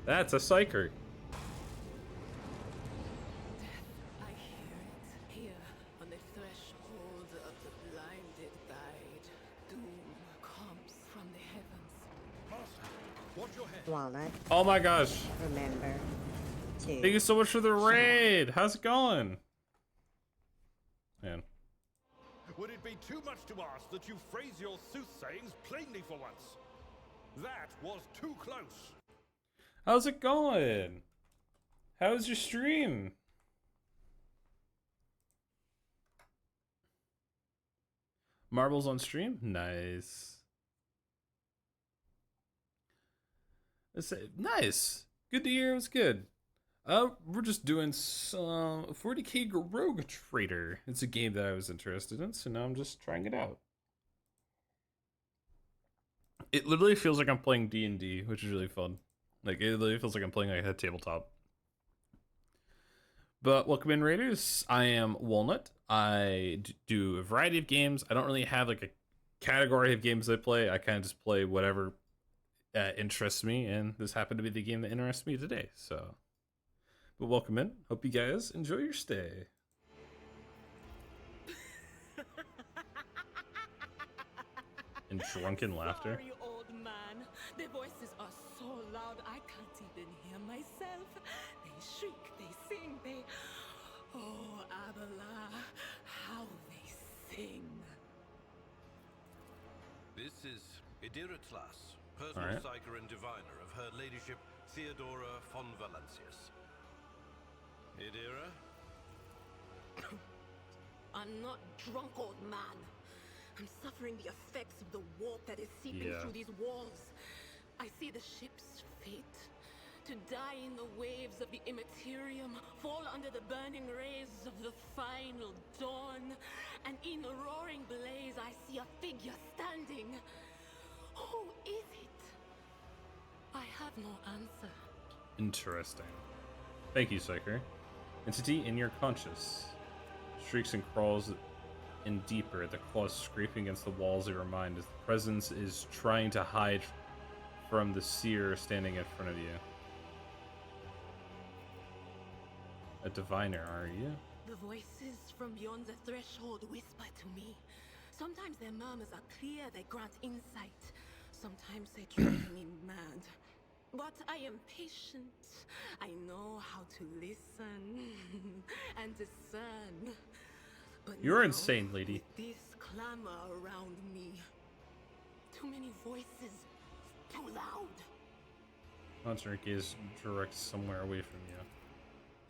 Speaker 2: That's a psyker.
Speaker 12: I hear it. Here, on the threshold of the blinded guide, doom comes from the heavens.
Speaker 4: Master, watch your head.
Speaker 1: Walnut,
Speaker 2: Oh my gosh.
Speaker 1: remember to
Speaker 2: Thank you so much for the raid. How's it going? Man.
Speaker 4: Would it be too much to ask that you phrase your soothsayings plainly for once? That was too close.
Speaker 2: How's it going? How's your stream? Marbles on stream? Nice. Nice. Good to hear. It was good. We're just doing some 40k Rogue Trader. It's a game that I was interested in, so now I'm just trying it out. It literally feels like I'm playing D&D, which is really fun. Like, it literally feels like I'm playing like a tabletop. But welcome in, Raiders. I am Walnut. I do a variety of games. I don't really have like a category of games I play. I kind of just play whatever interests me, and this happened to be the game that interests me today. So, but welcome in. Hope you guys enjoy your stay. drunken laughter.
Speaker 12: Sorry, old man. Their voices are so loud I can't even hear myself. They shriek, they sing, they... Oh, Abela, how they sing.
Speaker 4: This is Idira Tlas, personal
Speaker 2: Alright.
Speaker 4: psyker and diviner of Her Ladyship Theodora von Valancius. Idira?
Speaker 12: I'm not drunk, old man. I'm suffering the effects of the warp that is seeping
Speaker 2: Yeah.
Speaker 12: through these walls. I see the ship's fate. To die in the waves of the immaterium, fall under the burning rays of the final dawn. And in the roaring blaze, I see a figure standing. Who is it? I have no answer.
Speaker 2: Interesting. Thank you, Psyker. Entity in your conscious. Shrieks and crawls in deeper, the claws scraping against the walls of your mind as the presence is trying to hide from the seer standing in front of you. A diviner, are you?
Speaker 12: The voices from beyond the threshold whisper to me. Sometimes their murmurs are clear, they grant insight. Sometimes they drive me mad. But I am patient. I know how to listen and discern. But
Speaker 2: You're
Speaker 12: now,
Speaker 2: insane, lady.
Speaker 12: with this clamor around me. Too many voices. Too loud.
Speaker 2: Launch your gaze direct somewhere away from you.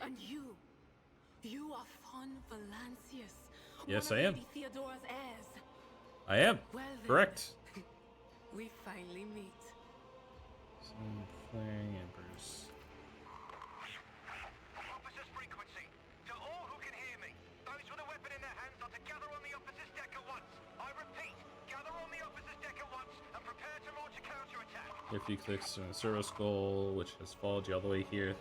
Speaker 12: And you are Von Valancius.
Speaker 2: Yes,
Speaker 12: one
Speaker 2: I
Speaker 12: of
Speaker 2: am.
Speaker 12: Lady Theodora's heirs.
Speaker 2: I am.
Speaker 12: Well then,
Speaker 2: Correct.
Speaker 12: we finally meet.
Speaker 2: Some flaring embers.
Speaker 10: Officers frequency. To all who can hear me, those with a weapon in their hands are to gather on the officers' deck at once. I repeat, gather on the officers' deck at once and prepare to launch a counterattack.
Speaker 2: If you click on the Servo Skull, which has followed you all the way here,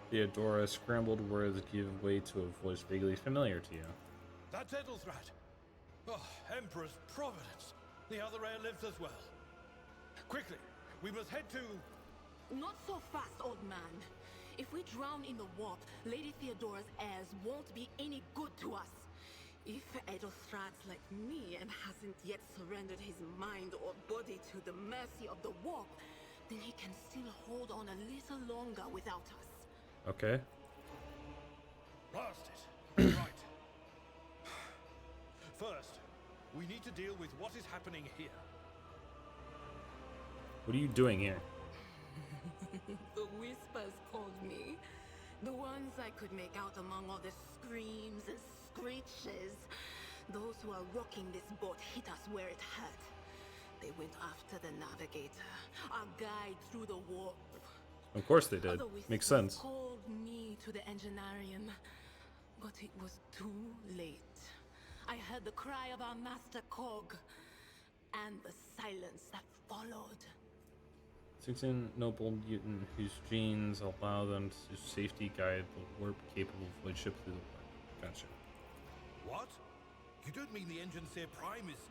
Speaker 2: Theodora scrambled words give way to a voice vaguely familiar to you.
Speaker 4: That's Edelthrat. Oh, Emperor's Providence. The other heir lives as well. Quickly, we must head to...
Speaker 12: Not so fast, old man. If we drown in the warp, Lady Theodora's heirs won't be any good to us. If Edelthrat's like me and hasn't yet surrendered his mind or body to the mercy of the warp, then he can still hold on a little longer without us.
Speaker 2: Okay.
Speaker 4: Blast it. Right. First, we need to deal with what is happening here.
Speaker 2: What are you doing here?
Speaker 12: The whispers called me. The ones I could make out among all the screams and screeches. Those who are rocking this boat hit us where it hurt. They went after the navigator, our guide through the warp.
Speaker 2: Of course they did.
Speaker 12: Other
Speaker 2: Makes
Speaker 12: whispers
Speaker 2: sense.
Speaker 12: called me to the enginarium, but it was too late. I heard the cry of our master Cog, and the silence that followed.
Speaker 2: 16 noble mutant whose genes allow them to safety guide the warp-capable void ship through the warp. Gotcha.
Speaker 4: What? You don't mean the Engine Seer Prime is...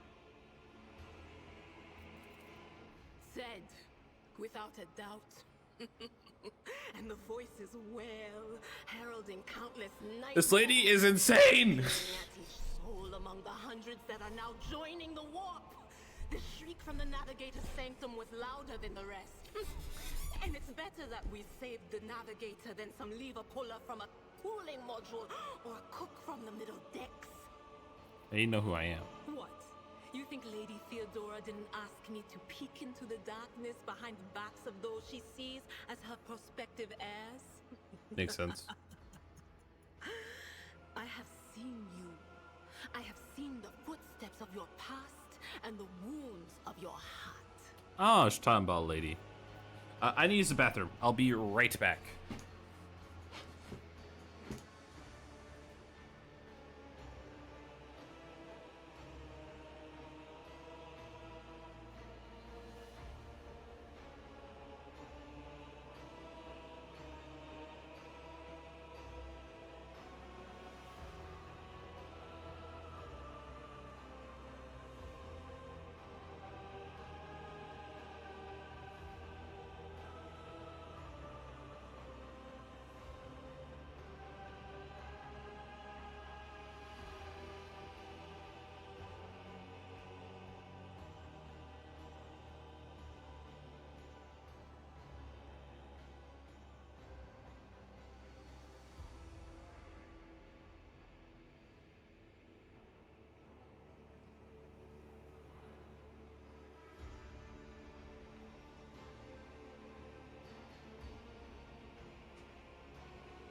Speaker 12: Said, without a doubt. And the voices wail, heralding countless nights.
Speaker 2: This lady is insane!
Speaker 12: At each soul among the hundreds that are now joining the warp. The shriek from the navigator's sanctum was louder than the rest. And it's better that we saved the navigator than some lever puller from a cooling module or a cook from the middle decks.
Speaker 2: They know who I am.
Speaker 12: What? You think Lady Theodora didn't ask me to peek into the darkness behind the backs of those she sees as her prospective heirs?
Speaker 2: Makes sense.
Speaker 12: I have seen you. I have seen the footsteps of your past and the wounds of your heart.
Speaker 2: Oh, she's talking about a lady. I need to use the bathroom. I'll be right back.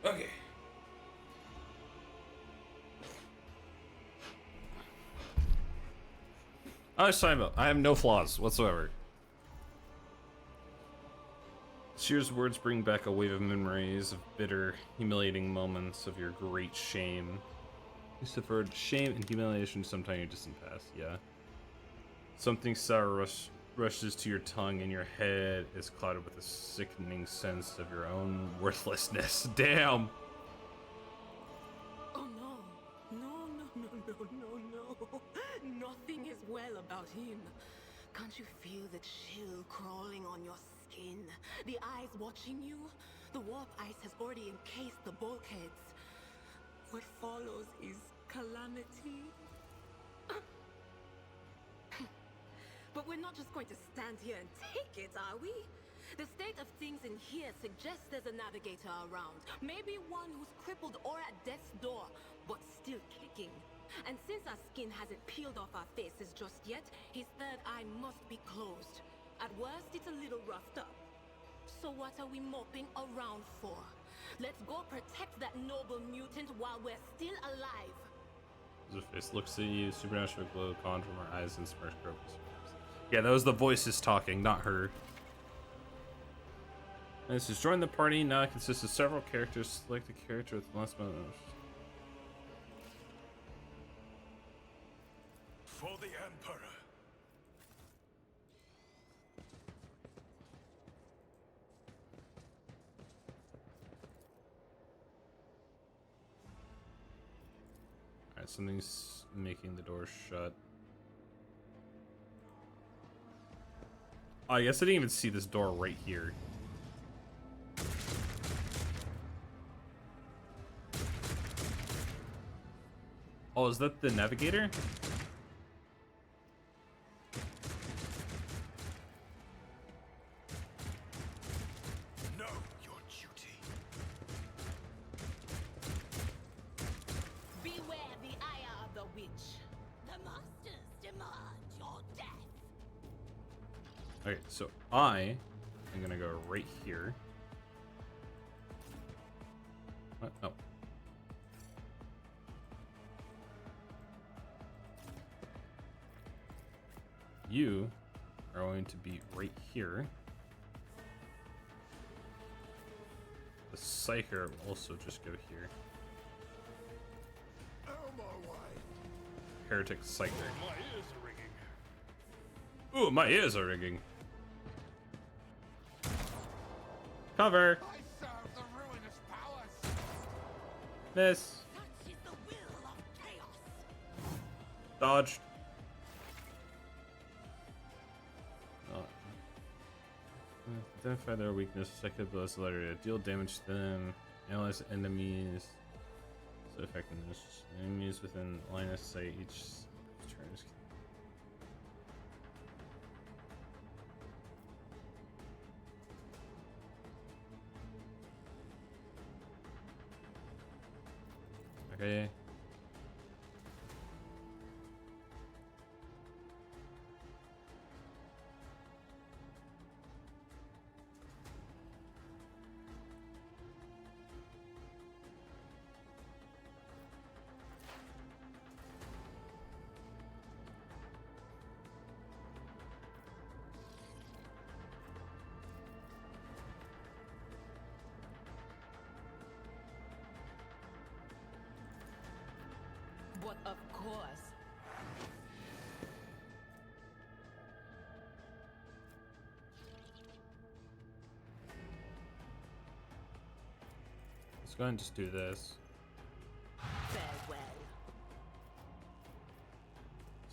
Speaker 2: Okay. I was talking about, I have no flaws whatsoever. Shear's words bring back a wave of memories of bitter, humiliating moments of your great shame. You suffered shame and humiliation sometime in your distant past, yeah. Something sour rushes to your tongue and your head is clouded with a sickening sense of your own worthlessness. Damn!
Speaker 12: Oh no. No. Nothing is well about him. Can't you feel the chill crawling on your skin? The eyes watching you? The warp ice has already encased the bulkheads. What follows is calamity. But we're not just going to stand here and take it, are we? The state of things in here suggests there's a navigator around. Maybe one who's crippled or at death's door, but still kicking. And since our skin hasn't peeled off our faces just yet, his third eye must be closed. At worst, it's a little roughed up. So what are we moping around for? Let's go protect that noble mutant while we're still alive.
Speaker 2: His face looks at you, supernatural glow conjure from her eyes and smirks crocus. Yeah, that was the voices talking, not her. And this is join the party. Now it consists of several characters. Select a character with less bonus.
Speaker 11: For the Emperor.
Speaker 2: Alright, something's making the door shut. Oh, I guess I didn't even see this door right here. Oh, is that the navigator?
Speaker 11: Know your duty.
Speaker 12: Beware the ire of the witch.
Speaker 7: The masters demand your death.
Speaker 2: Okay, so I am gonna go right here. What? Oh. You are going to be right here. The Psyker will also just go here. Heretic Psyker.
Speaker 4: My ears are ringing.
Speaker 2: Ooh, my ears are ringing. Cover.
Speaker 5: I serve the ruinous powers.
Speaker 2: Miss.
Speaker 7: Such is the will of chaos.
Speaker 2: Dodged. Identify their weakness. Second blows the letter. Deal damage to them. Analyze enemies. So effectiveness. Enemies within line of sight each turn is. Okay.
Speaker 12: But of course.
Speaker 2: Let's go ahead and just do this.
Speaker 12: Farewell.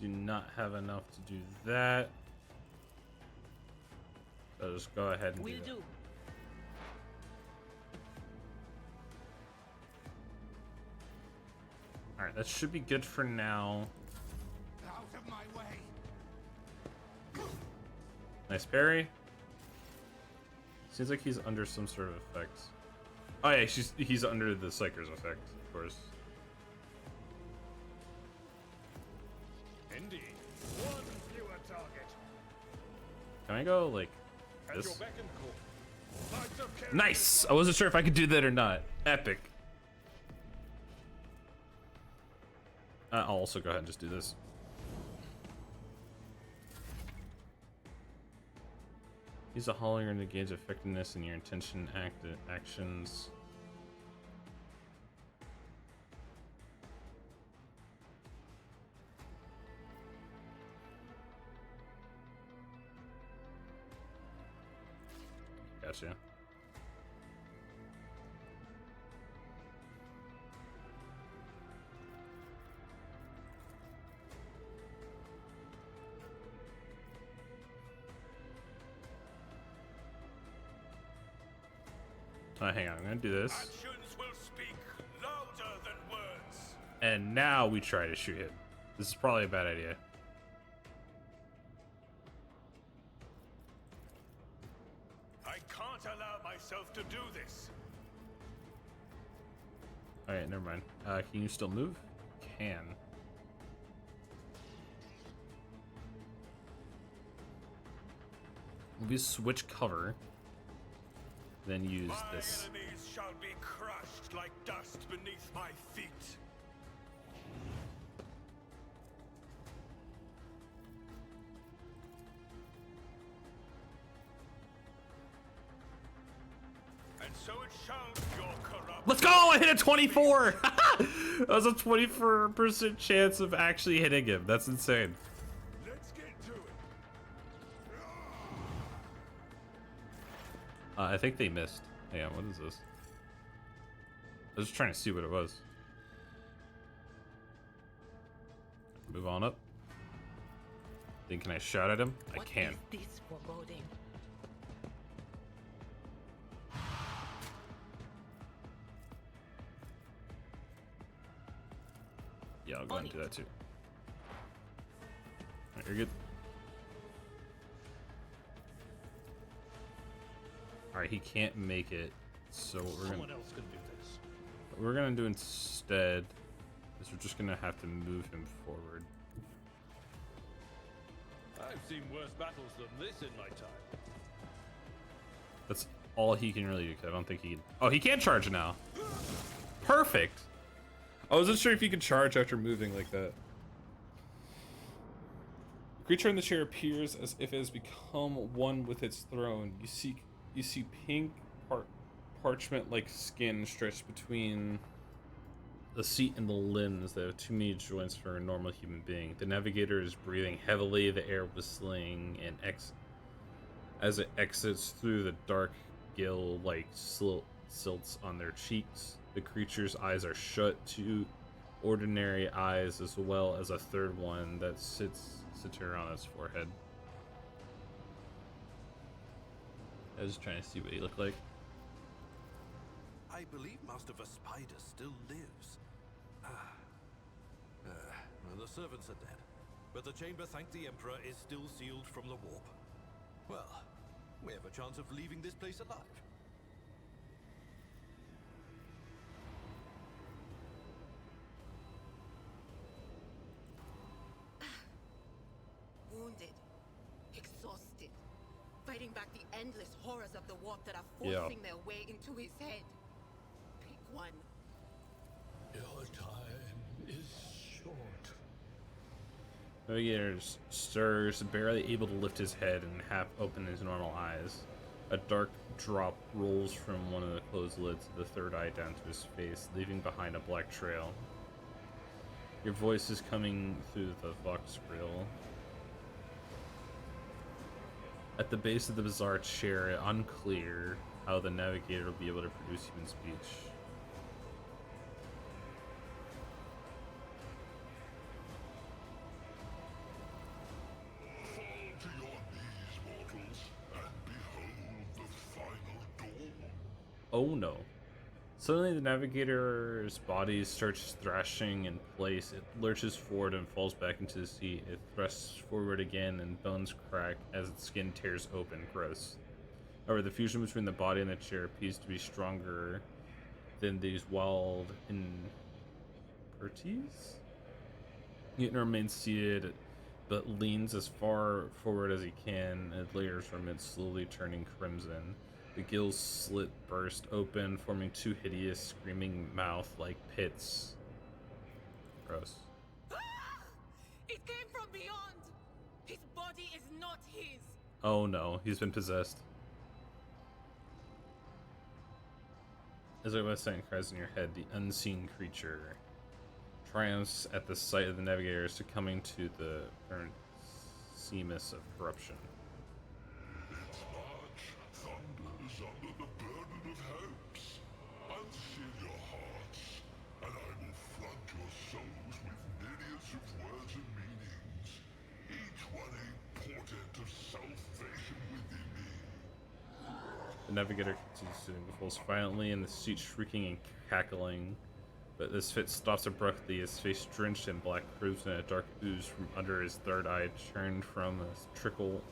Speaker 2: Do not have enough to do that. So just go ahead and
Speaker 12: Will
Speaker 2: do that.
Speaker 12: do.
Speaker 2: Alright, that should be good for now.
Speaker 5: Out of my way.
Speaker 2: Nice parry. Seems like he's under some sort of effect. Oh yeah, he's under the Psyker's effect, of course.
Speaker 4: Indeed. One fewer target.
Speaker 2: Can I go like
Speaker 4: At
Speaker 2: this?
Speaker 4: your beck and call.
Speaker 2: Nice! I wasn't sure if I could do that or not. Epic. I'll also go ahead and just do this. Use a Hollinger to gauge effectiveness in your intention actions. Gotcha. Hang on, I'm gonna do this.
Speaker 11: Actions will speak louder than words.
Speaker 2: And now we try to shoot him. This is probably a bad idea.
Speaker 11: I can't allow myself to do this.
Speaker 2: Alright, never mind. Can you still move? Can. We switch cover. Then use this.
Speaker 11: My enemies shall be crushed like dust beneath my feet. And so it shall, your corrupt.
Speaker 2: Let's go! I hit a 24! That was a 24% chance of actually hitting him. That's insane.
Speaker 11: Let's get to it.
Speaker 2: I think they missed. Hang on, what is this? I was just trying to see what it was. Move on up. Then can I shout at him? I can.
Speaker 12: What is this foreboding?
Speaker 2: Yeah, I'll go ahead and do that too. Alright, you're good. Alright, he can't make it. So what
Speaker 4: Someone else can do this.
Speaker 2: what we're gonna do instead is we're just gonna have to move him forward.
Speaker 4: I've seen worse battles than this in my time.
Speaker 2: That's all he can really do, 'cause I don't think he can. Oh, he can charge now. Perfect. I wasn't sure if you could charge after moving like that. The creature in the chair appears as if it has become one with its throne. You see pink parchment-like skin stretched between the seat and the limbs that have too many joints for a normal human being. The navigator is breathing heavily, the air whistling, and as it exits through the dark gill-like silts on their cheeks. The creature's eyes are shut, two ordinary eyes as well as a third one that sits here on its forehead. I was trying to see what he looked like.
Speaker 4: I believe Master Vespider still lives. Well, the servants are dead, but the chamber, thank the Emperor, is still sealed from the warp. Well, we have a chance of leaving this place alive.
Speaker 12: Wounded, exhausted, fighting back the endless horrors of the warp that are
Speaker 2: Yeah.
Speaker 12: forcing their way into his head. Pick one.
Speaker 11: Your time is short.
Speaker 2: Navigator stirs, barely able to lift his head and half open his normal eyes. A dark drop rolls from one of the closed lids of the third eye down to his face, leaving behind a black trail. Your voice is coming through the vox grill. At the base of the bizarre chair, unclear how the navigator will be able to produce human speech.
Speaker 11: Fall to your knees, mortals, and behold the final dawn.
Speaker 2: Oh no. Suddenly the navigator's body starts thrashing in place. It lurches forward and falls back into the seat. It thrusts forward again and bones crack as its skin tears open. Gross. However, the fusion between the body and the chair appears to be stronger than these wild imperties. Newton remains seated, but leans as far forward as he can, and layers from it slowly turning crimson. The gills slit burst open, forming two hideous, screaming mouth-like pits. Gross.
Speaker 12: It came from beyond. His body is not his.
Speaker 2: Oh no, he's been possessed. As I was saying, cries in your head, the unseen creature triumphs at the sight of the navigator succumbing to the apparent seamus of corruption.
Speaker 11: Its march thunders under the burden of hopes. Unseal your hearts, and I will flood your souls with myriads of words and meanings, each one a portent of salvation within me.
Speaker 2: The navigator continues to convulse violently, and the seat shrieking and cackling. But this fit stops abruptly, his face drenched in black crimson, and a dark ooze from under his third eye turned from a trickle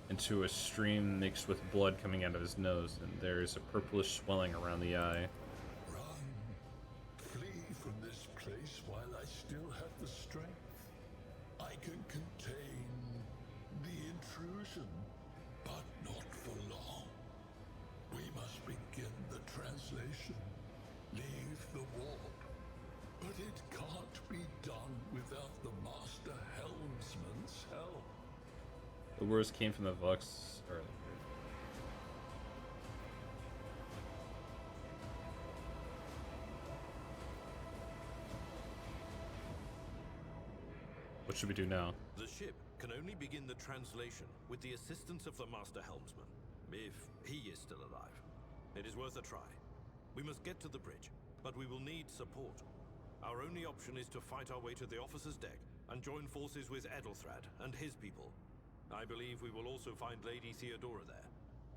Speaker 2: into a stream mixed with blood coming out of his nose, and there is a purplish swelling around the eye.
Speaker 11: Run. Flee from this place while I still have the strength. I can contain the intrusion, but not for long. We must begin the translation. Leave the warp. But it can't be done without the Master Helmsman's help.
Speaker 2: The words came from the Vox earlier. What should we do now?
Speaker 4: The ship can only begin the translation with the assistance of the Master Helmsman, if he is still alive. It is worth a try. We must get to the bridge, but we will need support. Our only option is to fight our way to the officer's deck and join forces with Edelthrad and his people. I believe we will also find Lady Theodora there.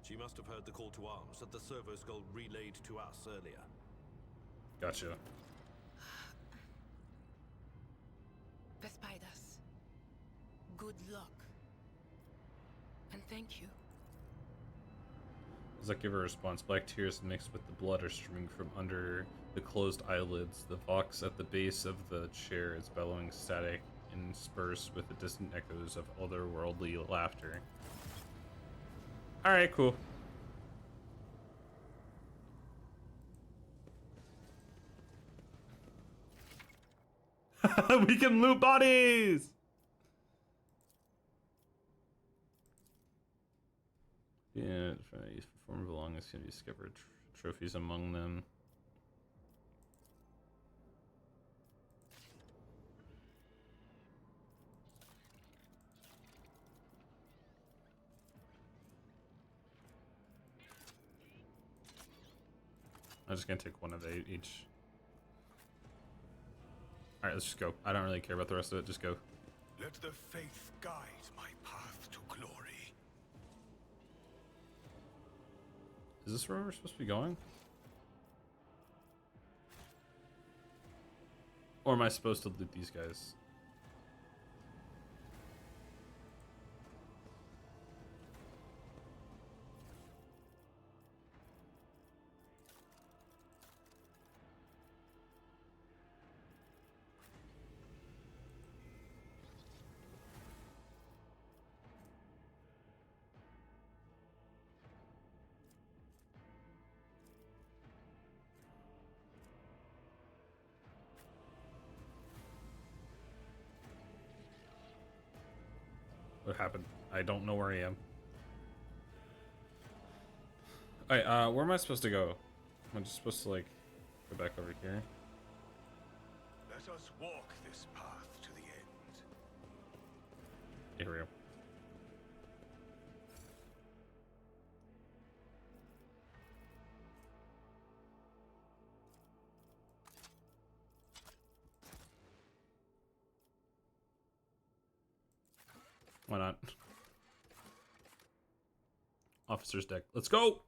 Speaker 4: She must have heard the call to arms that the Servo Skull relayed to us earlier.
Speaker 2: Gotcha.
Speaker 12: Vespaidas, good luck. And thank you.
Speaker 2: As I give a response, black tears mixed with the blood are streaming from under the closed eyelids. The Vox at the base of the chair is bellowing static, interspersed with the distant echoes of otherworldly laughter. Alright, cool. We can loot bodies! Yeah, use former belongings can be discovered. Trophies among them. I'm just gonna take one of each. Alright, let's just go. I don't really care about the rest of it, just go.
Speaker 11: Let the faith guide my path to glory.
Speaker 2: Is this where we're supposed to be going? Or am I supposed to loot these guys? What happened? I don't know where I am. Alright, where am I supposed to go? I'm just supposed to, like, go back over here.
Speaker 11: Let us walk this path to the end.
Speaker 2: Here we go. Why not? Officer's deck. Let's go!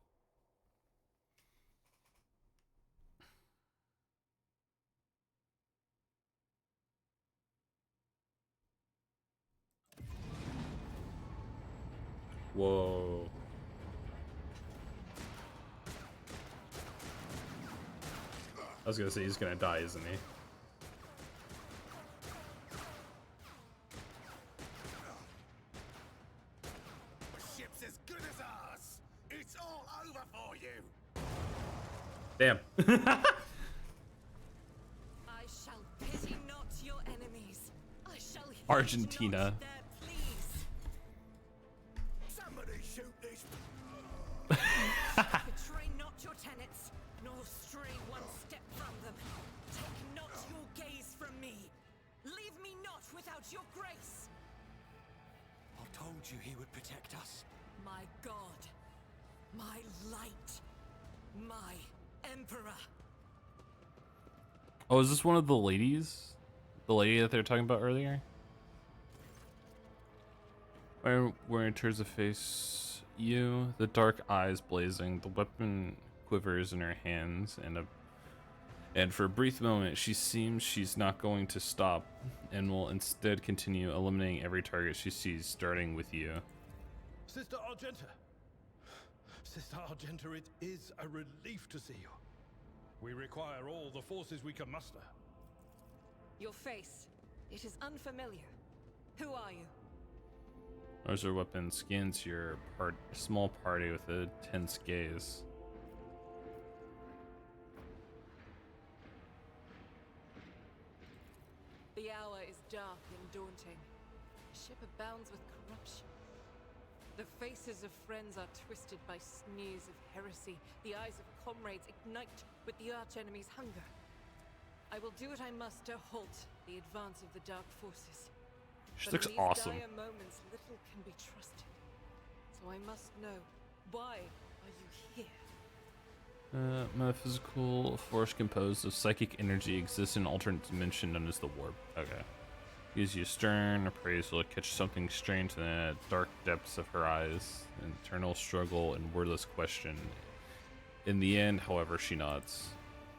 Speaker 2: Whoa. I was gonna say he's gonna die, isn't he?
Speaker 11: The ship's as good as ours. It's all
Speaker 2: Damn.
Speaker 9: I shall pity not your enemies. I shall heed
Speaker 2: Argentina.
Speaker 9: not their pleas.
Speaker 11: Somebody shoot this.
Speaker 9: Betray not your tenets, nor stray one step from them. Take not your gaze from me. Leave me not without your grace.
Speaker 6: I told you he would protect us.
Speaker 9: My God, my light, my Emperor.
Speaker 2: Oh, is this one of the ladies? The lady that they were talking about earlier? Where it turns to face you, the dark eyes blazing, the weapon quivers in her hands, and for a brief moment, she seems she's not going to stop, and will instead continue eliminating every target she sees, starting with you.
Speaker 4: Sister Argenta. Sister Argenta, it is a relief to see you. We require all the forces we can muster.
Speaker 9: Your face, it is unfamiliar. Who are you?
Speaker 2: Those are weapon skins your small party with a tense gaze.
Speaker 9: The hour is dark and daunting. The ship abounds with corruption. The faces of friends are twisted by sneers of heresy. The eyes of comrades ignite with the archenemy's hunger. I will do what I must to halt the advance of the dark forces.
Speaker 2: She
Speaker 9: But
Speaker 2: looks
Speaker 9: in these
Speaker 2: awesome.
Speaker 9: dire moments, little can be trusted. So I must know, why are you here?
Speaker 2: Metaphysical force composed of psychic energy exists in an alternate dimension known as the warp. Okay. Gives you stern appraisal to catch something strange in the dark depths of her eyes. An eternal struggle and wordless question. In the end, however, she nods.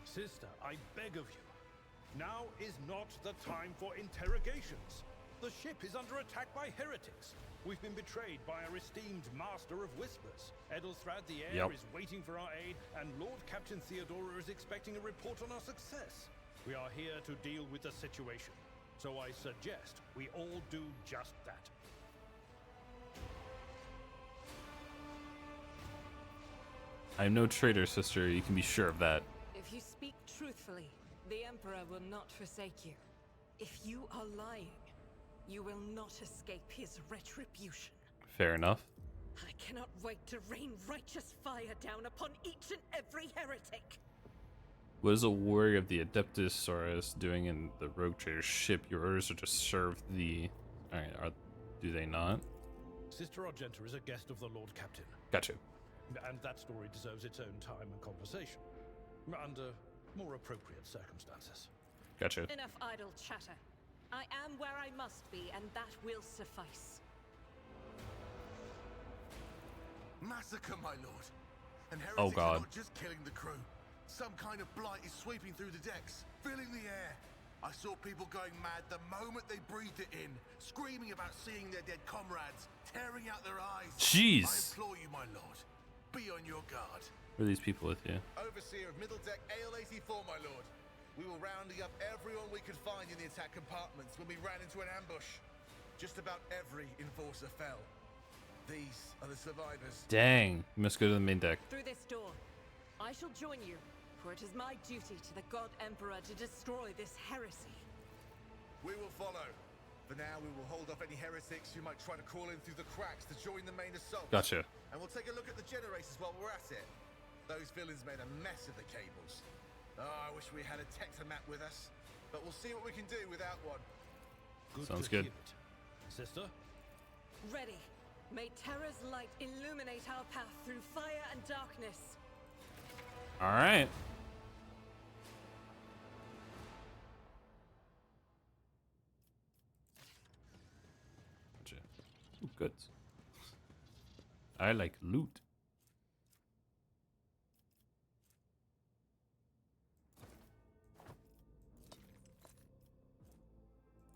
Speaker 4: Sister, I beg of you. Now is not the time for interrogations. The ship is under attack by heretics. We've been betrayed by our esteemed Master of Whispers. Edelthrad the Heir is waiting for our aid, and Lord Captain Theodora is expecting a report on our success. We are here to deal with the situation. So I suggest we all do just that.
Speaker 2: I'm no traitor, sister. You can be sure of that.
Speaker 9: If you speak truthfully, the Emperor will not forsake you. If you are lying, you will not escape his retribution.
Speaker 2: Fair enough.
Speaker 9: I cannot wait to rain righteous fire down upon each and every heretic.
Speaker 2: What is a warrior of the Adeptus Sorus doing in the rogue trader's ship? Your orders are to serve the... Alright, do they not?
Speaker 4: Sister Argenta is a guest of the Lord Captain.
Speaker 2: Gotcha.
Speaker 4: And that story deserves its own time and conversation. Under more appropriate circumstances.
Speaker 2: Gotcha.
Speaker 9: Enough idle chatter. I am where I must be, and that will suffice.
Speaker 5: Massacre, my lord. And
Speaker 2: Oh,
Speaker 5: heretics
Speaker 2: God.
Speaker 5: are not just killing the crew. Some kind of blight is sweeping through the decks, filling the air. I saw people going mad the moment they breathed it in, screaming about seeing their dead comrades, tearing out their eyes.
Speaker 2: Jeez.
Speaker 5: I implore you, my lord, be on your guard.
Speaker 2: Who are these people with you?
Speaker 5: Overseer of Middle Deck AL-84, my lord. We were rounding up everyone we could find in the attack compartments when we ran into an ambush. Just about every enforcer fell. These are the survivors.
Speaker 2: Dang. You must go to the main deck.
Speaker 9: Through this door, I shall join you, for it is my duty to the God Emperor to destroy this heresy.
Speaker 5: We will follow. For now, we will hold off any heretics who might try to crawl in through the cracks to join the main assault.
Speaker 2: Gotcha.
Speaker 5: And we'll take a look at the generators while we're at it. Those villains made a mess of the cables. Oh, I wish we had a Tectomat with us. But we'll see what we can do without one.
Speaker 2: Sounds
Speaker 4: to
Speaker 2: good.
Speaker 4: hear it. Sister?
Speaker 9: Ready. May terror's light illuminate our path through fire and darkness.
Speaker 2: Alright. Gotcha. Ooh, goods. I like loot.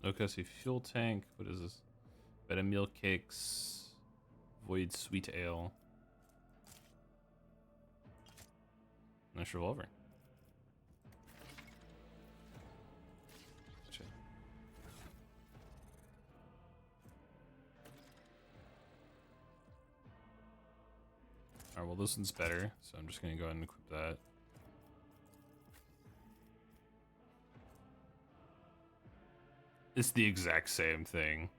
Speaker 2: Okay, see fuel tank. What is this? Better meal cakes. Void sweet ale. Nice revolver. Gotcha. Alright, well this one's better, so I'm just gonna go ahead and equip that. It's the exact same thing.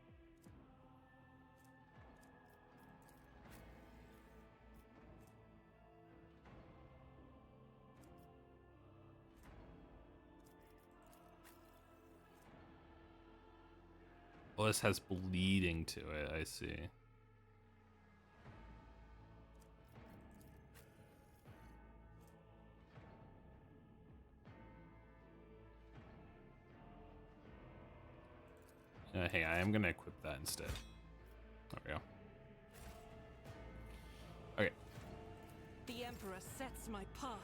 Speaker 2: Well, this has bleeding to it, I see. Hang on, I am gonna equip that instead. There we go. Okay.
Speaker 12: The Emperor sets my path.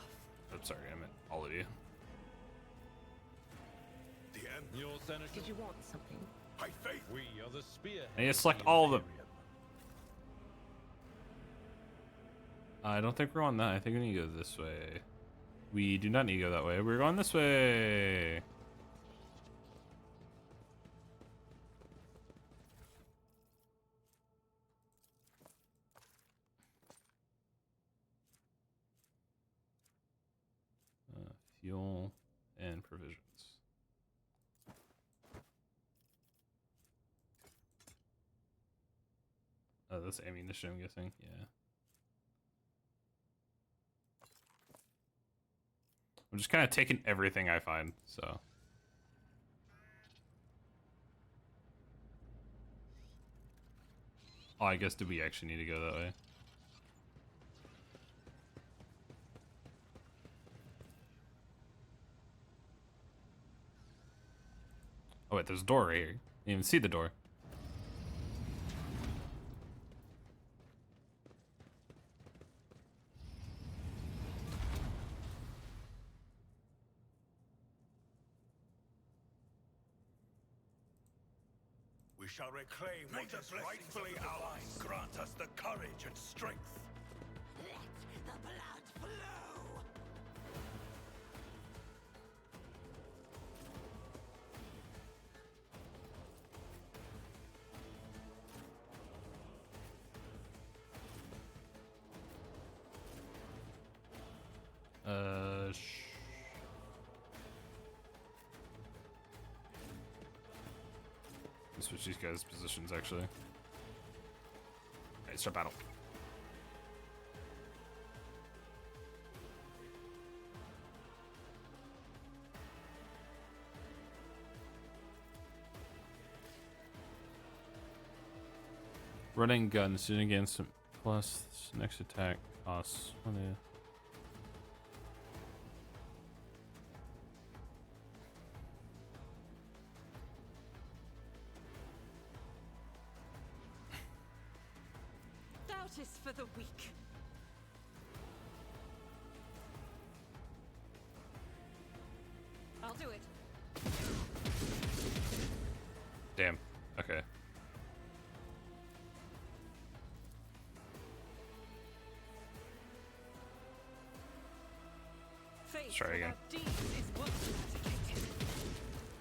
Speaker 2: I'm sorry, I meant all of you.
Speaker 4: Your senator.
Speaker 12: Did you want something?
Speaker 4: High faith. We are the spear.
Speaker 2: I need to select all of them. I don't think we're on that. I think we need to go this way. We do not need to go that way. We're going this way. Fuel and provisions. Oh, that's ammunition, I'm guessing. Yeah. I'm just kind of taking everything I find, so. Oh, I guess do we actually need to go that way? Oh wait, there's a door right here. You didn't even see the door.
Speaker 4: We shall reclaim what is rightfully ours. Grant us the courage and strength.
Speaker 12: Let the blood flow.
Speaker 2: Let's switch these guys' positions, actually. Alright, start battle. Running gun, shooting against him, plus next attack costs. What is...
Speaker 12: Doubt is for the weak. I'll do it.
Speaker 2: Damn. Okay. Let's try again.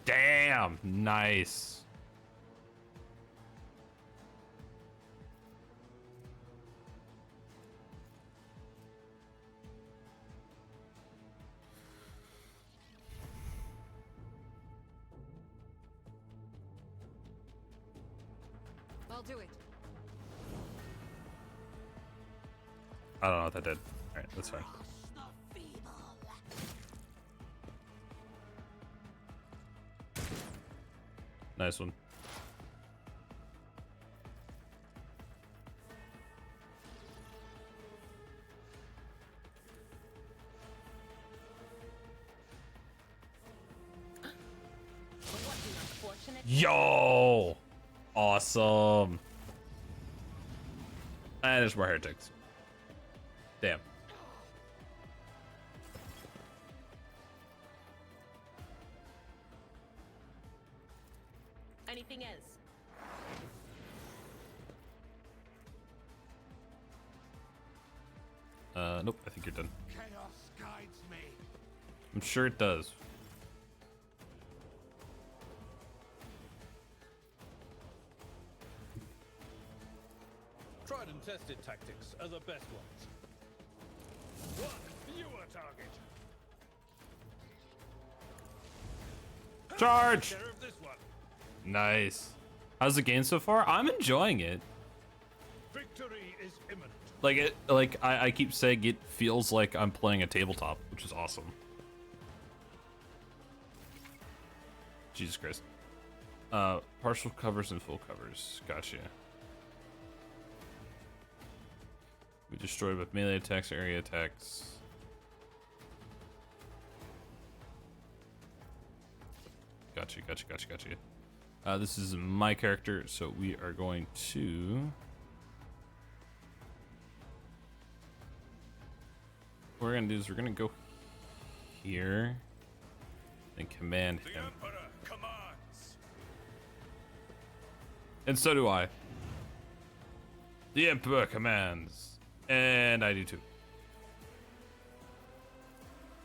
Speaker 2: Damn! Nice.
Speaker 12: I'll do it.
Speaker 2: I don't know what that did. Alright, that's fine. Nice one. Yo! Awesome. And there's more heretics. Damn.
Speaker 12: Anything else?
Speaker 2: Nope, I think you're done.
Speaker 4: Chaos guides me.
Speaker 2: I'm sure it does.
Speaker 4: Tried and tested tactics are the best ones. One fewer target.
Speaker 2: Charge!
Speaker 4: Take care of this one.
Speaker 2: Nice. How's the game so far? I'm enjoying it.
Speaker 4: Victory is imminent.
Speaker 2: I keep saying it feels like I'm playing a tabletop, which is awesome. Jesus Christ. Partial covers and full covers. Gotcha. We destroy with melee attacks, area attacks. Gotcha. This is my character, so we are going to... What we're gonna do is we're gonna go here and command him.
Speaker 4: The Emperor commands.
Speaker 2: And so do I. The Emperor commands. And I do too.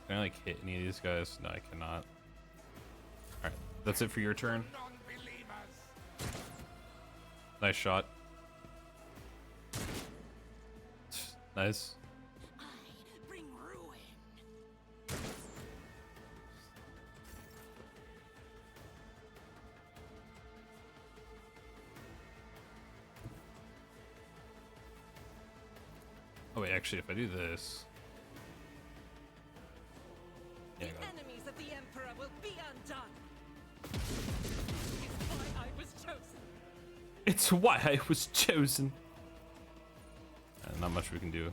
Speaker 2: Can I like hit any of these guys? No, I cannot. Alright, that's it for your turn. Nice shot. Nice.
Speaker 12: Bring ruin.
Speaker 2: Oh wait, actually, if I do this, yeah, I got it.
Speaker 9: Enemies of the Emperor will be undone. It's why I was chosen.
Speaker 2: It's why I was chosen. Not much we can do.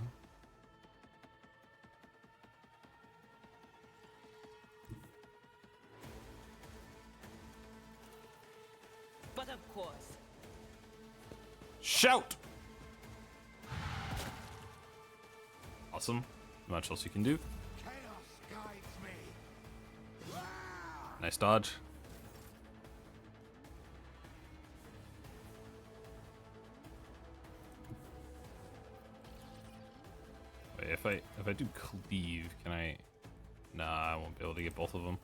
Speaker 9: But of course,
Speaker 2: Shout! Awesome. Not much else you can do. Nice dodge. Wait, if I do cleave, can I? Nah, I won't be able to get both of them.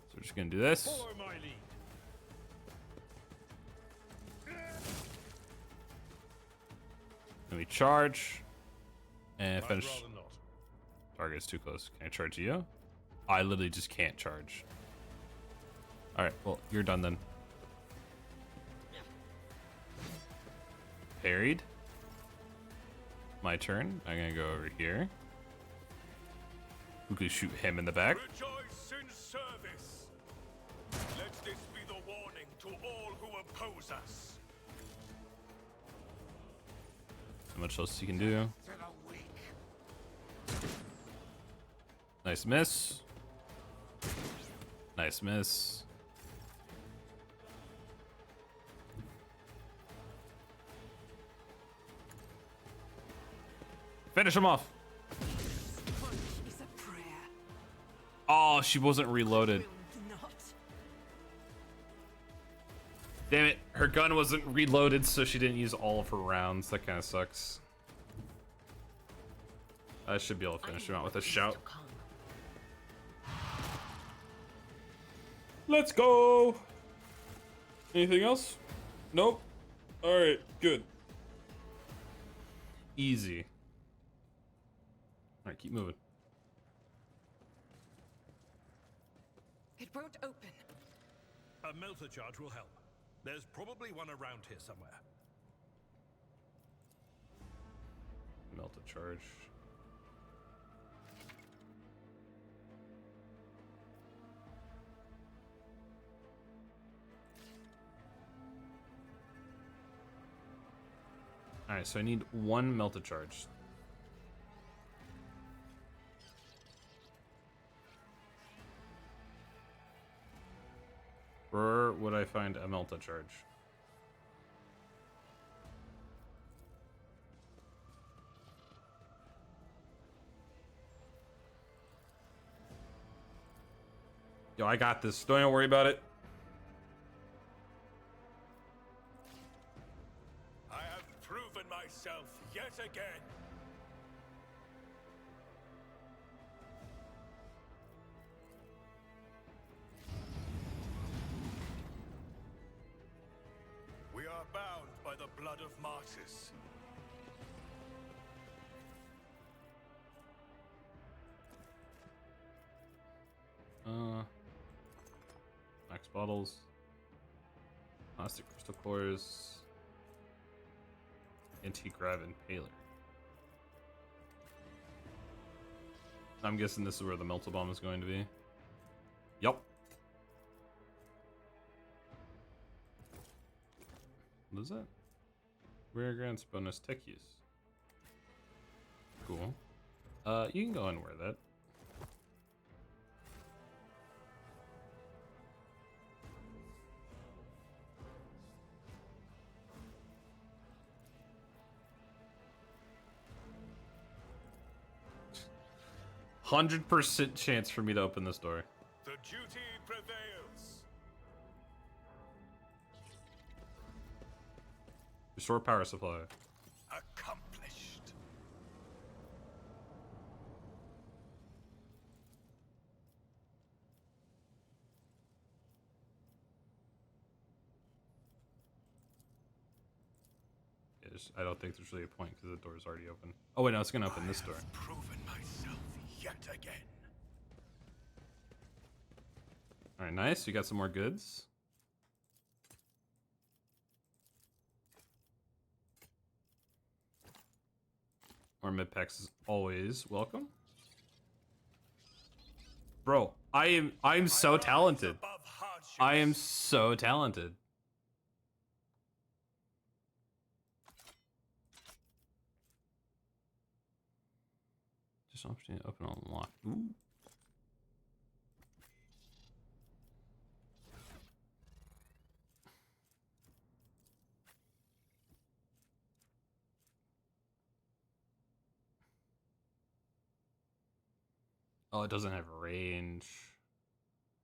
Speaker 2: So we're just gonna do this.
Speaker 4: Follow my lead.
Speaker 2: Then we charge and
Speaker 4: I'd
Speaker 2: finish.
Speaker 4: rather not.
Speaker 2: Target's too close. Can I charge you? I literally just can't charge. Alright, well, you're done then. Parried. My turn. I'm gonna go over here. Who could shoot him in the back?
Speaker 4: Rejoice in service. Let this be the warning to all who oppose us.
Speaker 2: Not much else you can do. Nice miss. Nice miss. Finish him off.
Speaker 9: is a prayer.
Speaker 2: Oh, she wasn't reloaded.
Speaker 9: Will not.
Speaker 2: Damn it. Her gun wasn't reloaded, so she didn't use all of her rounds. That kind of sucks. I should be able to finish him out with a shout. Let's go. Anything else? Nope. All right, good. Easy. All right, keep moving.
Speaker 9: It won't open.
Speaker 4: A melter charge will help. There's probably one around here somewhere.
Speaker 2: Melt a charge. All right, so I need one melted charge. Where would I find a melted charge? Yo, I got this. Don't even worry about it.
Speaker 4: I have proven myself yet again. We are bound by the blood of martyrs.
Speaker 2: Max bottles. Plastic crystal cores. Anti-grav impaler. I'm guessing this is where the melta bomb is going to be. Yup. What is that? Rare grants bonus tech use. Cool. You can go and wear that. %100% chance for me to open this door.
Speaker 4: The duty prevails.
Speaker 2: Restore power supply.
Speaker 6: Accomplished.
Speaker 2: I don't think there's really a point because the door is already open. Oh wait, no, it's gonna open this door.
Speaker 6: Proven myself yet again.
Speaker 2: All right, nice. You got some more goods. More mid packs is always welcome. Bro, I'm so talented. I am so talented. Just an opportunity to open and unlock. Ooh. Oh, it doesn't have range.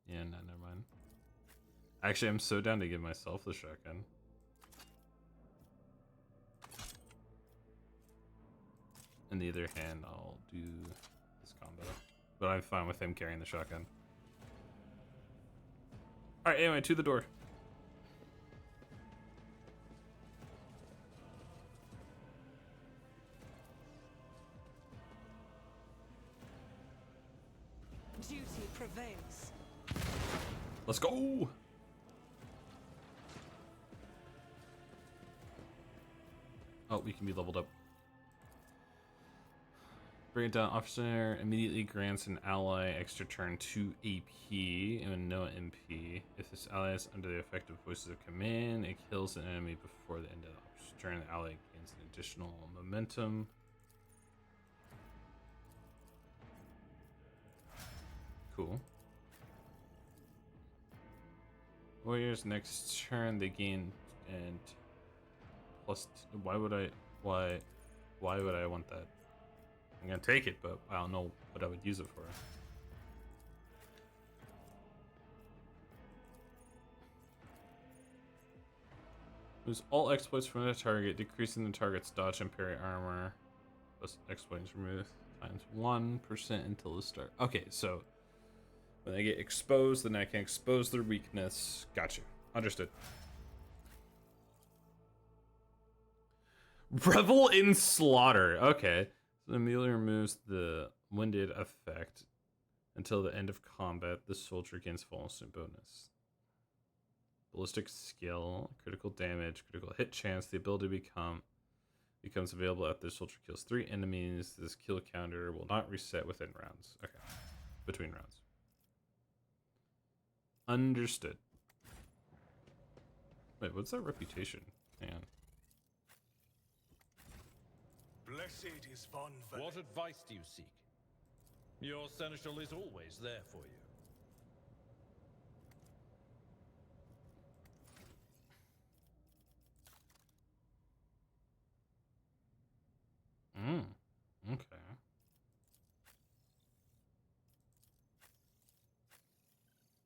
Speaker 2: Yeah, no, never mind. Actually, I'm so down to give myself the shotgun. On the other hand, I'll do this combo. But I'm fine with him carrying the shotgun. Alright, anyway, to the door.
Speaker 9: Duty prevails.
Speaker 2: Let's go! Oh, we can be leveled up. Bring it down. Officer immediately grants an ally extra turn 2 AP and no MP. If this ally is under the effect of voices of command, it kills an enemy before the end of the officer's turn. The ally gains an additional momentum. Cool. Warriors next turn they gain and plus. Why would I want that? I'm gonna take it, but I don't know what I would use it for. Lose all exploits from the target, decreasing the target's dodge and parry armor. Plus exploits removed times 1% until the start. Okay, so when they get exposed, then I can expose their weakness. Gotcha. Understood. Revel in slaughter. Okay. So the melee removes the winded effect until the end of combat. The soldier gains full instant bonus. Ballistic skill, critical damage, critical hit chance. The ability becomes available after the soldier kills 3 enemies. This kill counter will not reset within rounds. Okay. Between rounds. Understood. Wait, what's that reputation? Hang on.
Speaker 4: Blessed is Von Velen. What advice do you seek? Your seneschal is always there for you.
Speaker 2: Okay.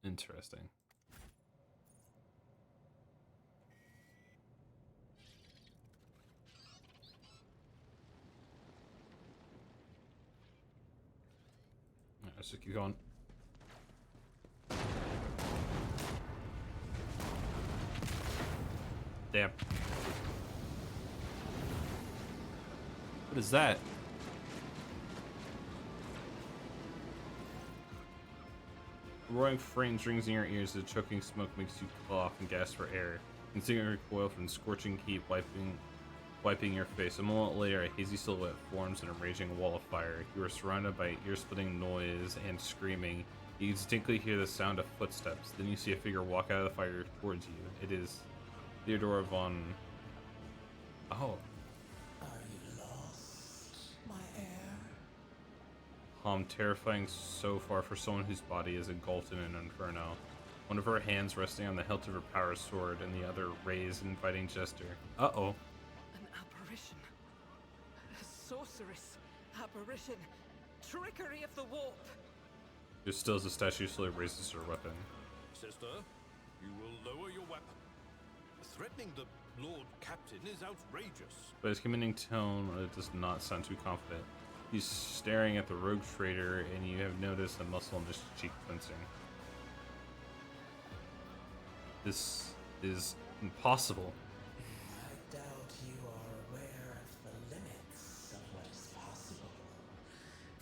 Speaker 2: Interesting. Let's just keep going. Damn. What is that? Roaring flames rings in your ears. The choking smoke makes you cough and gasp for air. Instinct recoil from scorching heat, wiping your face. A moment later, a hazy silhouette forms in a raging wall of fire. You are surrounded by ear-splitting noise and screaming. You distinctly hear the sound of footsteps. Then you see a figure walk out of the fire towards you. It is Theodora von... Oh.
Speaker 13: Are you lost, my heir?
Speaker 2: Terrifying so far for someone whose body is engulfed in an inferno. One of her hands resting on the hilt of her power sword, and the other raised, inviting gesture. Uh-oh.
Speaker 14: An apparition. A sorceress. Apparition. Trickery of the warp.
Speaker 2: Just still as the statue slowly raises her weapon.
Speaker 4: Sister, you will lower your weapon. Threatening the Lord Captain is outrageous.
Speaker 2: But his commanding tone does not sound too confident. He's staring at the rogue trader, and you have noticed a muscle in his cheek clenching. This is impossible.
Speaker 13: I doubt you are aware of the limits of what is possible.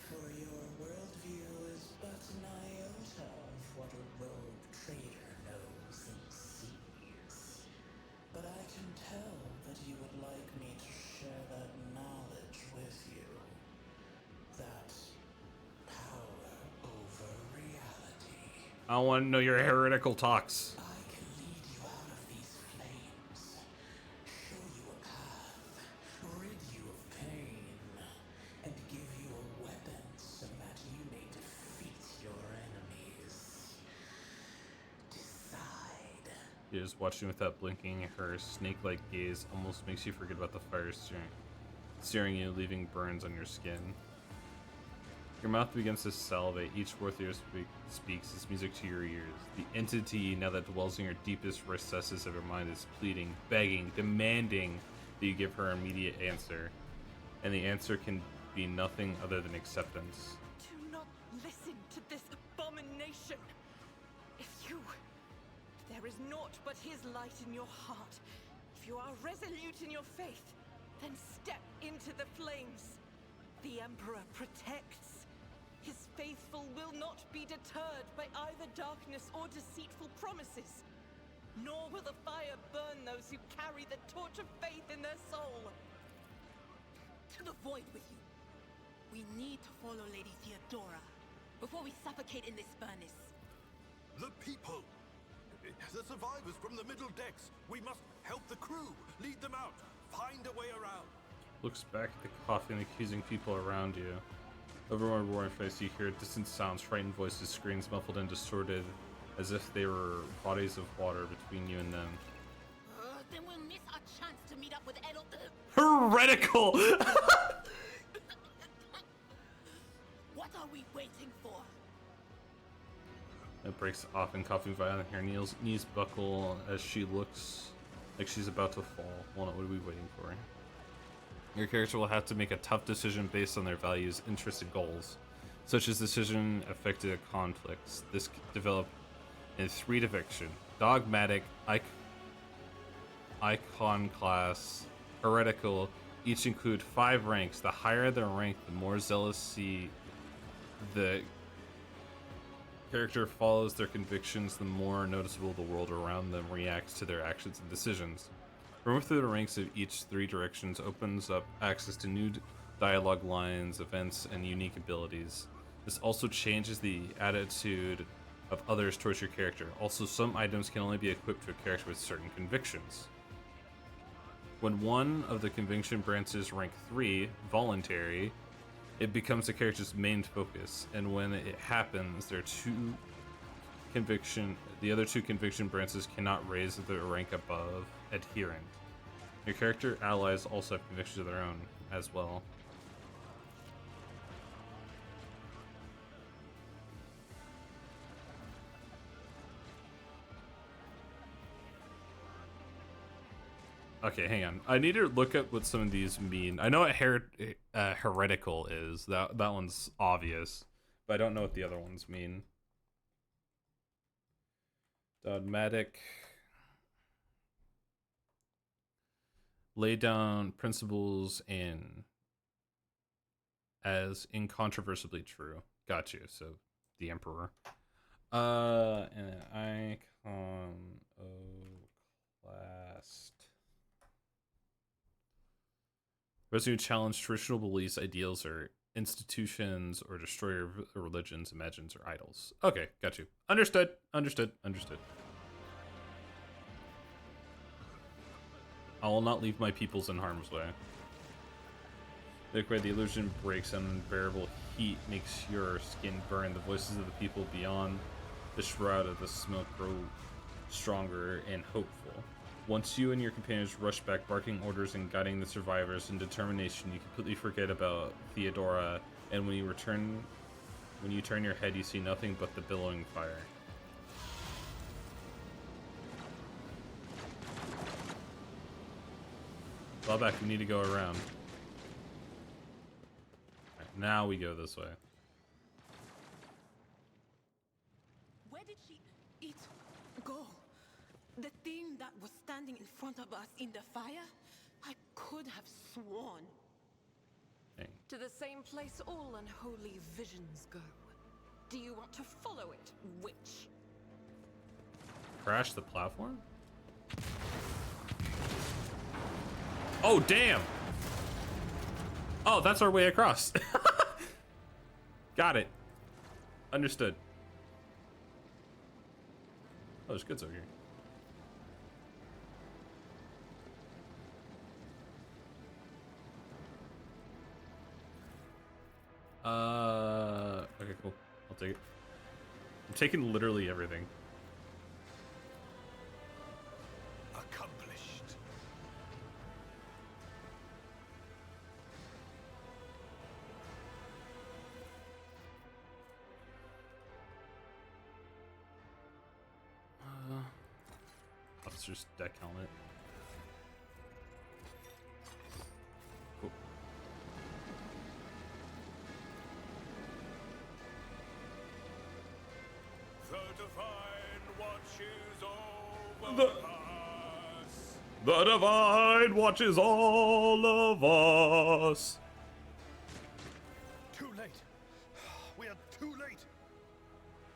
Speaker 13: For your worldview is but an iota of what a rogue trader knows and sees. But I can tell that you would like me to share that knowledge with you. That power over reality.
Speaker 2: I want to know your heretical talks. You're just watching without blinking. Her snake-like gaze almost makes you forget about the fire searing you, leaving burns on your skin. Your mouth begins to salivate. Each word you speaks is music to your ears. The entity now that dwells in your deepest recesses of your mind is pleading, begging, demanding that you give her an immediate answer. And the answer can be nothing other than acceptance.
Speaker 14: Do not listen to this abomination. There is naught but his light in your heart. If you are resolute in your faith, then step into the flames. The Emperor protects. His faithful will not be deterred by either darkness or deceitful promises. Nor will the fire burn those who carry the torch of faith in their soul.
Speaker 12: To the void with you. We need to follow Lady Theodora before we suffocate in this furnace.
Speaker 4: The people! The survivors from the middle decks! We must help the crew! Lead them out! Find a way around!
Speaker 2: Looks back at the coughing, accusing people around you. Over one roaring face, you hear distant sounds, frightened voices, screams muffled and distorted, as if they were bodies of water between you and them.
Speaker 12: Then we'll miss our chance to meet up with Edel.
Speaker 2: Heretical!
Speaker 12: What are we waiting for?
Speaker 2: It breaks off and coughing violently. Her knees buckle as she looks like she's about to fall. Well, what are we waiting for? Your character will have to make a tough decision based on their values, interests, and goals. Such as decision affected conflicts. This developed in 3 directions: dogmatic, iconoclast, heretical. Each include 5 ranks. The higher the rank, the more zealousy the character follows their convictions, the more noticeable the world around them reacts to their actions and decisions. Moving through the ranks of each 3 directions opens up access to new dialogue lines, events, and unique abilities. This also changes the attitude of others towards your character. Also, some items can only be equipped to a character with certain convictions. When one of the conviction branches rank 3, voluntary, it becomes the character's main focus, and when it happens, the other two conviction branches cannot raise their rank above adherent. Your character allies also have convictions of their own as well. Okay, hang on. I need to look up what some of these mean. I know what heretical is. That one's obvious, but I don't know what the other ones mean. Dogmatic. Lay down principles in as incontrovertibly true. Got you. So the Emperor. And icon class. Those who challenge traditional beliefs, ideals, or institutions, or destroy religions, imagines, or idols. Okay, got you. Understood. Understood. Understood. I will not leave my peoples in harm's way. The illusion breaks, and unbearable heat makes your skin burn. The voices of the people beyond the shroud of the smoke grow stronger and hopeful. Once you and your companions rush back, barking orders and guiding the survivors in determination, you completely forget about Theodora, and when you turn your head, you see nothing but the billowing fire. Fall back, we need to go around. Right, now we go this way.
Speaker 12: Where did it go? The thing that was standing in front of us in the fire? I could have sworn.
Speaker 2: Dang.
Speaker 14: To the same place all unholy visions go. Do you want to follow it, witch?
Speaker 2: Crash the platform? Oh, damn! Oh, that's our way across. Got it. Understood. Oh, there's goods over here. Okay, cool. I'll take it. I'm taking literally everything.
Speaker 6: Accomplished.
Speaker 2: Officer's deck helmet. Cool. The Divine watches all of us.
Speaker 4: Too late. We are too late.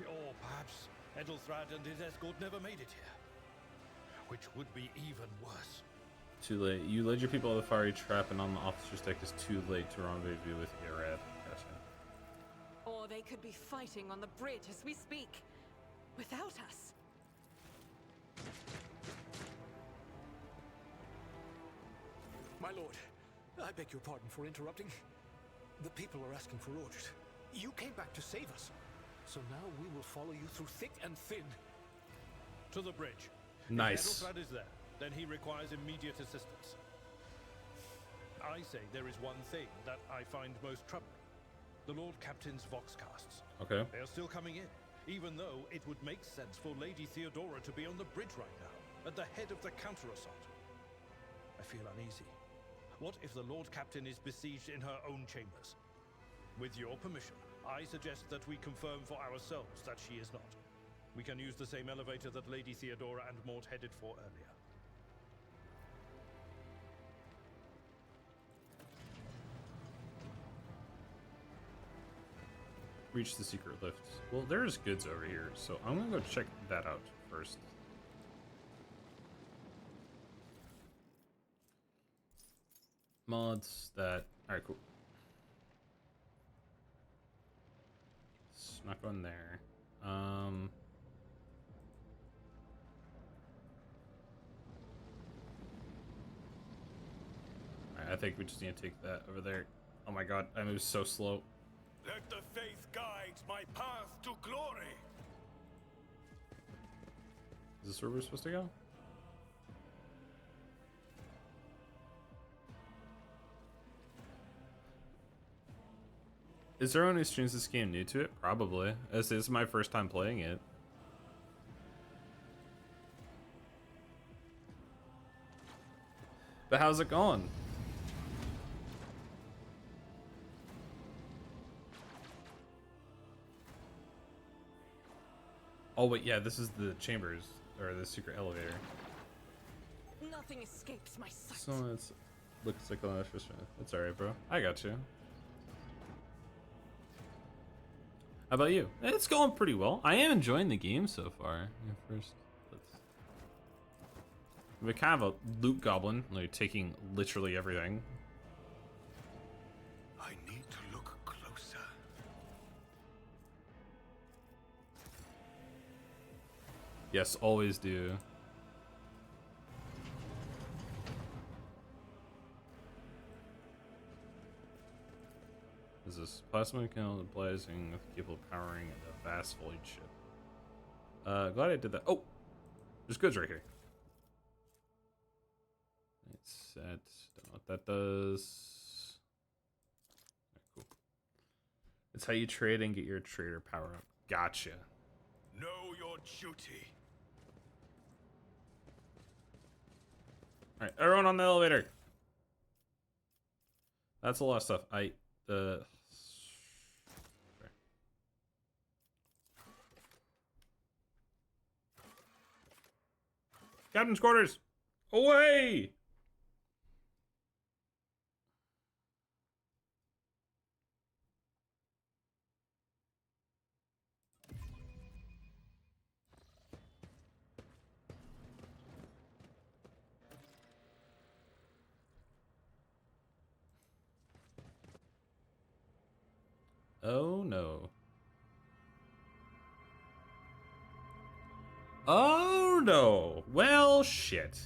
Speaker 4: Or perhaps Edelthrad and his escort never made it here. Which would be even worse.
Speaker 2: Too late. You led your people to the fiery trap, and on the officer's deck is too late to rendezvous with Irad. Gotcha.
Speaker 14: Or they could be fighting on the bridge as we speak. Without us.
Speaker 6: My lord, I beg your pardon for interrupting. The people are asking for orders. You came back to save us. So now we will follow you through thick and thin.
Speaker 4: To the bridge.
Speaker 2: Nice.
Speaker 4: If Edelthrad is there, then he requires immediate assistance. I say there is one thing that I find most troubling. The Lord Captain's Voxcasts.
Speaker 2: Okay.
Speaker 4: They are still coming in, even though it would make sense for Lady Theodora to be on the bridge right now, at the head of the counter-assault. I feel uneasy. What if the Lord Captain is besieged in her own chambers? With your permission, I suggest that we confirm for ourselves that she is not. We can use the same elevator that Lady Theodora and Mort headed for earlier.
Speaker 2: Reach the secret lift. Well, there's goods over here, so I'm gonna go check that out first. Mods that. Alright, cool. It's not going there. Alright, I think we just need to take that over there. Oh my god, I move so slow.
Speaker 11: Let the faith guide my path to glory.
Speaker 2: Is this where we're supposed to go? Is there anyone who streams this game new to it? Probably. This is my first time playing it. But how's it going? Oh wait, yeah, this is the chambers, or the secret elevator.
Speaker 14: Nothing escapes my sight.
Speaker 2: So it looks like a It's alright, bro. I got you. How about you? It's going pretty well. I am enjoying the game so far. Yeah, first, we're kind of a loot goblin, like taking literally everything. Yes, always do. Is this plasma kiln blazing with capable powering a vast void ship? Glad I did that. Oh, there's goods right here. It's set. Don't know what that does. Okay, cool. It's how you trade and get your trader power up. Gotcha.
Speaker 4: Know your duty.
Speaker 2: All right, everyone on the elevator. That's a lot of stuff. Okay. Captain's quarters. Away. Oh no. Oh no. Well, shit.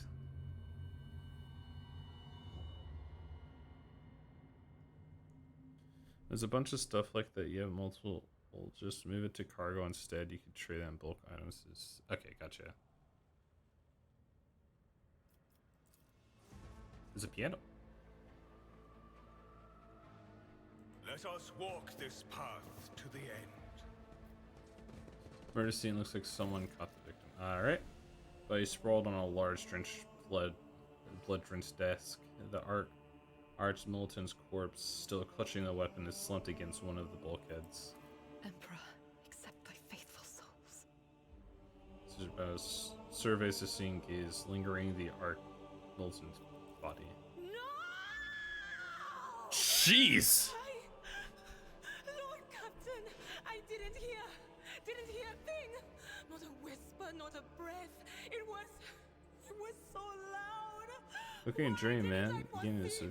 Speaker 2: There's a bunch of stuff like that. You have multiple. We'll just move it to cargo instead. You could trade on bulk items. Okay, gotcha. There's a piano.
Speaker 4: Let us walk this path to the end.
Speaker 2: Murder scene looks like someone caught the victim. Alright. But he's sprawled on a large blood-drenched desk. The arch militant's corpse, still clutching the weapon, is slumped against one of the bulkheads.
Speaker 12: Emperor, accept thy faithful souls.
Speaker 2: Surveys the scene gaze, lingering the arch militant's body.
Speaker 12: No!
Speaker 2: Jeez!
Speaker 12: Lord Captain, I didn't hear a thing. Not a whisper, not a breath. It was so loud.
Speaker 2: Looking at Dream, man. Again, it's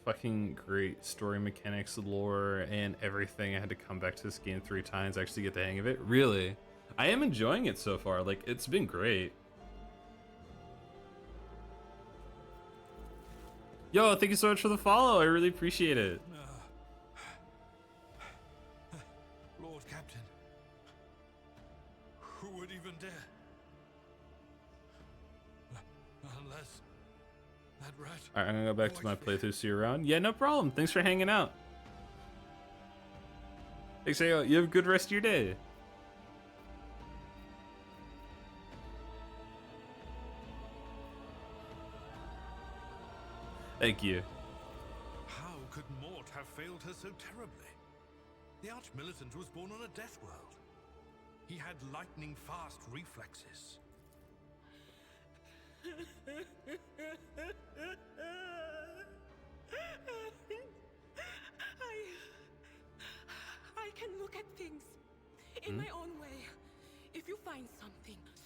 Speaker 2: fucking great story mechanics, lore, and everything. I had to come back to this game 3 times to actually get the hang of it. Really, I am enjoying it so far. Like, it's been great. Yo, thank you so much for the follow. I really appreciate it.
Speaker 4: Lord Captain, who would even dare? Unless that rat.
Speaker 2: Alright, I'm gonna go back to my playthrough, see you around. Yeah, no problem. Thanks for hanging out. Thanks, you have a good rest of your day. Thank you.
Speaker 4: How could Mort have failed her so terribly? The Arch-Militant was born on a death world. He had lightning-fast reflexes.
Speaker 12: I can look at things in my own way. If you find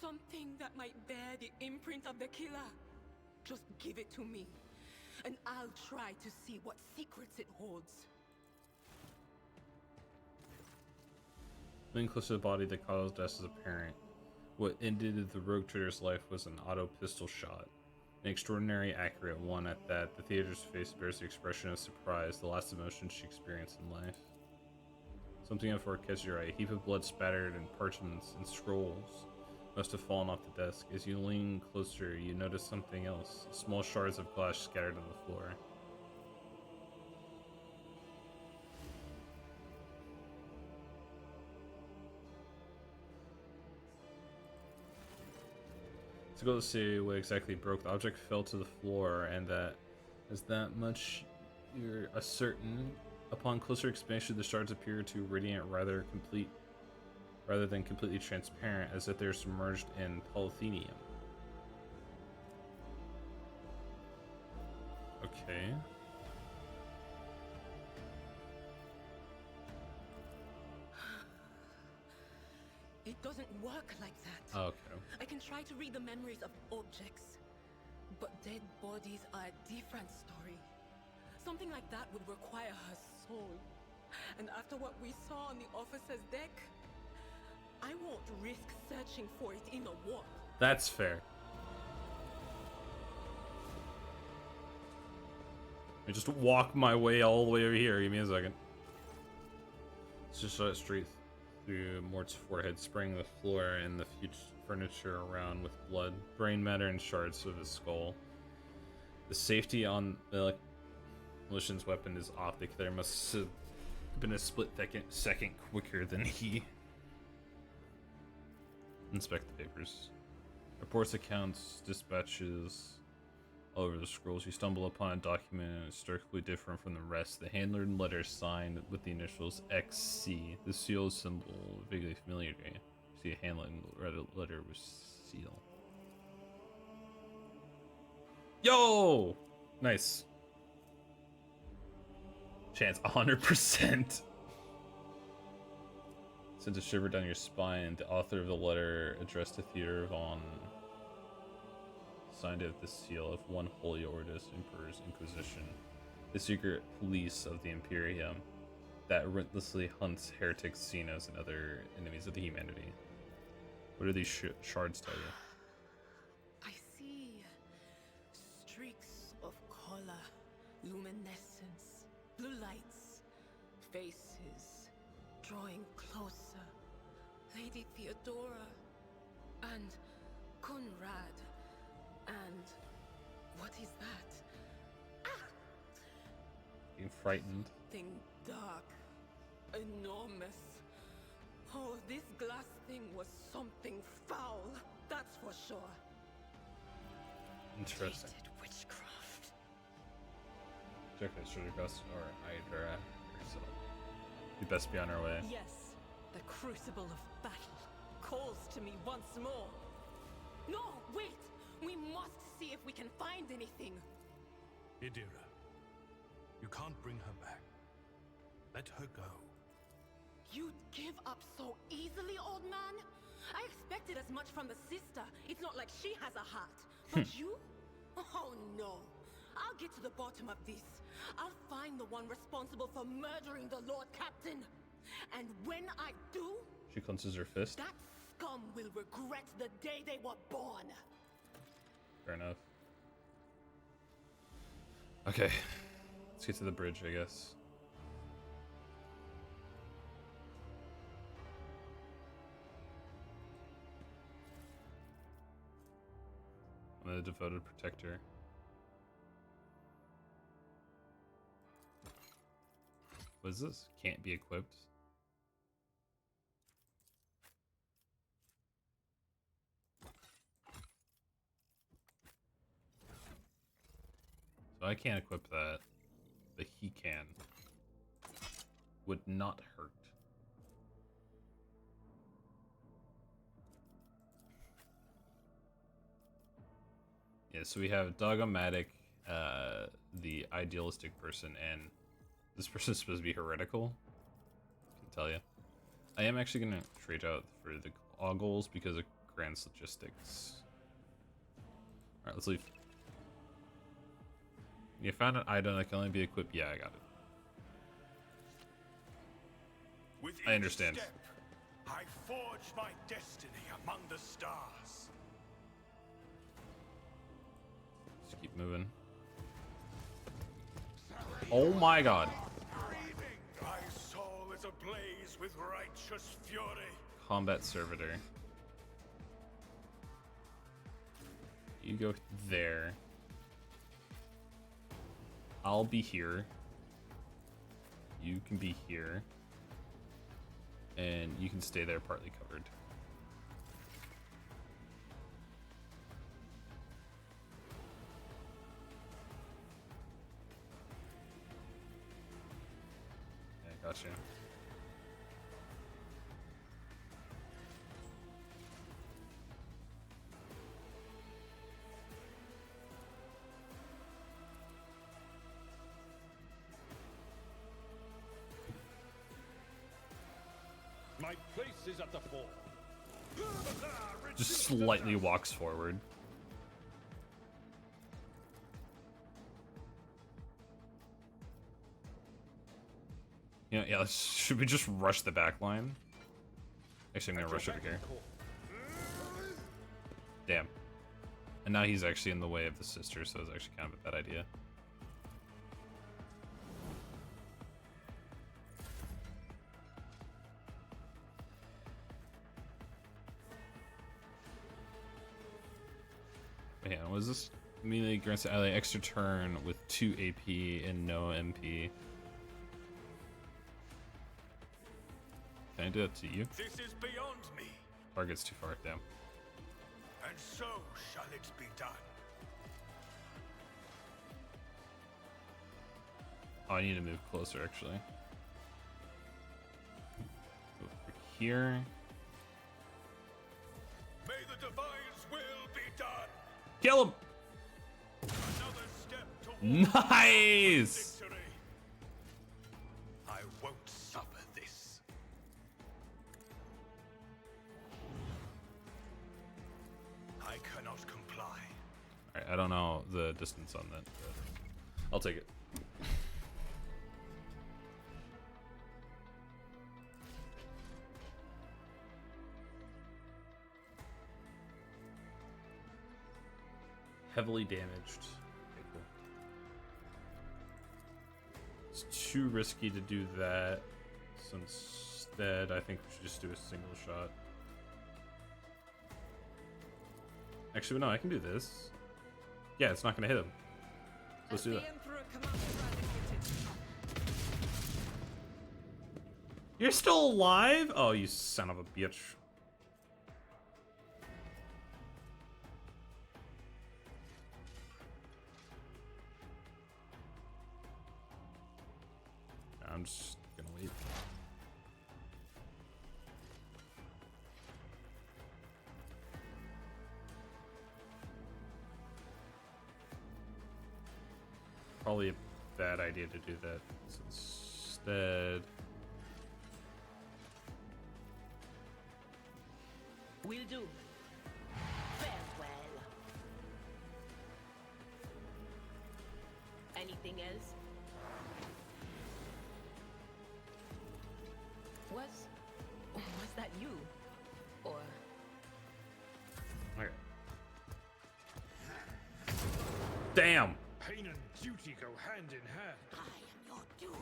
Speaker 12: something that might bear the imprint of the killer, just give it to me, and I'll try to see what secrets it holds.
Speaker 2: Being close to the body that caused death is apparent. What ended the rogue trader's life was an auto pistol shot. An extraordinary accurate one at that. The theater's face bears the expression of surprise, the last emotion she experienced in life. Something before it catches your eye. A heap of blood spattered and parchments and scrolls must have fallen off the desk. As you lean closer, you notice something else. Small shards of glass scattered on the floor. To go to see what exactly broke, the object fell to the floor, and that is that much you're certain. Upon closer expansion, the shards appear to radiate rather than completely transparent, as if they're submerged in polythenium. Okay.
Speaker 12: It doesn't work like that.
Speaker 2: Okay.
Speaker 12: I can try to read the memories of objects, but dead bodies are a different story. Something like that would require her soul. And after what we saw on the officer's deck, I won't risk searching for it in a warp.
Speaker 2: That's fair. I just walk my way all the way over here. Give me a second. It's just a street through Mort's forehead, spraying the floor and the furniture around with blood, brain matter, and shards of his skull. The safety on the Militia's weapon is off. The killer must have been a split second quicker than he. Inspect the papers. Reports, accounts, dispatches. All over the scrolls, you stumble upon a document and it's starkly different from the rest. The handwritten letter signed with the initials XC. The seal symbol vaguely familiar to you. See a handwritten letter with seal. Yo! Nice. Chance 100%. Sent a shiver down your spine. The author of the letter addressed to Theodore Vaughn. Signed it with the seal of one holy ordis, Emperor's Inquisition, the secret police of the Imperium that relentlessly hunts heretics, Xenos, and other enemies of the humanity. What do these shards tell you?
Speaker 12: I see streaks of color, luminescence, blue lights, faces drawing closer. Lady Theodora and Conrad. And what is that? Ah!
Speaker 2: Being frightened.
Speaker 12: Something dark, enormous. Oh, this glass thing was something foul. That's for sure.
Speaker 2: Interesting.
Speaker 12: Tainted witchcraft.
Speaker 2: Check it, Sugargust or Hydra yourself. We best be on our way.
Speaker 14: Yes, the crucible of battle calls to me once more.
Speaker 12: No, wait! We must see if we can find anything.
Speaker 4: Idira, you can't bring her back. Let her go.
Speaker 12: You'd give up so easily, old man? I expected as much from the sister. It's not like she has a heart. But you? Oh no. I'll get to the bottom of this. I'll find the one responsible for murdering the Lord Captain. And when I do...
Speaker 2: She clenches her fist.
Speaker 12: That scum will regret the day they were born.
Speaker 2: Fair enough. Okay. Let's get to the bridge, I guess. I'm the devoted protector. What is this? Can't be equipped. So I can't equip that, but he can. Would not hurt. Yeah, so we have Dogmatic, the idealistic person, and this person is supposed to be heretical. I can tell you. I am actually going to trade out for the Ogles because of Grant's logistics. Alright, let's leave. You found an item that can only be equipped. Yeah, I got it.
Speaker 6: With
Speaker 2: I understand.
Speaker 6: each step, I forge my destiny among the stars.
Speaker 2: Just keep moving. Oh my god.
Speaker 6: My soul is ablaze with righteous fury.
Speaker 2: Combat servitor. You go there. I'll be here. You can be here. And you can stay there partly covered. Okay, gotcha.
Speaker 4: My place is at the fore.
Speaker 2: Just slightly walks forward. Yeah, should we just rush the back line? Actually, I'm gonna rush over here. Damn. And now he's actually in the way of the sister, so it's actually kind of a bad idea. Wait, hang on, what is this? Immediately grants the ally extra turn with 2 AP and no MP. Can I do that to you?
Speaker 6: This is beyond me,
Speaker 2: Target's too far, damn.
Speaker 6: and so shall it be done.
Speaker 2: Oh, I need to move closer, actually. Over here.
Speaker 6: May the divine's will be done.
Speaker 2: Kill him!
Speaker 6: Another step towards
Speaker 2: Nice!
Speaker 6: victory. I won't suffer this. I cannot comply.
Speaker 2: Alright, I don't know the distance on that, but I'll take it. Heavily damaged. Okay, cool. It's too risky to do that. So instead, I think we should just do a single shot. Actually, no, I can do this. Yeah, it's not gonna hit him. So let's do that. You're still alive? Oh, you son of a bitch. I'm just gonna wait. Probably a bad idea to do that. So instead,
Speaker 15: Will do. Farewell. Anything else? Was that you? Or
Speaker 2: okay. Damn.
Speaker 4: Pain and duty go hand in hand.
Speaker 15: I am your doom.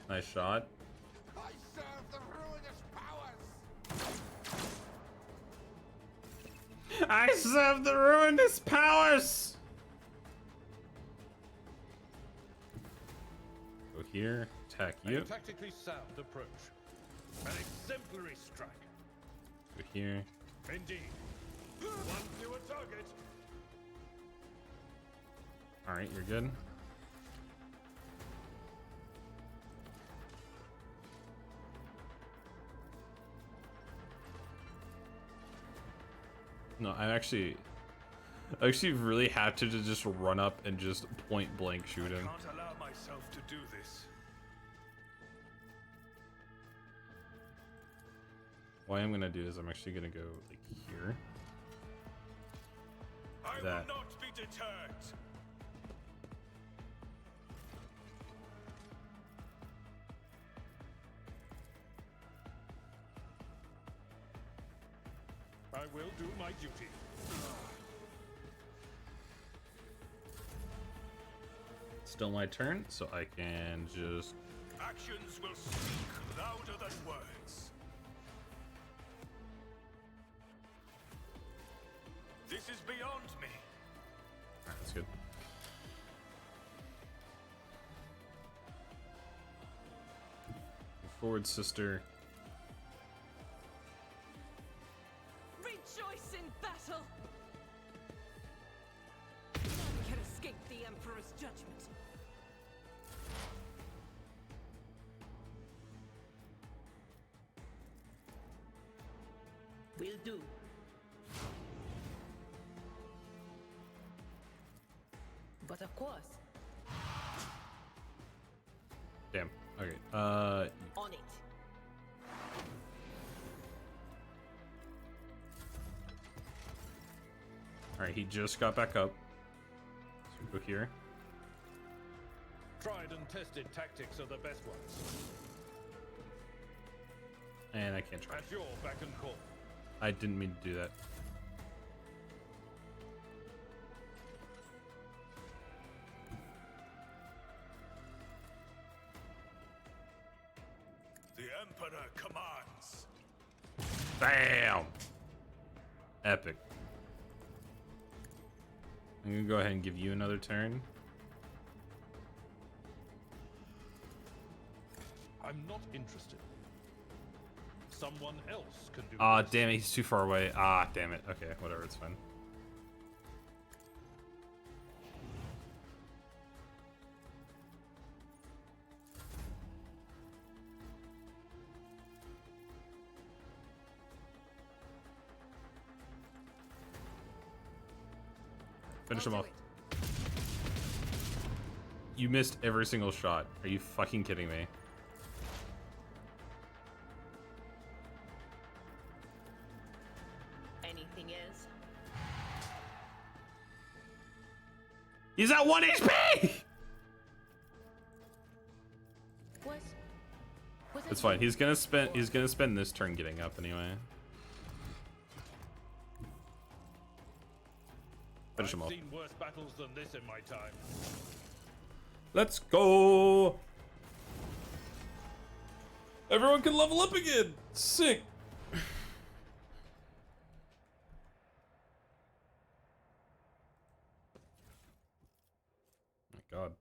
Speaker 2: Nice shot.
Speaker 5: I serve the ruinous powers!
Speaker 2: I serve the ruinous powers. Go here, attack you.
Speaker 4: A tactically sound approach. An exemplary strike.
Speaker 2: Go here.
Speaker 4: Indeed. One fewer target.
Speaker 2: All right, you're good. No, I actually really had to just run up and just point blank shoot him.
Speaker 6: I can't allow myself to do this.
Speaker 2: What I'm gonna do is I'm actually gonna go like here.
Speaker 6: I will
Speaker 2: That.
Speaker 6: not be deterred.
Speaker 4: I will do my duty.
Speaker 2: Still my turn, so I can just.
Speaker 6: Actions will speak louder than words. This is beyond me.
Speaker 2: Alright, that's good. Forward, sister.
Speaker 14: Rejoice in battle! None can escape the Emperor's judgment.
Speaker 15: Will do. But of course,
Speaker 2: Damn. Okay.
Speaker 15: on it.
Speaker 2: All right. He just got back up. So we go here.
Speaker 4: Tried and tested tactics are the best ones.
Speaker 2: And I can't try.
Speaker 4: At your beck and call.
Speaker 2: I didn't mean to do that.
Speaker 11: The Emperor commands.
Speaker 2: Bam! Epic. I'm gonna go ahead and give you another turn.
Speaker 4: I'm not interested. Someone else can do
Speaker 2: Ah,
Speaker 4: this.
Speaker 2: damn it, he's too far away. Ah, damn it. Okay, whatever, it's fine. Finish him off. You missed every single shot. Are you fucking kidding me?
Speaker 15: Anything else?
Speaker 2: He's at 1 HP! It's fine. He's gonna spend this turn getting up anyway. Finish him
Speaker 4: I've
Speaker 2: off.
Speaker 4: seen worse battles than this in my time.
Speaker 2: Let's go! Everyone can level up again! Sick! My god.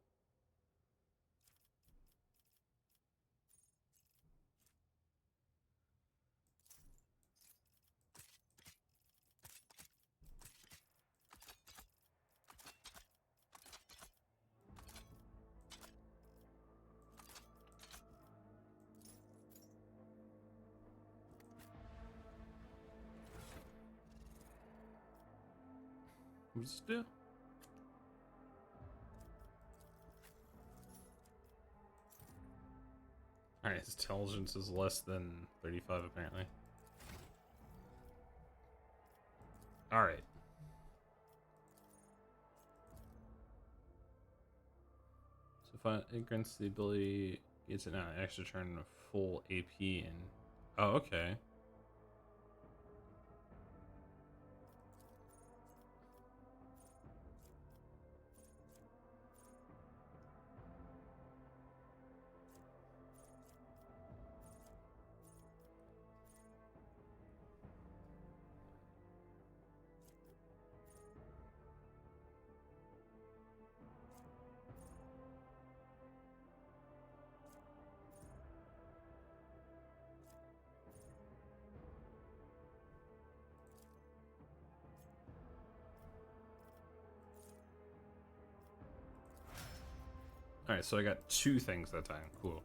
Speaker 2: What does this do? Alright, his intelligence is less than 35 apparently. Alright. So if it grants the ability, it's an extra turn of full AP and... Oh, okay. Alright, so I got 2 things that time. Cool.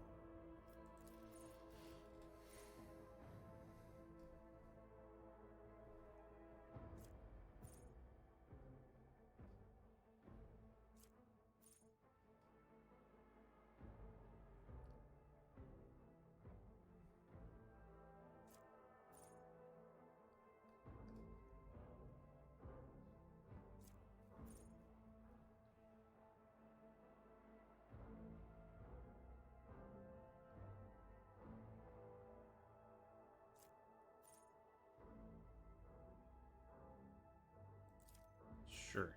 Speaker 2: Sure.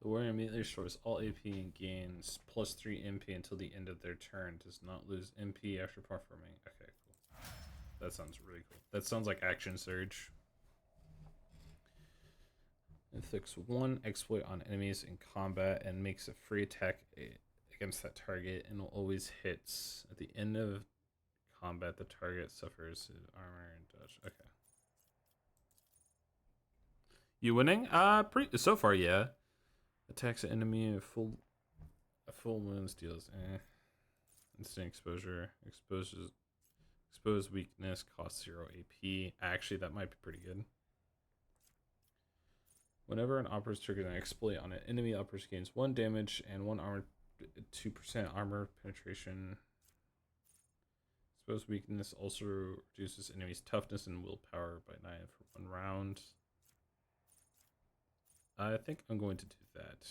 Speaker 2: The warrior immediately restores all AP and gains +3 MP until the end of their turn. Does not lose MP after performing. Okay, cool. That sounds really cool. That sounds like Action Surge. Inflicts 1 exploit on enemies in combat and makes a free attack against that target and will always hits. At the end of combat, the target suffers his armor and dodge. Okay. You winning? Pretty so far, yeah. Attacks an enemy a full wounds deals instant exposure. Exposed weakness costs 0 AP. Actually, that might be pretty good. Whenever an opera's triggers an exploit on an enemy, operator gains 1 damage and 1 armor, 2% armor penetration. Exposed weakness also reduces enemy's toughness and willpower by 9 for 1 round. I think I'm going to do that.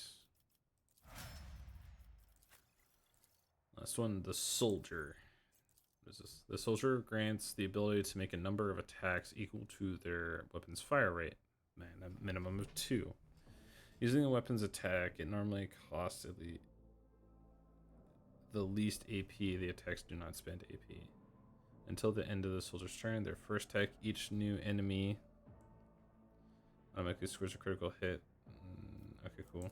Speaker 2: Last one, the soldier. What is this? The soldier grants the ability to make a number of attacks equal to their weapon's fire rate. Man, a minimum of 2. Using a weapon's attack, it normally costs at least the least AP. The attacks do not spend AP. Until the end of the soldier's turn, their first attack, each new enemy automatically scores a critical hit. Okay, cool.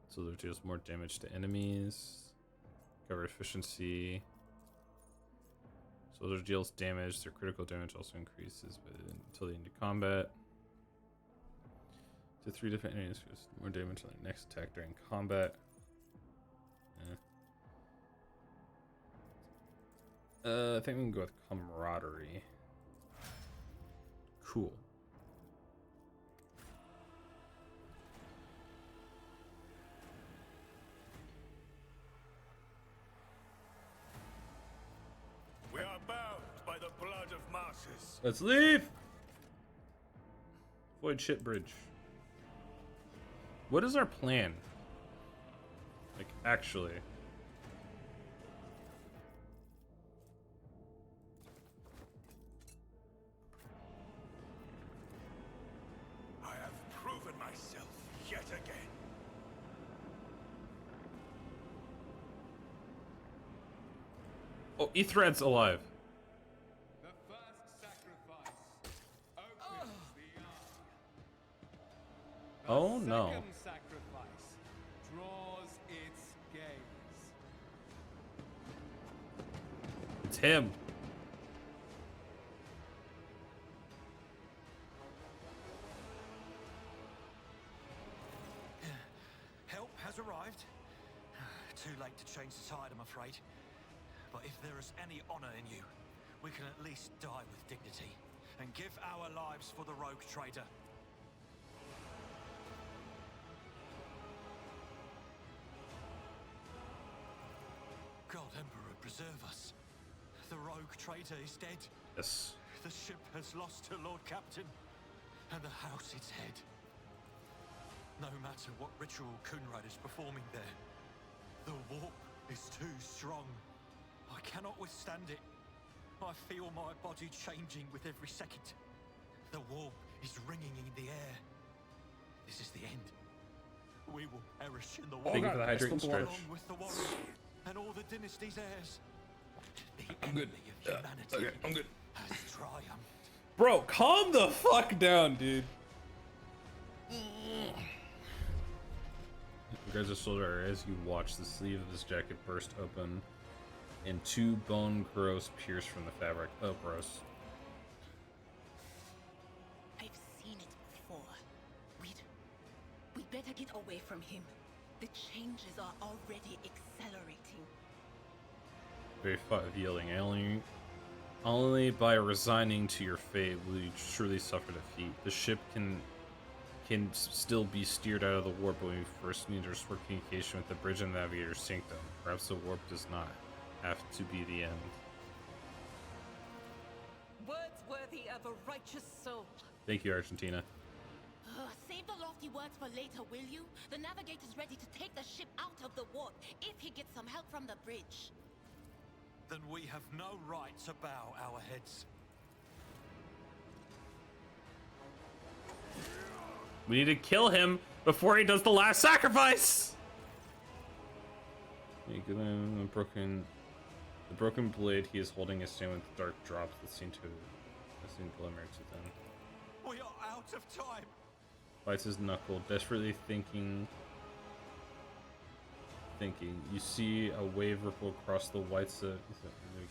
Speaker 2: Soldier deals more damage to enemies. Cover efficiency. Soldier deals damage. Their critical damage also increases until the end of combat. To 3 different enemies, gives more damage on their next attack during combat. I think we can go with camaraderie. Cool.
Speaker 11: We are bound by the blood of martyrs.
Speaker 2: Let's leave! Void ship bridge. What is our plan? Like, actually.
Speaker 11: I have proven myself yet again.
Speaker 2: Oh, Ethred's alive.
Speaker 11: The first sacrifice opens the eye.
Speaker 2: Oh no.
Speaker 11: Second sacrifice draws its gaze.
Speaker 2: It's him.
Speaker 6: Help has arrived. Too late to change the tide, I'm afraid. But if there is any honor in you, we can at least die with dignity and give our lives for the rogue trader. God Emperor, preserve us. The rogue traitor is dead.
Speaker 2: Yes.
Speaker 6: The ship has lost her Lord Captain, and the house its head. No matter what ritual Kunrad is performing there, the warp is too strong. I cannot withstand it. I feel my body changing with every second. The warp is ringing in the air. This is the end. We will perish in the warp.
Speaker 2: Thank you for the hydrating stretch.
Speaker 6: Along with the warrior and all the dynasty's heirs. The
Speaker 2: I'm good.
Speaker 6: enemy of humanity
Speaker 2: Okay, I'm good.
Speaker 6: has triumphed.
Speaker 2: Bro, calm the fuck down, dude. Regards the soldier as you watch the sleeve of his jacket burst open and 2 bone growths pierce from the fabric. Oh, gross.
Speaker 15: I've seen it before. We'd better get away from him. The changes are already accelerating.
Speaker 2: Very yielding. Only by resigning to your fate will you truly suffer defeat. The ship can still be steered out of the warp, but we first need to restore communication with the bridge and navigator sanctum. Perhaps the warp does not have to be the end.
Speaker 14: Words worthy of a righteous soul.
Speaker 2: Thank you, Argentina.
Speaker 15: Save the lofty words for later, will you? The navigator's ready to take the ship out of the warp if he gets some help from the bridge.
Speaker 6: Then we have no right to bow our heads.
Speaker 2: We need to kill him before he does the last sacrifice! Yeah, give him the broken blade he is holding is stained with dark drops that seem glimmer to them.
Speaker 6: We are out of time.
Speaker 2: Bites his knuckle, desperately thinking. You see a wave ripple across the whites that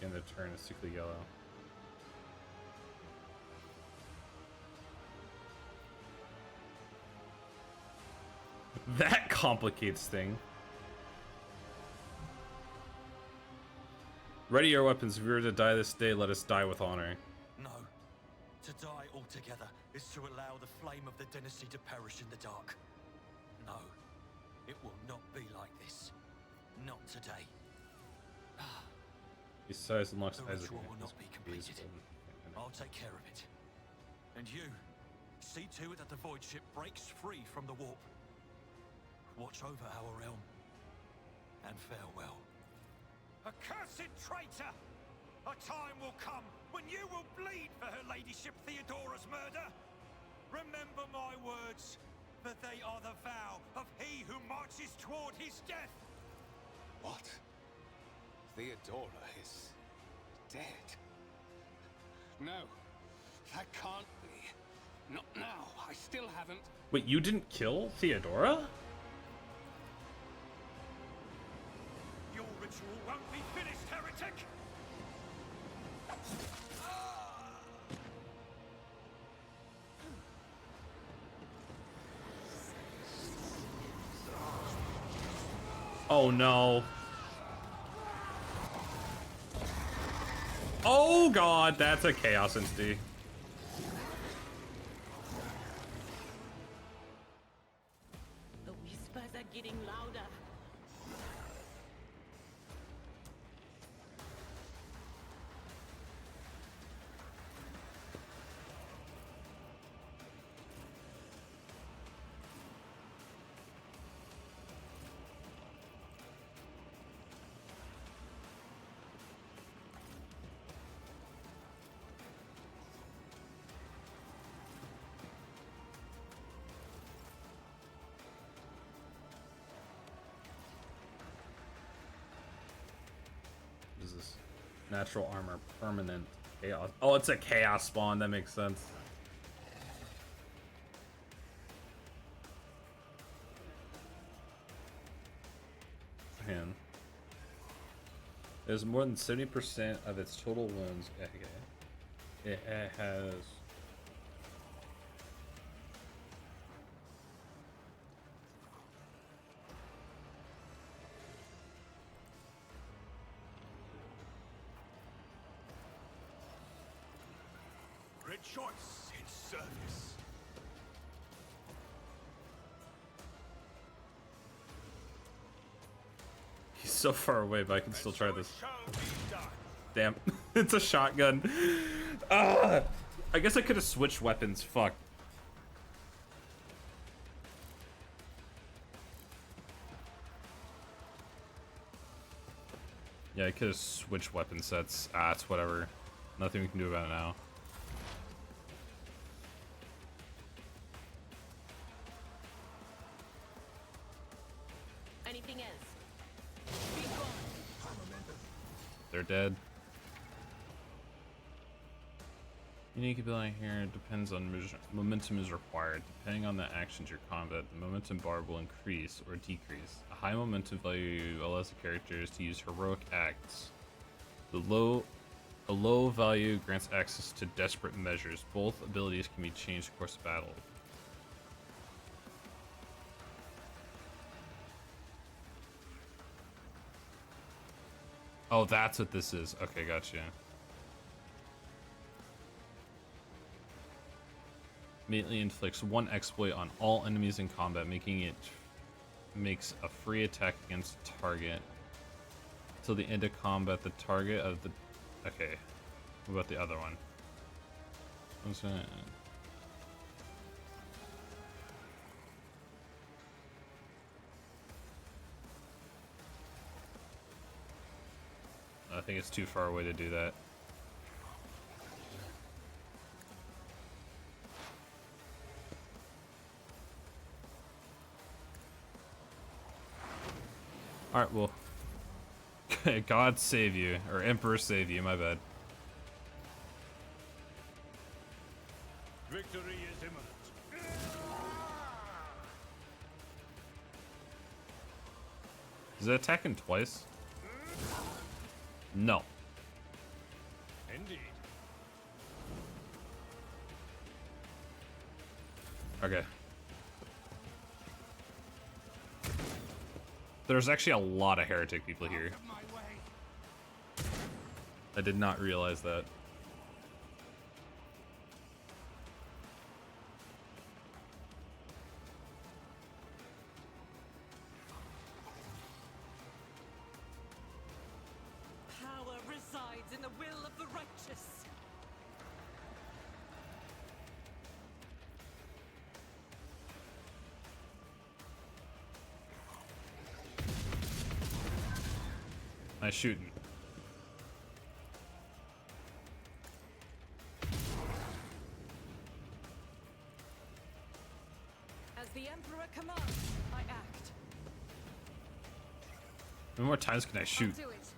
Speaker 2: begin to turn a sickly yellow. That complicates things. Ready your weapons. If we were to die this day, let us die with honor.
Speaker 6: No. To die altogether is to allow the flame of the dynasty to perish in the dark. No. It will not be like this. Not today.
Speaker 2: He sighs and locks
Speaker 6: The
Speaker 2: eyes
Speaker 6: ritual
Speaker 2: with
Speaker 6: will not be completed. I'll take care of it. And you, see to it that the void ship breaks free from the warp. Watch over our realm. And farewell. Accursed traitor! A time will come when you will bleed for her ladyship Theodora's murder. Remember my words, for they are the vow of he who marches toward his death.
Speaker 5: What? Theodora is dead? No, that can't be. Not now. I still haven't.
Speaker 2: Wait, you didn't kill Theodora?
Speaker 6: Your ritual won't be finished, heretic!
Speaker 2: Oh no. Oh god, that's a Chaos Insta.
Speaker 12: The whispers are getting louder.
Speaker 2: What is this? Natural armor, permanent chaos. Oh, it's a chaos spawn. That makes sense. Man. There's more than 70% of its total wounds. Okay. It has.
Speaker 6: Rejoice in service.
Speaker 2: He's so far away, but I can still try this. Damn, it's a shotgun. Ah, I guess I could have switched weapons. Fuck. Yeah, I could have switched weapon sets. Ah, it's whatever. Nothing we can do about it now.
Speaker 12: Anything else? Be gone.
Speaker 2: They're dead. Unique ability here depends on momentum is required. Depending on the actions your combat, the momentum bar will increase or decrease. A high momentum value allows the characters to use heroic acts. A low value grants access to desperate measures. Both abilities can be changed in the course of battle. Oh, that's what this is. Okay, gotcha. Immediately inflicts one exploit on all enemies in combat, makes a free attack against target. Till the end of combat, the target of the... Okay. What about the other one? What's that? I think it's too far away to do that. Alright, well. God save you. Or Emperor save you, my bad.
Speaker 4: Victory is imminent.
Speaker 2: Is it attacking twice? No.
Speaker 4: Indeed.
Speaker 2: Okay. There's actually a lot of heretic people here. I did not realize that.
Speaker 14: Power resides in the will of the righteous.
Speaker 2: Nice shooting.
Speaker 14: As the Emperor commands, I act.
Speaker 2: How many more times can I shoot?
Speaker 14: I'll do it.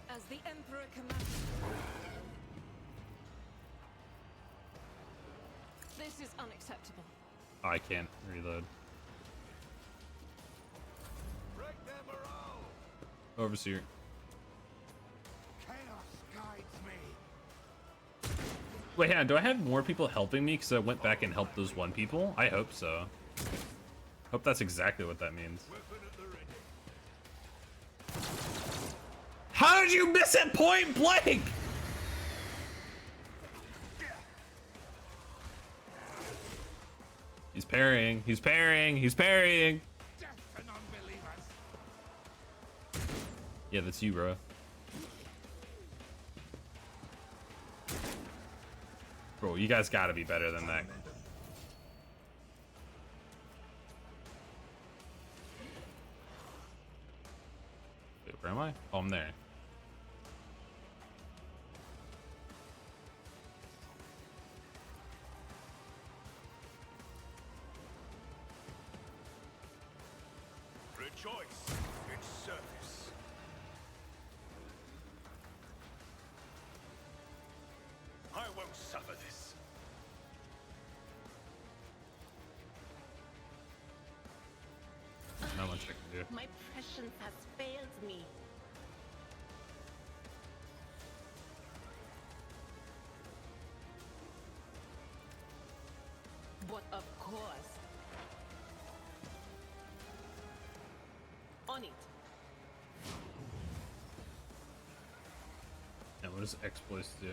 Speaker 14: As the Emperor commands. This is unacceptable.
Speaker 2: Oh, I can't reload.
Speaker 3: Break their morale.
Speaker 2: Overseer.
Speaker 3: Chaos guides me.
Speaker 2: Wait, hang on. Do I have more people helping me because I went back and helped those one people? I hope so. Hope that's exactly what that means. How did you miss it point blank? He's parrying. He's parrying. He's parrying. Yeah, that's you, bro. Bro, you guys gotta be better than that. Wait, where am I? Oh, I'm there.
Speaker 3: Rejoice in service. I won't suffer this.
Speaker 2: Not much I can do.
Speaker 15: My prescience has failed me. But of course. On it.
Speaker 2: And what does exploits do?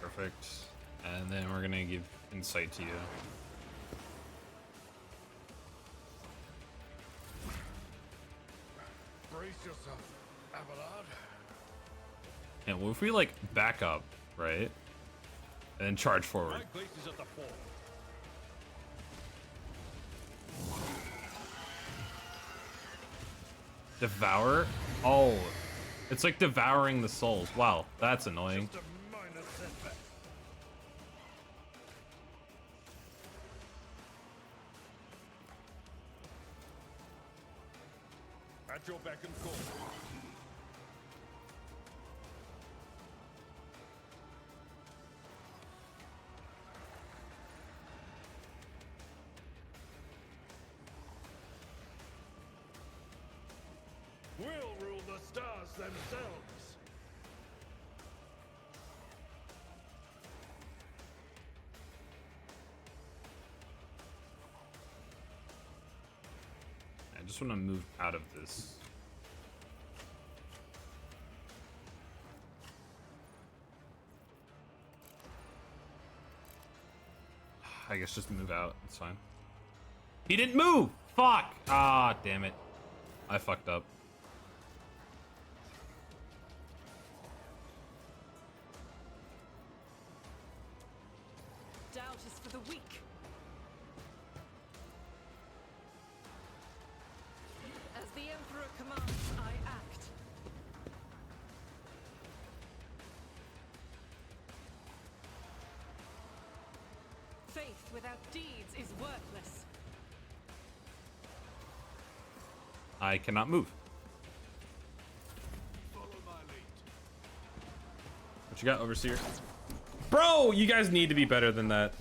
Speaker 2: Perfect. And then we're gonna give insight to you.
Speaker 3: Brace yourself, Abelard.
Speaker 2: And what if we like back up, right? And then charge forward.
Speaker 4: My place is at the fore.
Speaker 2: Devour? Oh, it's like devouring the souls. Wow, that's annoying.
Speaker 4: Just a minor setback. At your beck and call. We'll rule the stars themselves.
Speaker 2: I just want to move out of this. I guess just move out. It's fine. He didn't move! Fuck! Ah, damn it. I fucked up.
Speaker 14: Doubt is for the weak. As the Emperor commands, I act. Faith without deeds is worthless.
Speaker 2: I cannot move.
Speaker 3: Follow my lead.
Speaker 2: What you got, Overseer? Bro, you guys need to be better than that.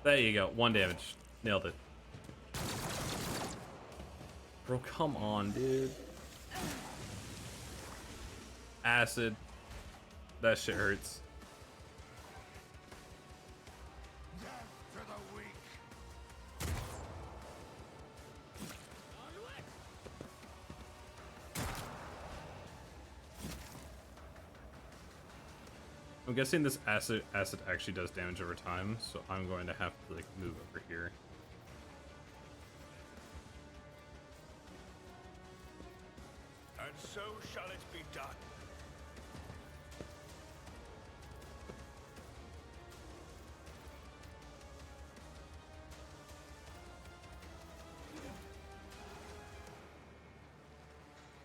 Speaker 2: There you go. 1 damage. Nailed it. Bro, come on, dude. Acid. That shit hurts.
Speaker 3: Death to the weak.
Speaker 2: I'm guessing this acid actually does damage over time, so I'm going to have to like move over here.
Speaker 3: And
Speaker 6: so shall it be done.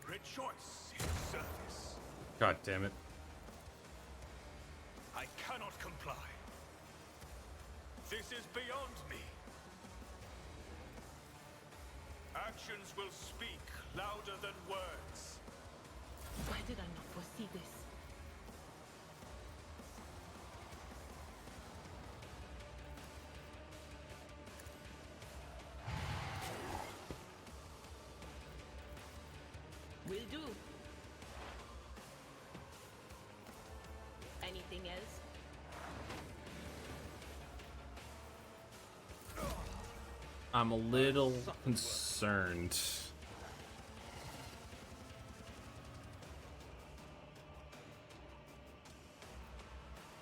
Speaker 6: Rejoice in service.
Speaker 2: God damn it.
Speaker 6: I cannot comply. This is beyond me. Actions will speak louder than words.
Speaker 12: Why did I not foresee this? Will do. Anything else?
Speaker 2: I'm a little concerned.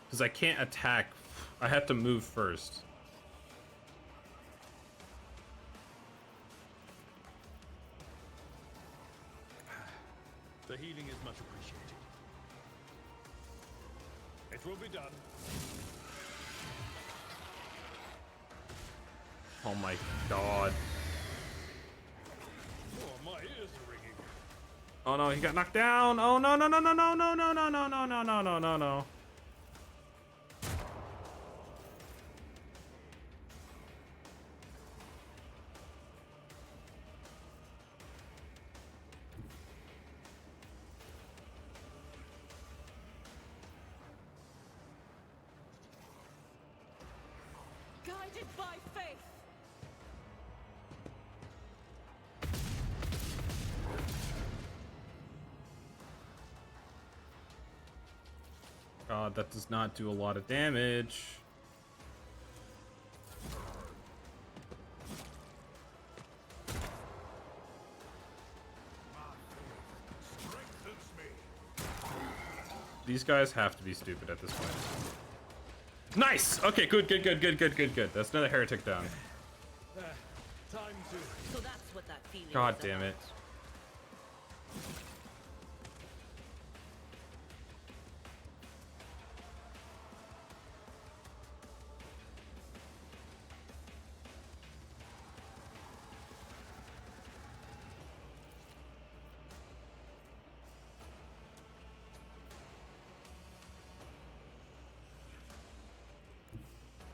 Speaker 2: Because I can't attack. I have to move first.
Speaker 4: The healing is much appreciated. It will be done.
Speaker 2: Oh my god.
Speaker 4: Oh, my ears are ringing.
Speaker 2: Oh no, he got knocked down. Oh no no no no no no no no no no no no no no no.
Speaker 14: Guided by faith.
Speaker 2: God, that does not do a lot of damage. These guys have to be stupid at this point. Nice! Okay, good, good, good, good, good, good, good. That's another heretic down.
Speaker 4: Time to...
Speaker 12: So that's what that feeling
Speaker 2: God
Speaker 12: is
Speaker 2: damn
Speaker 12: about.
Speaker 2: it.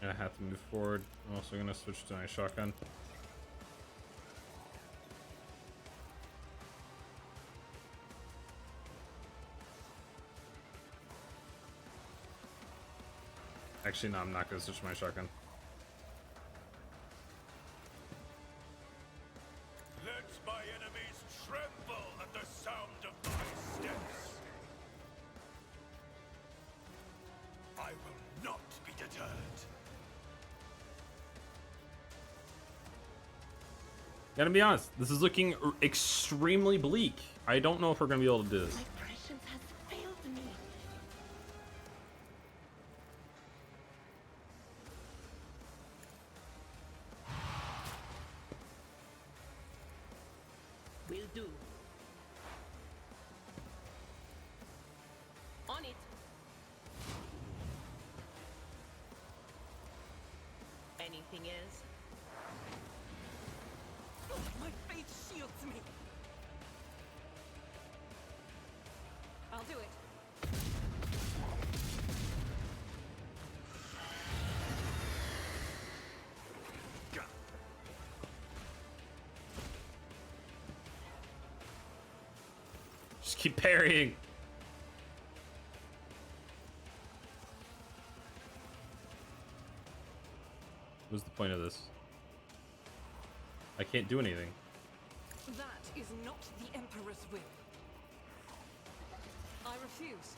Speaker 2: I have to move forward. I'm also gonna switch to my shotgun. Actually, no, I'm not gonna switch to my shotgun.
Speaker 6: Let my enemies tremble at the sound of my steps. I will not be deterred.
Speaker 2: Gotta be honest, this is looking extremely bleak. I don't know if we're gonna be able to do this.
Speaker 12: My prescience has failed me. Will do. On it. Anything else?
Speaker 14: My faith shields me. I'll do it.
Speaker 2: Just keep parrying. What's the point of this? I can't do anything.
Speaker 14: That is not the Emperor's will. I refuse.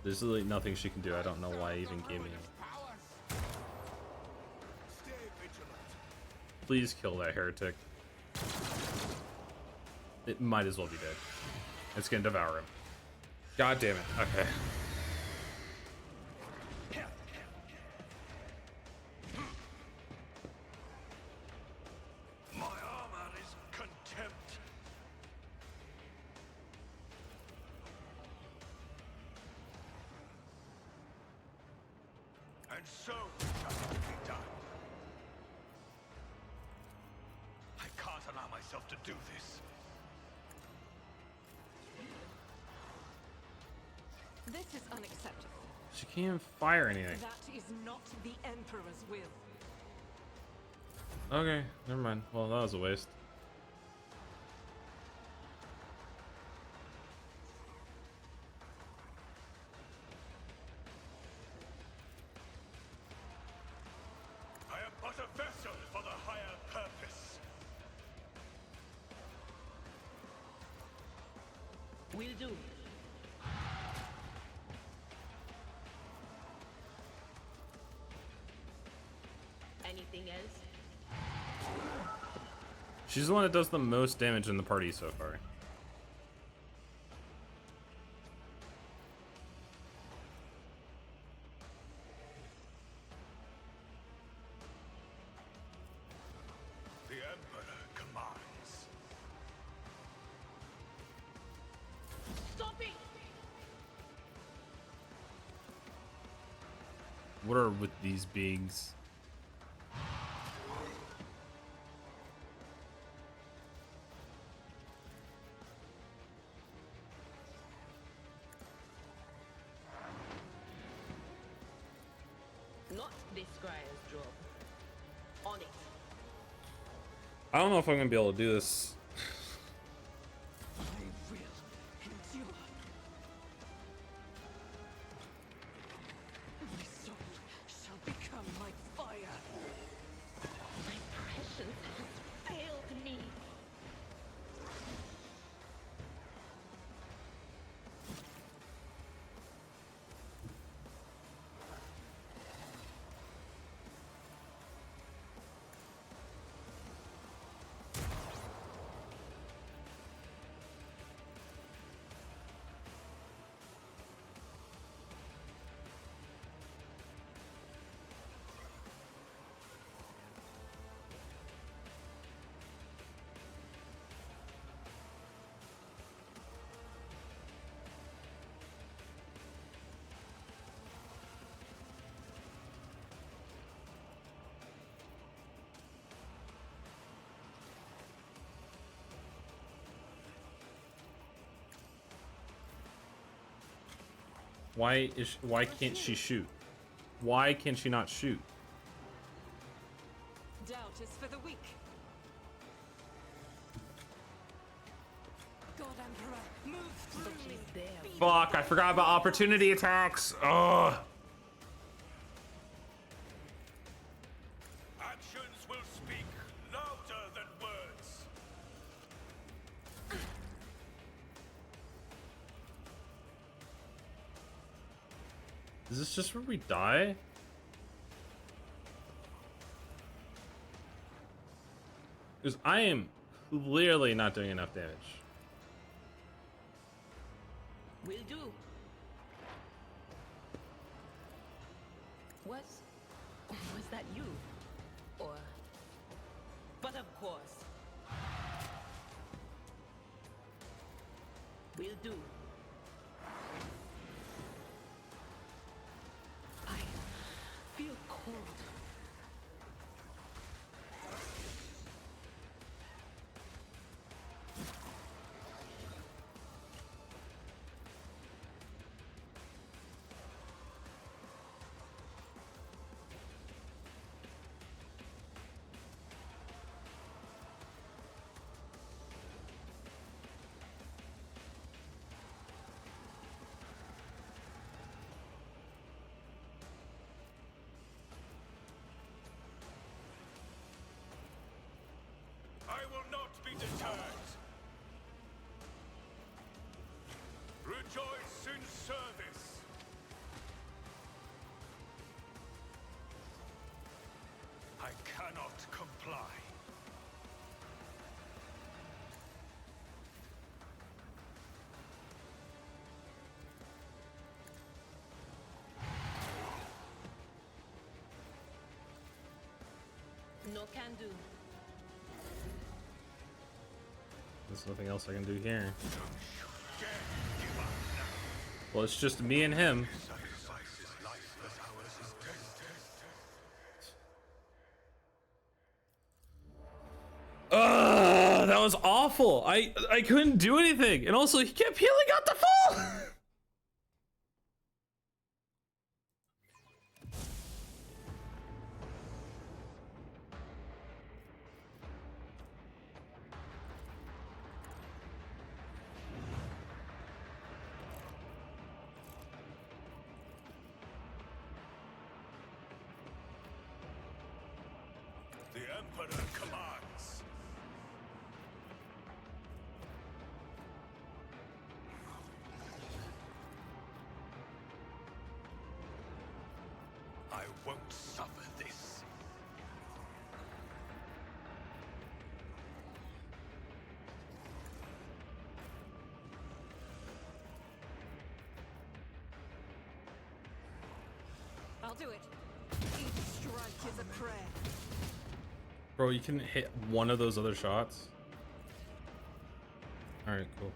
Speaker 2: There's literally nothing she can do. I don't know why I even gave me. Please kill that heretic. It might as well be dead. It's gonna devour him. God damn it. Okay.
Speaker 6: And so shall it be done. I can't allow myself to do this.
Speaker 14: This is unacceptable.
Speaker 2: She can't even fire anything.
Speaker 14: That is not the Emperor's will.
Speaker 2: Okay, never mind. Well, that was a waste.
Speaker 6: I am but a vessel for the higher purpose.
Speaker 15: Will do. Anything else?
Speaker 2: She's the one that does the most damage in the party so far.
Speaker 6: The Emperor commands.
Speaker 15: Stop it!
Speaker 2: What are with these bigs?
Speaker 15: Not this Squire's job. On it.
Speaker 2: I don't know if I'm gonna be able to do this.
Speaker 14: I will endure. My soul shall become like fire.
Speaker 15: My prescience has failed me.
Speaker 2: Why can't she shoot? Why can she not shoot?
Speaker 14: Doubt is for the weak. God Emperor, move through me.
Speaker 2: Fuck, I forgot about opportunity attacks. Ugh.
Speaker 6: Actions will speak louder than words.
Speaker 2: Is this just where we die? Because I am clearly not doing enough damage.
Speaker 15: Will do. Was that you? Or... But of course. Will do. I feel cold.
Speaker 6: I will not be deterred. Rejoice in service. I cannot comply.
Speaker 15: No can do.
Speaker 2: There's nothing else I can do here. Well, it's just me and him. was awful. I couldn't do anything. And also he kept healing out the fall.
Speaker 11: The Emperor commands. I won't suffer this.
Speaker 14: I'll do it. Each strike is a prayer.
Speaker 2: Bro, you can hit one of those other shots. All right, cool.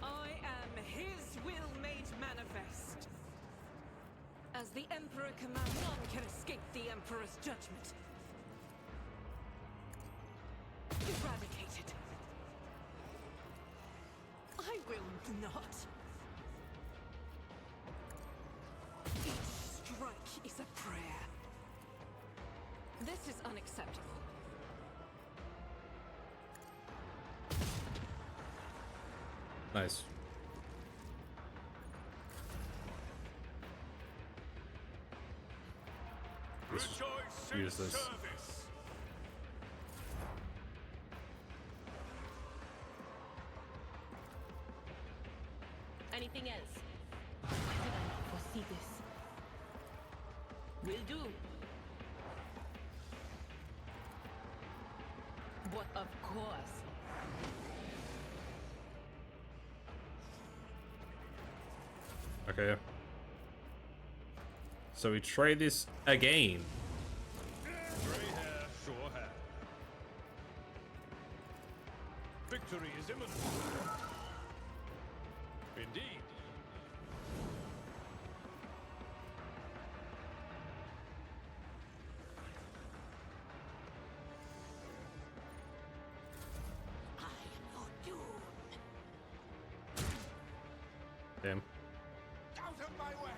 Speaker 14: I am his will made manifest. As the Emperor commands, none can escape the Emperor's judgment. Eradicated. I will not. Each strike is a prayer. This is unacceptable.
Speaker 2: Nice. Use this.
Speaker 15: Anything else? Why did I not foresee this? Will do. But of course.
Speaker 2: Okay. So we try this again.
Speaker 4: Grey hair, sure hair. Victory is imminent. Indeed.
Speaker 2: Damn.
Speaker 11: Out of my way!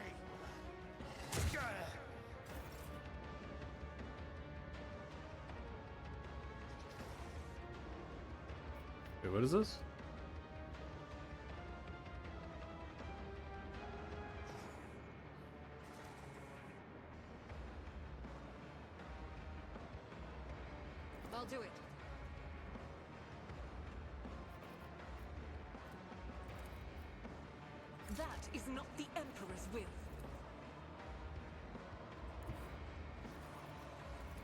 Speaker 2: Wait, what is this?
Speaker 14: I'll do it. That is not the Emperor's will.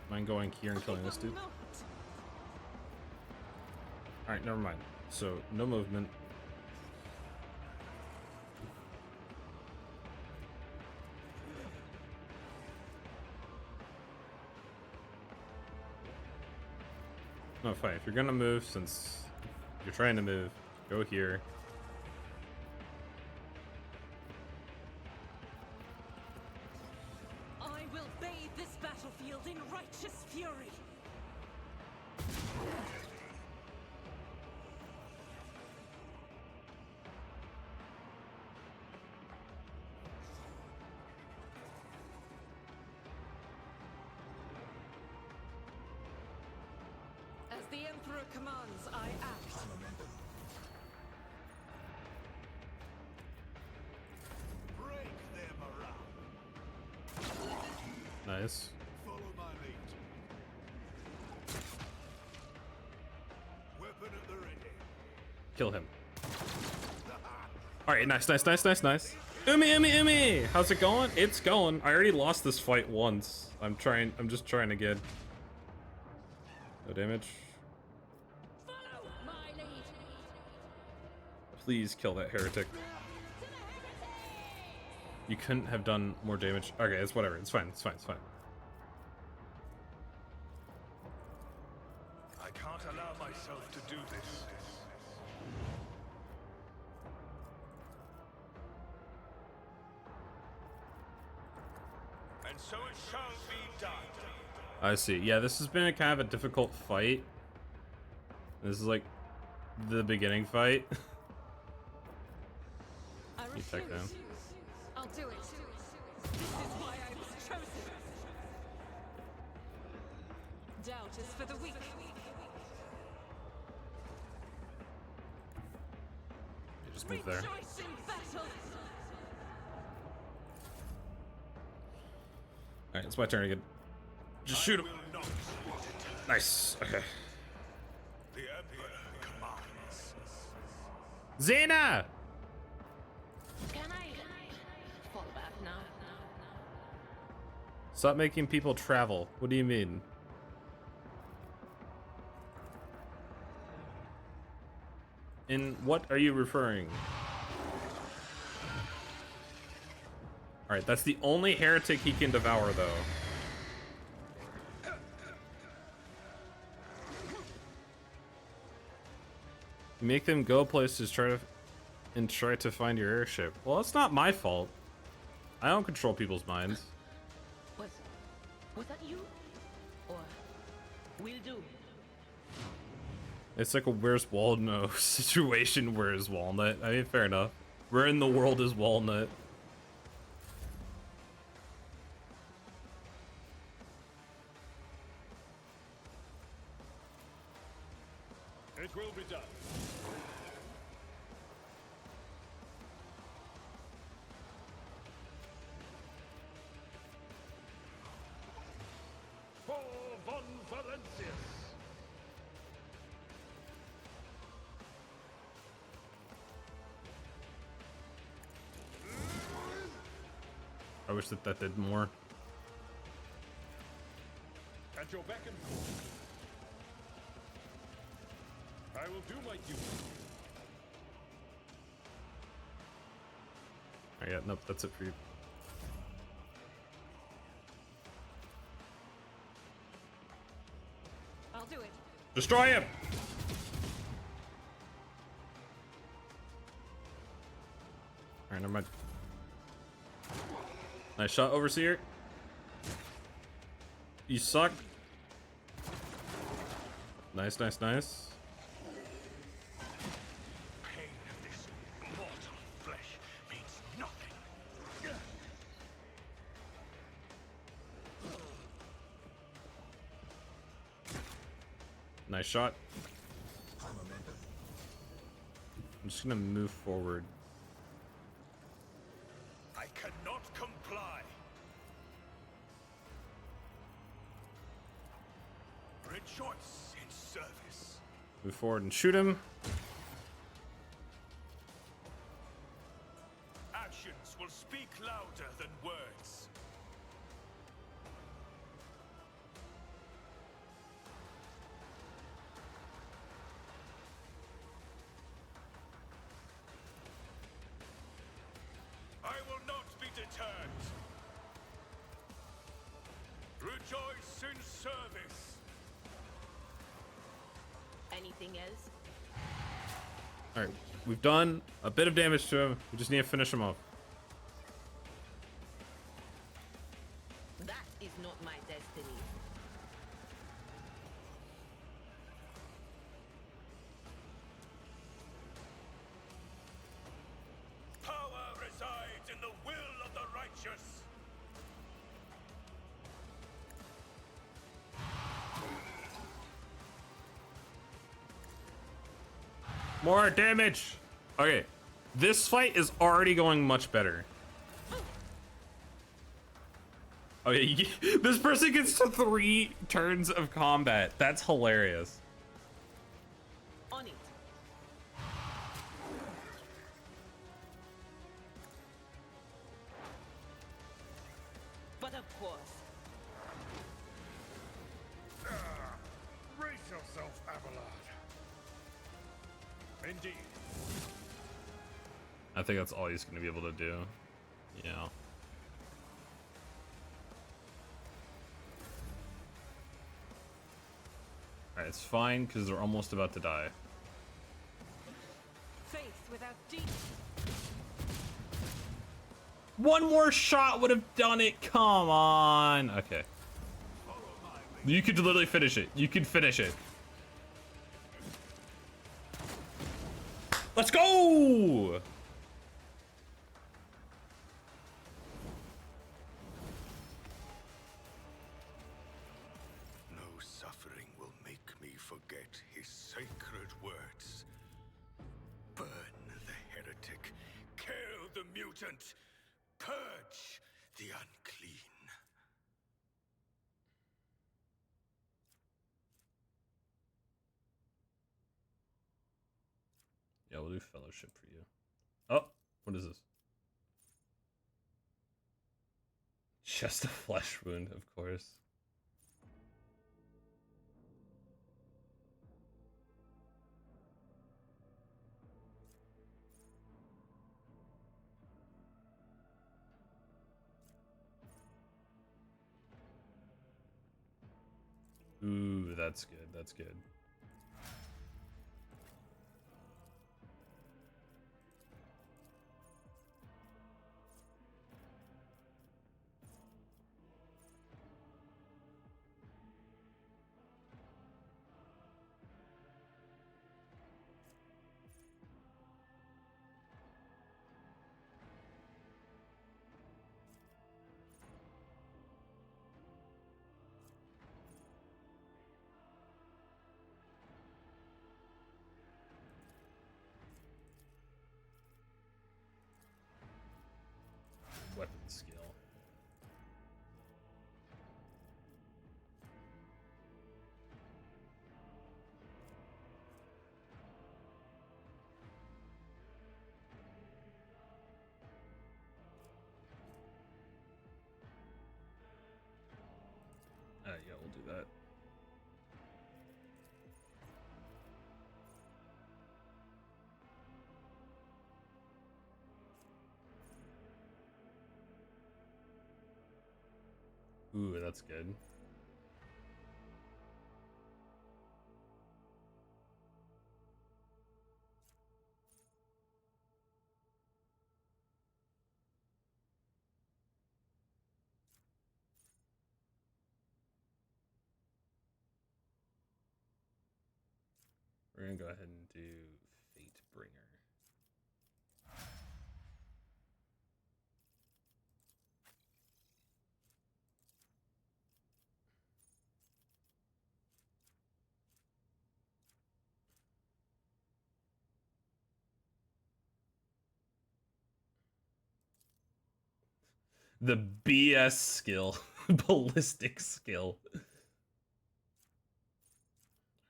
Speaker 2: Mind going here and killing this dude?
Speaker 14: Not.
Speaker 2: Alright, never mind. So, no movement. No, fine. If you're gonna move, since you're trying to move, go here.
Speaker 14: I will bathe this battlefield in righteous fury. As the Emperor commands, I act.
Speaker 11: Break their morale.
Speaker 2: Nice.
Speaker 11: Follow my lead. Weapon at the ready.
Speaker 2: Kill him. Alright, nice, nice, nice, nice, nice. Umi, Umi, Umi! How's it going? It's going. I already lost this fight once. I'm just trying again. No damage. Please kill that heretic. You couldn't have done more damage. Okay, it's whatever. It's fine. It's fine. It's fine.
Speaker 11: I can't allow myself to do this. And so it shall be done.
Speaker 2: I see. Yeah, this has been a kind of a difficult fight. This is like the beginning fight.
Speaker 14: I
Speaker 2: You check down.
Speaker 14: I'll do it. This is why I was chosen. Doubt is for the weak.
Speaker 2: You just move there.
Speaker 14: Rejoice in battle.
Speaker 2: Alright, it's my turn again. Just shoot him. Nice. Okay.
Speaker 11: The Emperor commands.
Speaker 2: Xena!
Speaker 12: Can I fall back now?
Speaker 2: Stop making people travel. What do you mean? In what are you referring? Alright, that's the only heretic he can devour, though. You make them go places, try to find your airship. Well, that's not my fault. I don't control people's minds.
Speaker 12: Was that you? Or will do?
Speaker 2: It's like a Where's Walnut situation. Where's Walnut? I mean, fair enough. Where in the world is Walnut?
Speaker 4: It will be done. For Von Valentius.
Speaker 2: I wish that did more.
Speaker 4: At your beck and call. I will do my duty.
Speaker 2: Alright, yeah, nope, that's it for you.
Speaker 14: I'll do it.
Speaker 2: Destroy him! Alright, never mind. Nice shot, Overseer. You suck. Nice, nice, nice.
Speaker 11: Pain of this mortal flesh means nothing.
Speaker 2: Nice shot. I'm just gonna move forward.
Speaker 11: I cannot comply. Rejoice in service.
Speaker 2: Move forward and shoot him.
Speaker 11: Actions will speak louder than words. I will not be deterred. Rejoice in service.
Speaker 12: Anything else?
Speaker 2: Alright, we've done a bit of damage to him. We just need to finish him off.
Speaker 12: That is not my destiny.
Speaker 11: Power resides in the will of the righteous.
Speaker 2: More damage! Okay, this fight is already going much better. Oh yeah, this person gets to 3 turns of combat. That's hilarious.
Speaker 12: On it. But of course.
Speaker 4: Brace yourself, Abelard. Indeed.
Speaker 2: I think that's all he's gonna be able to do. Yeah. Alright, it's fine because they're almost about to die.
Speaker 14: Faith without deed.
Speaker 2: One more shot would have done it. Come on. Okay. You could literally finish it. You could finish it. Let's go!
Speaker 11: No suffering will make me forget his sacred words. Burn the heretic, kill the mutant, purge the unclean.
Speaker 2: Yeah, we'll do fellowship for you. Oh, what is this? Just a flesh wound, of course. Ooh, that's good. That's good. Weapon skill. Yeah, we'll do that. Ooh, that's good. We're gonna go ahead and do Fatebringer. The BS skill. Ballistic skill.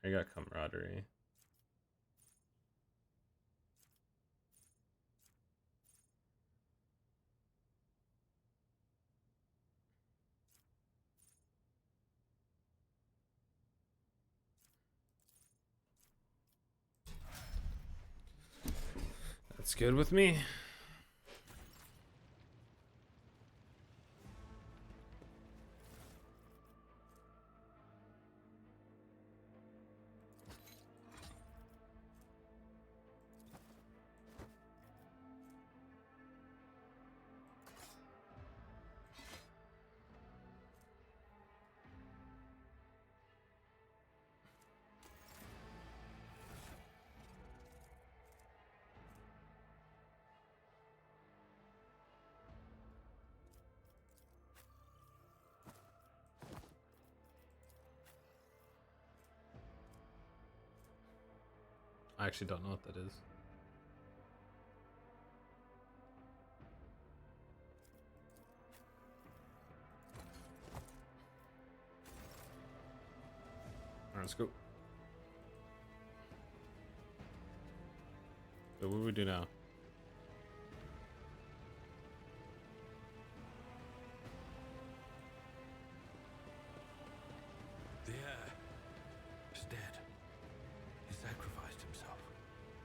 Speaker 2: I got camaraderie. That's good with me. I actually don't know what that is. Alright, let's go. So what do we do now?
Speaker 4: The heir is dead. He sacrificed himself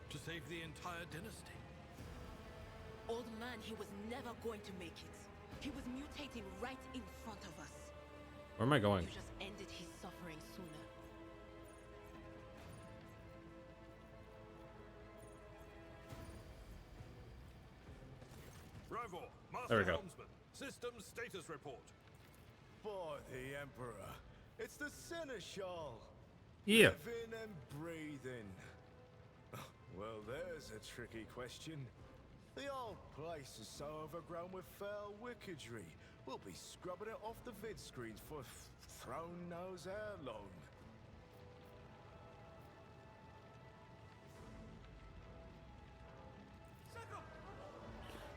Speaker 4: to save the entire dynasty.
Speaker 15: Old man, he was never going to make it. He was mutating right in front of us.
Speaker 2: Where am I going?
Speaker 15: You just ended his suffering sooner.
Speaker 4: Rivor,
Speaker 2: There we
Speaker 4: Master
Speaker 2: go.
Speaker 4: Helmsman, systems status report.
Speaker 16: For the Emperor, it's the Seneschal.
Speaker 2: Yeah.
Speaker 16: Living and breathing. Well, there's a tricky question. The old place is so overgrown with foul wickedry. We'll be scrubbing it off the vid screens for throne knows how long.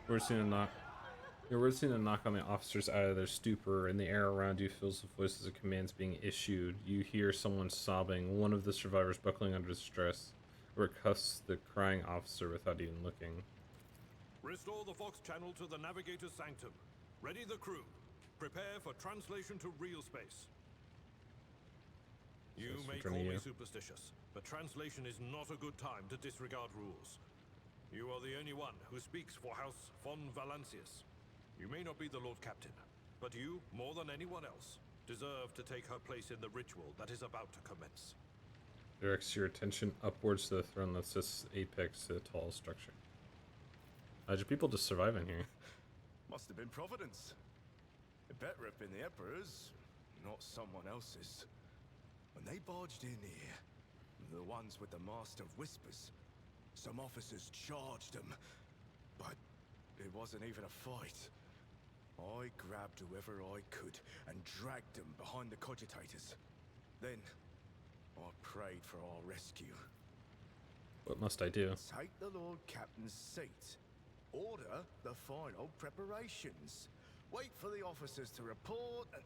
Speaker 2: We're seeing a knock. We're seeing a knock on the officers out of their stupor, and the air around you fills with voices of commands being issued. You hear someone sobbing, one of the survivors buckling under stress, or cuffs the crying officer without even looking.
Speaker 4: Restore the Vox channel to the Navigator's Sanctum. Ready the crew. Prepare for translation to real space. You may call me superstitious, but translation is not a good time to disregard rules. You are the only one who speaks for House von Valancius. You may not be the Lord Captain, but you, more than anyone else, deserve to take her place in the ritual that is about to commence.
Speaker 2: Directs your attention upwards to the throne that sits apex to the tall structure. How'd your people just survive in here?
Speaker 16: Must have been Providence. It better have been the Emperor's, not someone else's. When they barged in here, the ones with the Master of Whispers, some officers charged them, but it wasn't even a fight. I grabbed whoever I could and dragged them behind the cogitators. Then, I prayed for our rescue.
Speaker 2: What must I do?
Speaker 16: Take the Lord Captain's seat. Order the final preparations. Wait for the officers to report and...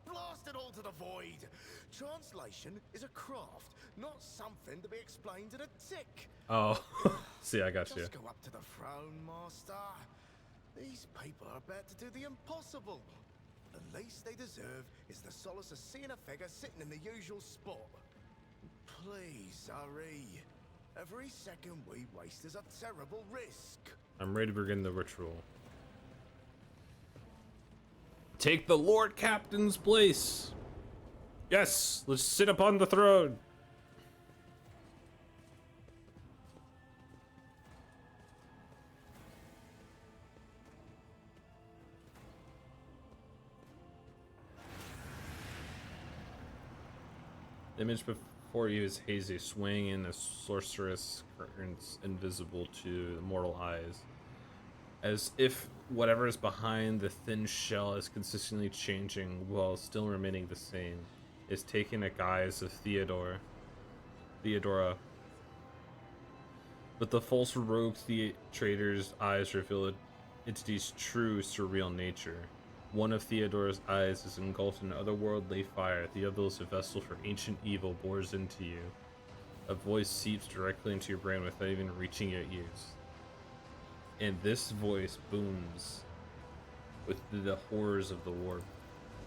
Speaker 16: blast it all to the void! Translation is a craft, not something to be explained in a tick.
Speaker 2: Oh, see, I got you.
Speaker 16: Just go up to the throne, Master. These people are about to do the impossible. The least they deserve is the solace of seeing a figure sitting in the usual spot. Please, hurry. Every second we waste is a terrible risk.
Speaker 2: I'm ready to begin the ritual. Take the Lord Captain's place. Yes, let's sit upon the throne. The image before you is hazy, swaying in a sorceress curtains invisible to mortal eyes, as if whatever is behind the thin shell is consistently changing while still remaining the same, is taking a guise of Theodora. But the false rogue trader's eyes reveal the entity's true surreal nature. One of Theodora's eyes is engulfed in otherworldly fire, the other is a vessel for ancient evil bores into you. A voice seeps directly into your brain without even reaching your ears. And this voice booms with the horrors of the war.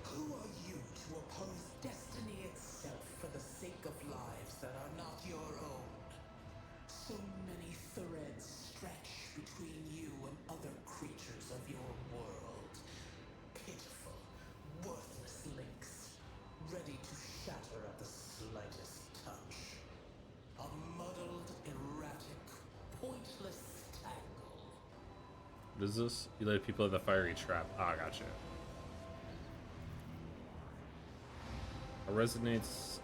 Speaker 13: Who are you to oppose destiny itself for the sake of lives that are not your own? So many threads stretch between you and other creatures of your world. Pitiful, worthless links, ready to shatter at the slightest touch. A muddled, erratic, pointless tangle.
Speaker 2: What is this? You let people in the fiery trap. Ah, gotcha. It resonates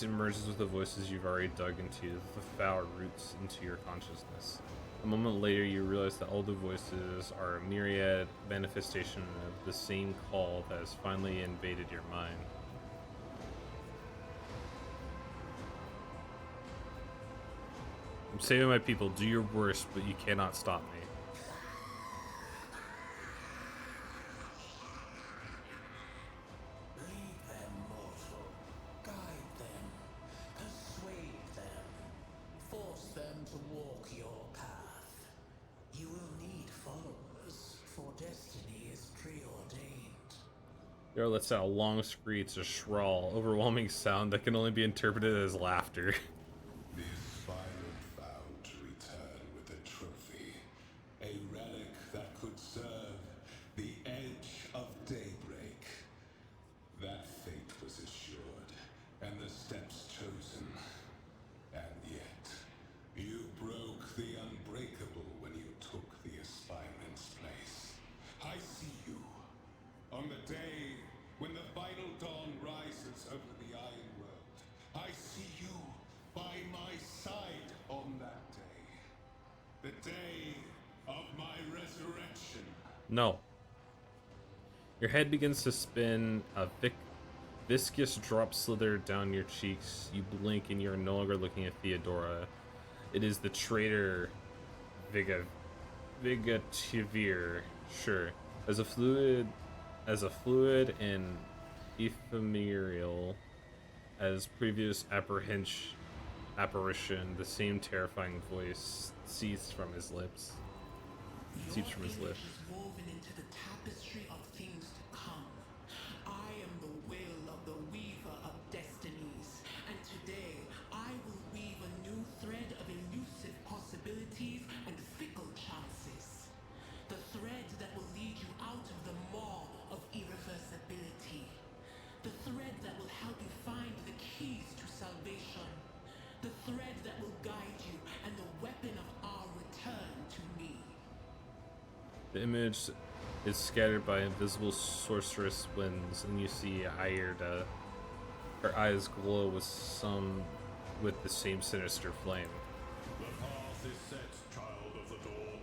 Speaker 2: and merges with the voices you've already dug into, the foul roots into your consciousness. A moment later, you realize that all the voices are a myriad manifestation of the same call that has finally invaded your mind. I'm saving my people. Do your worst, but you cannot stop me.
Speaker 13: Lead them, mortal. Guide them. Persuade them. Force them to walk your path. You will need followers, for destiny is preordained.
Speaker 2: Yara lets out a long screech, a shrill, overwhelming sound that can only be interpreted as laughter.
Speaker 11: The aspirant vowed to return with a trophy, a relic that could serve the edge of daybreak. That fate was assured, and the steps chosen. And yet, you broke the unbreakable when you took the aspirant's place. I see you. On the day when the final dawn rises over the Iron World, I see you by my
Speaker 2: No. Your head begins to spin. A viscous drop slither down your cheeks. You blink and you're no longer looking at Theodora. It is the traitor Vigativir. Sure. As a fluid and ephemeral as previous apparition, the same terrifying voice seeps from his lips. Seeps from his lips.
Speaker 13: Woven into the tapestry of things to come. I am the will of the weaver of destinies, and today I will weave a new thread of elusive possibilities and fickle chances. The thread that will lead you out of the maw of irreversibility. The thread that will help you find the keys to salvation. The thread that will guide you and the weapon of our return to me.
Speaker 2: The image is scattered by invisible sorceress winds, and you see Ayerda. Her eyes glow with the same sinister flame.
Speaker 11: The path is set, child of the dawn.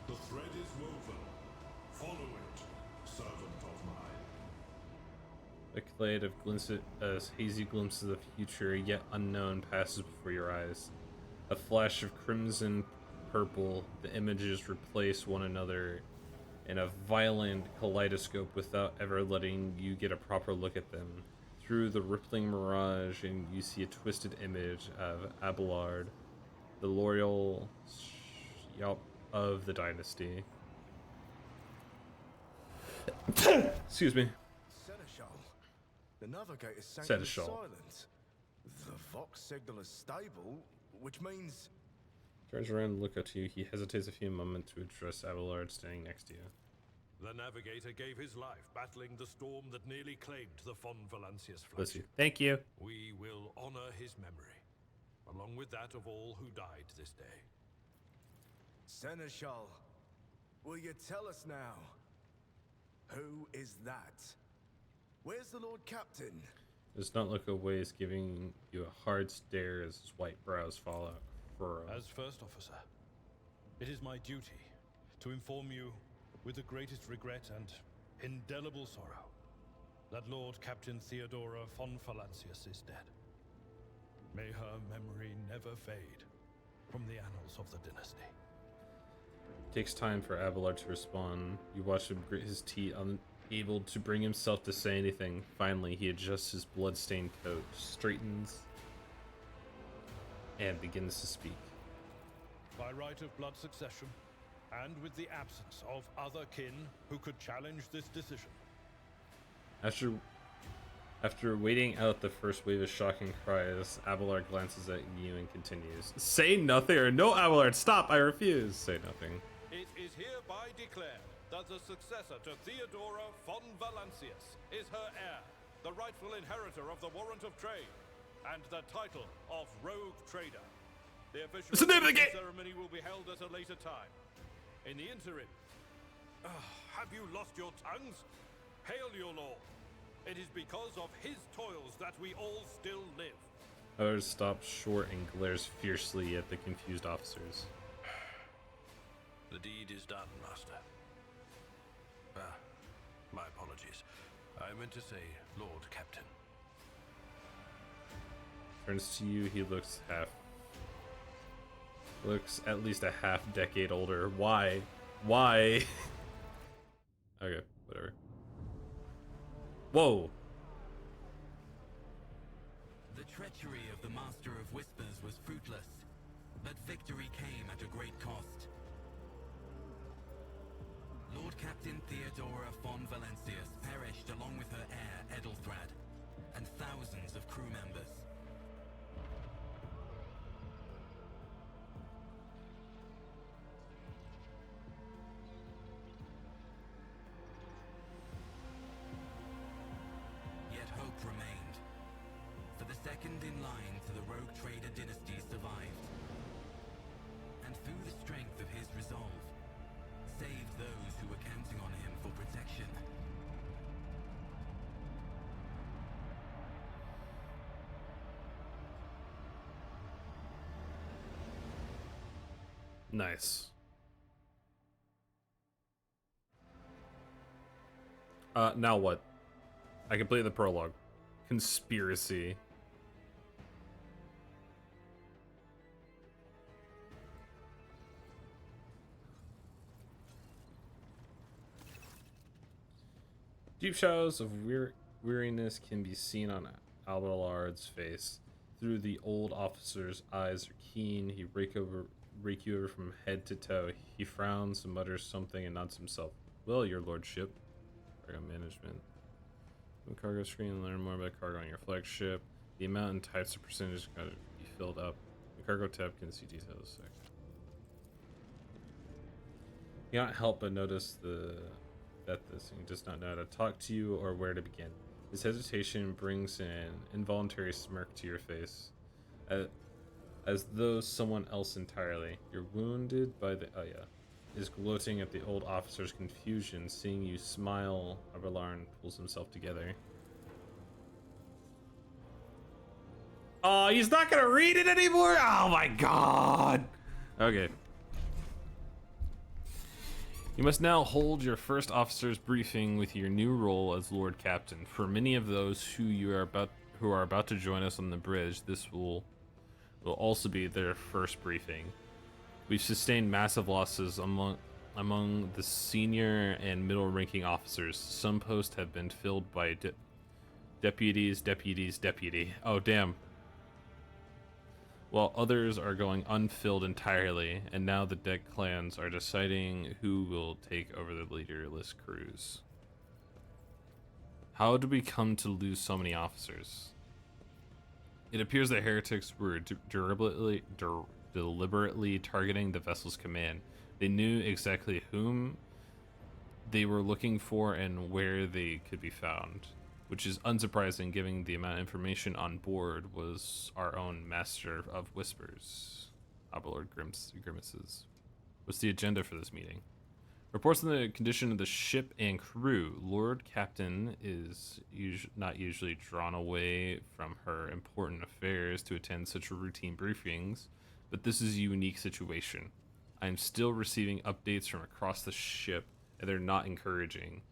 Speaker 11: The thread is woven. Follow it, servant of mine.
Speaker 2: A clade of hazy glimpses of the future, yet unknown, passes before your eyes. A flash of crimson purple, the images replace one another in a violent kaleidoscope without ever letting you get a proper look at them. Through the rippling mirage, and you see a twisted image of Abelard, the loyal of the dynasty. Excuse me.
Speaker 16: Seneschal. The navigator's
Speaker 2: Seneschal.
Speaker 16: silent. The Vox signal is stable, which means...
Speaker 2: Turns around and look up to you. He hesitates a few moments to address Abelard standing next to you.
Speaker 4: The navigator gave his life battling the storm that nearly claimed the Von Valancius
Speaker 2: Bless you.
Speaker 4: flagship.
Speaker 2: Thank you.
Speaker 4: We will honor his memory, along with that of all who died this day.
Speaker 16: Seneschal, will you tell us now? Who is that? Where's the Lord Captain?
Speaker 2: Does not look away, is giving you a hard stare as his white brows fall out.
Speaker 4: As first officer, it is my duty to inform you with the greatest regret and indelible sorrow that Lord Captain Theodora von Valancius is dead. May her memory never fade from the annals of the dynasty.
Speaker 2: It takes time for Abelard to respond. You watch him grit his teeth, unable to bring himself to say anything. Finally, he adjusts his blood-stained coat, straightens, and begins to speak.
Speaker 4: By right of blood succession, and with the absence of other kin who could challenge this decision.
Speaker 2: After waiting out the first wave of shocking cries, Abelard glances at you and continues. Say nothing or no, Abelard, stop, I refuse. Say nothing.
Speaker 4: It is hereby declared that the successor to Theodora von Valancius is her heir, the rightful inheritor of the warrant of trade, and the title of Rogue Trader. The official ceremony will be held at a later time. In the interim, have you lost your tongues? Hail your lord. It is because of his toils that we all still live.
Speaker 2: Abelard stops short and glares fiercely at the confused officers.
Speaker 4: The deed is done, Master. My apologies. I meant to say Lord Captain.
Speaker 2: Turns to you, he looks at least a half decade older. Why? Okay, whatever. Whoa!
Speaker 17: The treachery of the Master of Whispers was fruitless, but victory came at a great cost. Lord Captain Theodora von Valancius perished along with her heir, Edelthrad, and thousands of crew members. Yet hope remained, for the second in line to the Rogue Trader dynasty survived, and through the strength of his resolve, saved those who were counting on him for protection.
Speaker 2: Nice. Now what? I completed the prologue. Conspiracy. Deep shadows of weariness can be seen on Abelard's face. Through the old officer's eyes are keen. He rake you over from head to toe. He frowns and mutters something and nods himself. Well, your lordship. Cargo management. From cargo screen, learn more about cargo on your flagship. The amount and types of percentage got to be filled up. The cargo tab can see details. You can't help but notice that this thing does not know how to talk to you or where to begin. His hesitation brings an involuntary smirk to your face, as though someone else entirely. You're wounded by the is gloating at the old officer's confusion. Seeing you smile, Abelard pulls himself together. Oh, he's not gonna read it anymore. Oh my god. Okay. You must now hold your first officer's briefing with your new role as Lord Captain. For many of those who are about to join us on the bridge, this will also be their first briefing. We've sustained massive losses among the senior and middle-ranking officers. Some posts have been filled by deputy. Oh, damn. While others are going unfilled entirely, and now the deck clans are deciding who will take over the leaderless crews. How did we come to lose so many officers? It appears that heretics were deliberately targeting the vessel's command. They knew exactly whom they were looking for and where they could be found, which is unsurprising given the amount of information on board was our own master of whispers. Abelard grimaces. What's the agenda for this meeting? Reports on the condition of the ship and crew. Lord Captain is not usually drawn away from her important affairs to attend such routine briefings, but this is a unique situation. I am still receiving updates from across the ship, and they're not encouraging.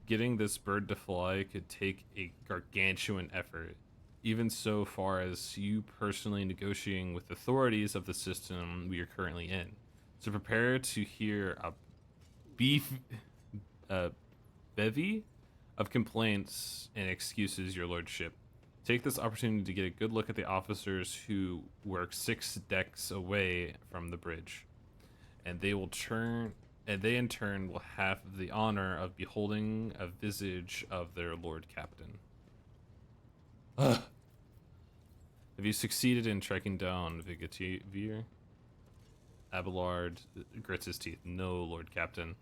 Speaker 2: Getting this bird to fly could take a gargantuan effort, even so far as you personally negotiating with authorities of the system we are currently in. So prepare to hear a bevy of complaints and excuses, your lordship. Take this opportunity to get a good look at the officers who work 6 decks away from the bridge, and they in turn will have the honor of beholding a visage of their Lord Captain. Have you succeeded in tracking down Vigatier? Abelard grits his teeth. No, Lord Captain.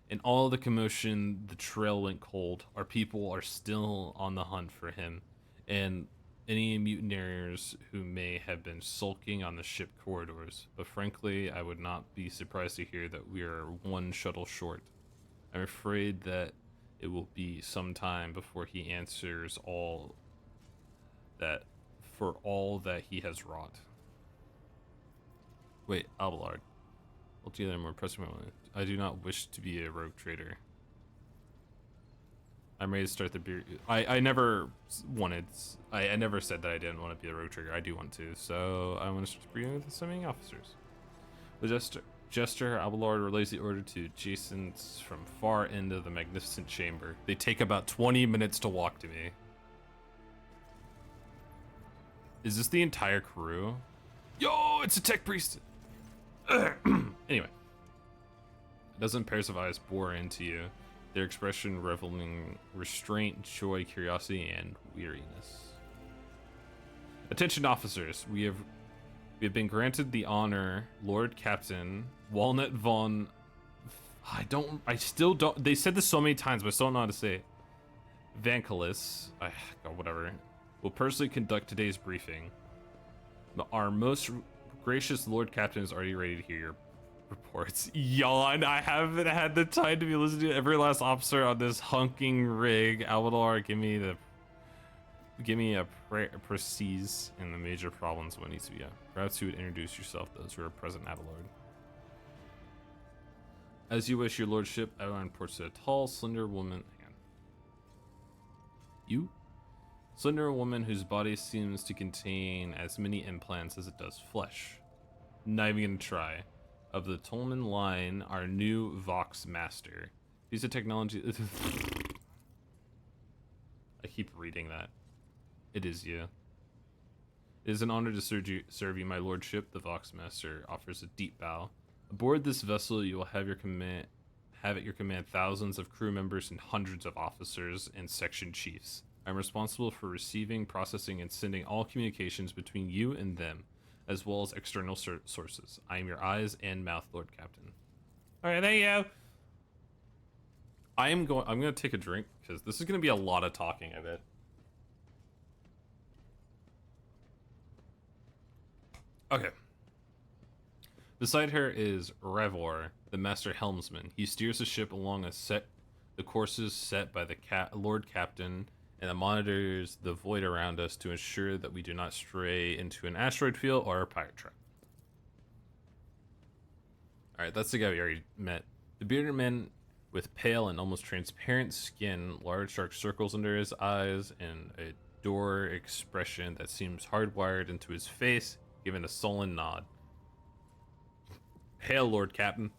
Speaker 2: In all the commotion, the trail went cold. Our people are still on the hunt for him, and any mutineers who may have been sulking on the ship corridors. But frankly, I would not be surprised to hear that we are one shuttle short. I'm afraid that it will be some time before he answers all that he has wrought. Wait, Abelard. Altogether more pressing moment. I do not wish to be a rogue trader. I'm ready to start the beer. I never wanted. I never said that I didn't want to be a rogue trader. I do want to. So I want to start briefing with the summoning officers. The gesture, Abelard relays the order to adjacents from far end of the magnificent chamber. They take about 20 minutes to walk to me. Is this the entire crew? Yo, it's a tech priest. Anyway, a dozen pairs of eyes bore into you, their expression revealing restraint, joy, curiosity, and weariness. Attention officers, we have been granted the honor, Lord Captain Walnut von... I still don't... They said this so many times, but I still don't know how to say it. Vankalis, God, whatever, will personally conduct today's briefing. Our most gracious Lord Captain is already ready to hear your reports. Yawn, I haven't had the time to be listening to every last officer on this hunking rig. Abelard, give me a precise and the major problems what needs to be done. Perhaps you would introduce yourself, those who are present, Abelard. As you wish, your lordship. Abelard reports to a tall, slender woman. You? Slender woman whose body seems to contain as many implants as it does flesh. Not even gonna try. Of the Tolman line, our new Vox Master. Piece of technology. I keep reading that. It is you. It is an honor to serve you, my lordship. The Vox Master offers a deep bow. Aboard this vessel, you will have at your command thousands of crew members and hundreds of officers and section chiefs. I'm responsible for receiving, processing, and sending all communications between you and them, as well as external sources. I am your eyes and mouth, Lord Captain. All right, thank you. I'm gonna take a drink because this is gonna be a lot of talking, I bet. Okay. Beside her is Revor, the master helmsman. He steers the ship along the courses set by the Lord Captain, and monitors the void around us to ensure that we do not stray into an asteroid field or a pirate trap. Alright, that's the guy we already met. The bearded man with pale and almost transparent skin, large dark circles under his eyes, and a dour expression that seems hardwired into his face, giving a sullen nod. Hail, Lord Captain.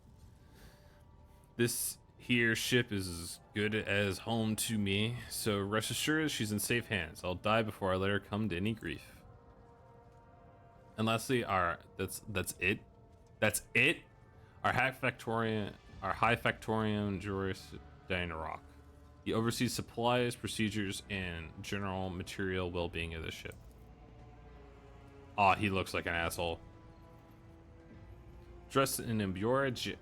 Speaker 2: This here ship is as good as home to me, so rest assured she's in safe hands. I'll die before I let her come to any grief. And lastly, that's it. That's it. Our high factorium Joris Dynarok. He oversees supplies, procedures, and general material well-being of the ship. Aw, he looks like an asshole. Dressed in embroidered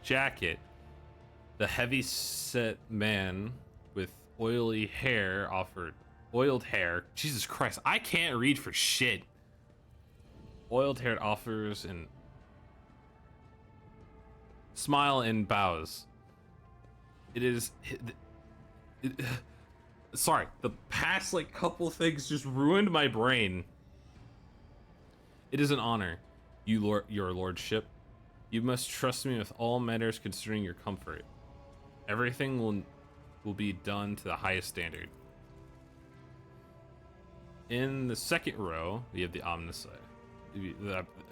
Speaker 2: jacket, the heavy-set man with oiled hair. Jesus Christ, I can't read for shit. Oiled hair offers and smile and bows. Sorry, the past couple things just ruined my brain. It is an honor, your lordship. You must trust me with all matters concerning your comfort. Everything will be done to the highest standard. In the second row, we have the Omnisci.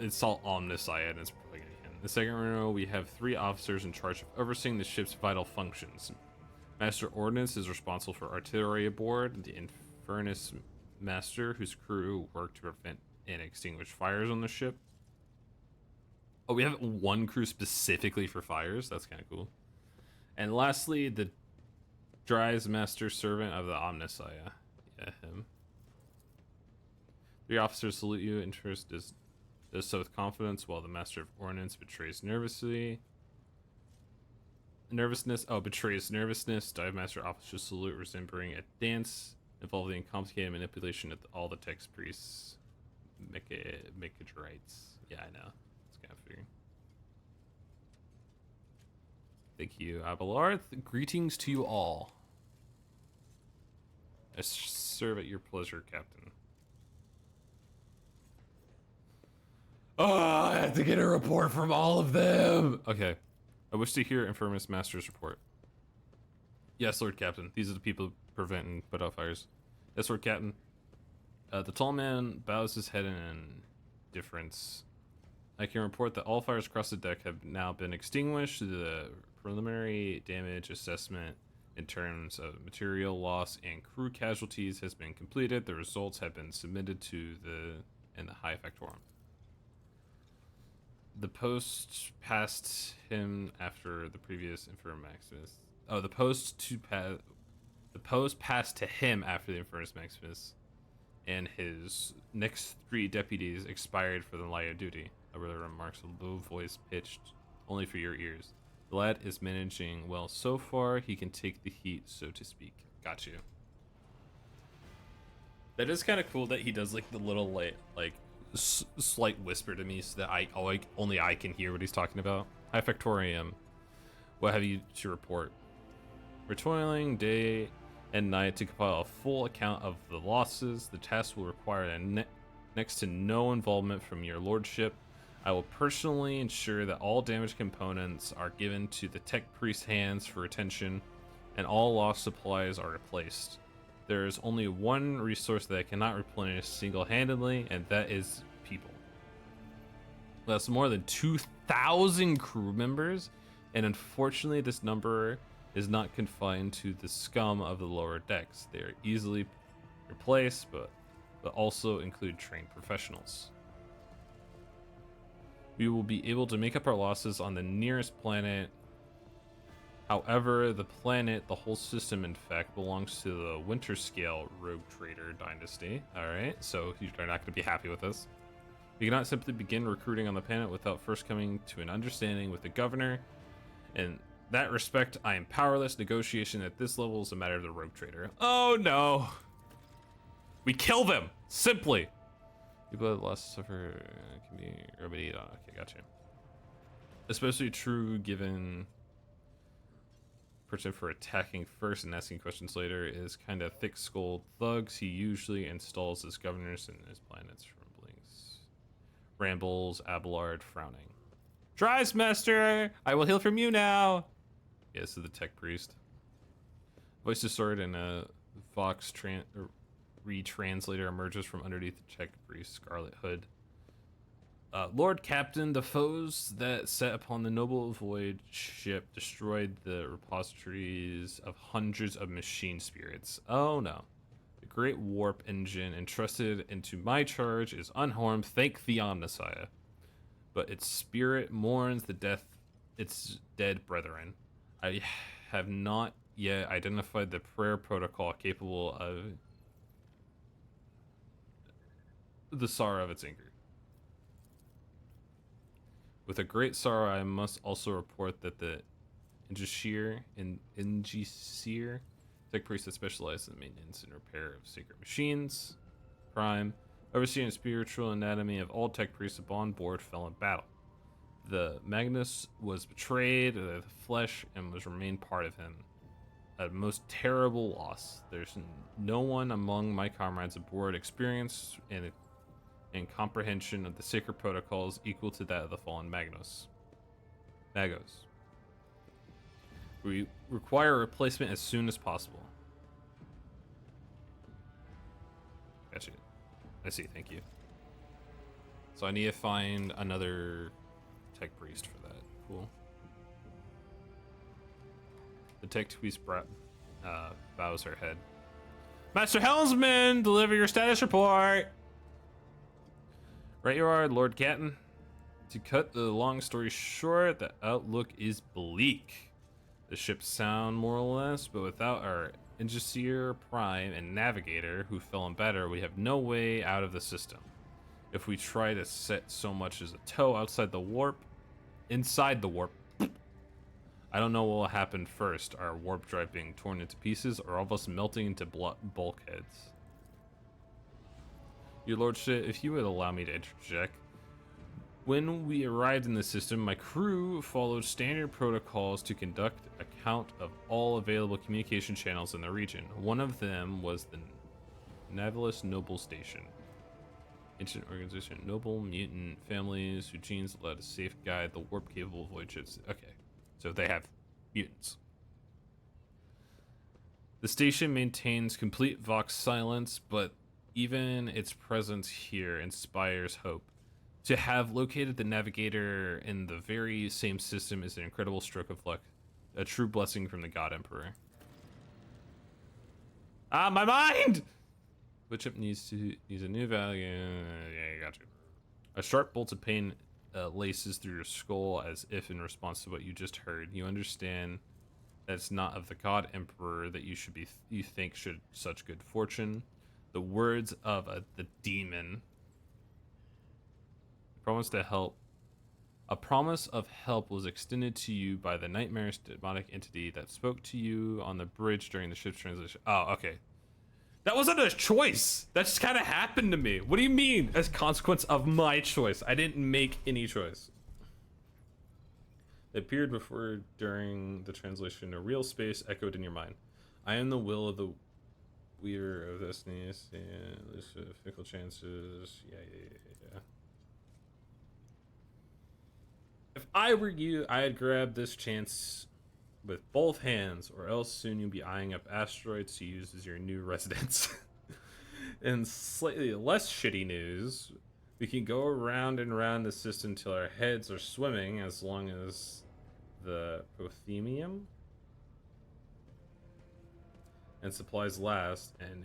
Speaker 2: It's all Omnisci, and it's probably gonna be him. In the second row, we have 3 officers in charge of overseeing the ship's vital functions. Master Ordnance is responsible for artillery aboard, the Infernus Master, whose crew work to prevent and extinguish fires on the ship. Oh, we have one crew specifically for fires. That's kind of cool. And lastly, the Dries Master Servant of the Omnisci. Yeah, him. 3 officers salute you. Interest does so with confidence, while the Master of Ordnance betrays nervousness. Dive Master officers salute, resembling a dance involving complicated manipulation of all the text priests. Mechadrites. Yeah, I know. It's kind of figuring. Thank you, Abelard. Greetings to you all. I serve at your pleasure, Captain. Oh, I have to get a report from all of them. Okay. I wish to hear Infernus Master's report. Yes, Lord Captain. These are the people who prevent and put out fires. Yes, Lord Captain. The tall man bows his head in indifference. I can report that all fires across the deck have now been extinguished. The preliminary damage assessment in terms of material loss and crew casualties has been completed. The results have been submitted to the High Factorum. The post passed him after the previous Infernus Maximus. Oh, the post passed to him after the Infernus Maximus, and his next 3 deputies expired for the line of duty. A brother remarks, a low voice pitched only for your ears. The lad is managing well so far. He can take the heat, so to speak. Got you. That is kind of cool that he does the little slight whisper to me so that only I can hear what he's talking about. High Factorium, what have you to report? We're toiling day and night to compile a full account of the losses. The task will require next to no involvement from your lordship. I will personally ensure that all damaged components are given to the tech priest's hands for attention, and all lost supplies are replaced. There is only one resource that I cannot replenish single-handedly, and that is people. That's more than 2,000 crew members, and unfortunately this number is not confined to the scum of the lower decks. They are easily replaced, but also include trained professionals. We will be able to make up our losses on the nearest planet. However, the planet, the whole system, in fact, belongs to the Winter Scale Rogue Trader dynasty. Alright, so you're not going to be happy with this. We cannot simply begin recruiting on the planet without first coming to an understanding with the governor. In that respect, I am powerless. Negotiation at this level is a matter of the Rogue Trader. Oh no! We kill them! Simply! People that lost suffer can be remedied. Oh, okay, gotcha. Especially true given person for attacking first and asking questions later is kind of thick-skulled thugs he usually installs as governors in his planets. Rambles, Abelard, frowning. Tries, master! I will heal from you now! Yes, to the tech priest. Voice distorted and a Vox retranslator emerges from underneath the tech priest's scarlet hood. Lord Captain, the foes that set upon the Noble Void ship destroyed the repositories of hundreds of machine spirits. Oh no. The great warp engine entrusted into my charge is unharmed, thank the Omnissiah. But its spirit mourns the death its dead brethren. I have not yet identified the prayer protocol capable of the sorrow of its anger. With a great sorrow, I must also report that the Ingisir, tech priest that specializes in maintenance and repair of sacred machines, Prime, overseeing the spiritual anatomy of all tech priests upon board, fell in battle. The Magnus was betrayed of the flesh and was remained part of him. A most terrible loss. There's no one among my comrades aboard experienced and comprehension of the sacred protocols equal to that of the fallen Magos. We require a replacement as soon as possible. Gotcha. I see, thank you. So I need to find another tech priest for that. Cool. The tech priest bows her head. Master Helmsman, deliver your status report! Right you are, Lord Catton. To cut the long story short, the outlook is bleak. The ship's sound, more or less, but without our Ingisir, Prime, and Navigator, who fell in battle, we have no way out of the system. If we try to set so much as a toe inside the warp, I don't know what will happen first, our warp drive being torn into pieces, or all of us melting into bulkheads. Your lordship, if you would allow me to interject. When we arrived in the system, my crew followed standard protocols to conduct a count of all available communication channels in the region. One of them was the Navilis Noble Station. Ancient organization, noble mutant families whose genes allowed to safeguard the warp-capable void ships. Okay, so they have mutants. The station maintains complete Vox silence, but even its presence here inspires hope. To have located the Navigator in the very same system is an incredible stroke of luck. A true blessing from the God Emperor. Ah, my mind! Which ship needs a new value? Yeah, I got you. A sharp bolt of pain laces through your skull as if in response to what you just heard. You understand that it's not of the God Emperor that you think should such good fortune. The words of the demon. A promise of help was extended to you by the nightmarish demonic entity that spoke to you on the bridge during the ship's transition. Oh, okay. That wasn't a choice. That just kind of happened to me. What do you mean? As a consequence of my choice. I didn't make any choice. It appeared before during the translation. A real space echoed in your mind. I am the will of the weaver of destinies and fickle chances. Yeah. If I were you, I'd grab this chance with both hands, or else soon you'll be eyeing up asteroids to use as your new residence. In slightly less shitty news, we can go around and around the system till our heads are swimming, as long as the Prothemium and supplies last, and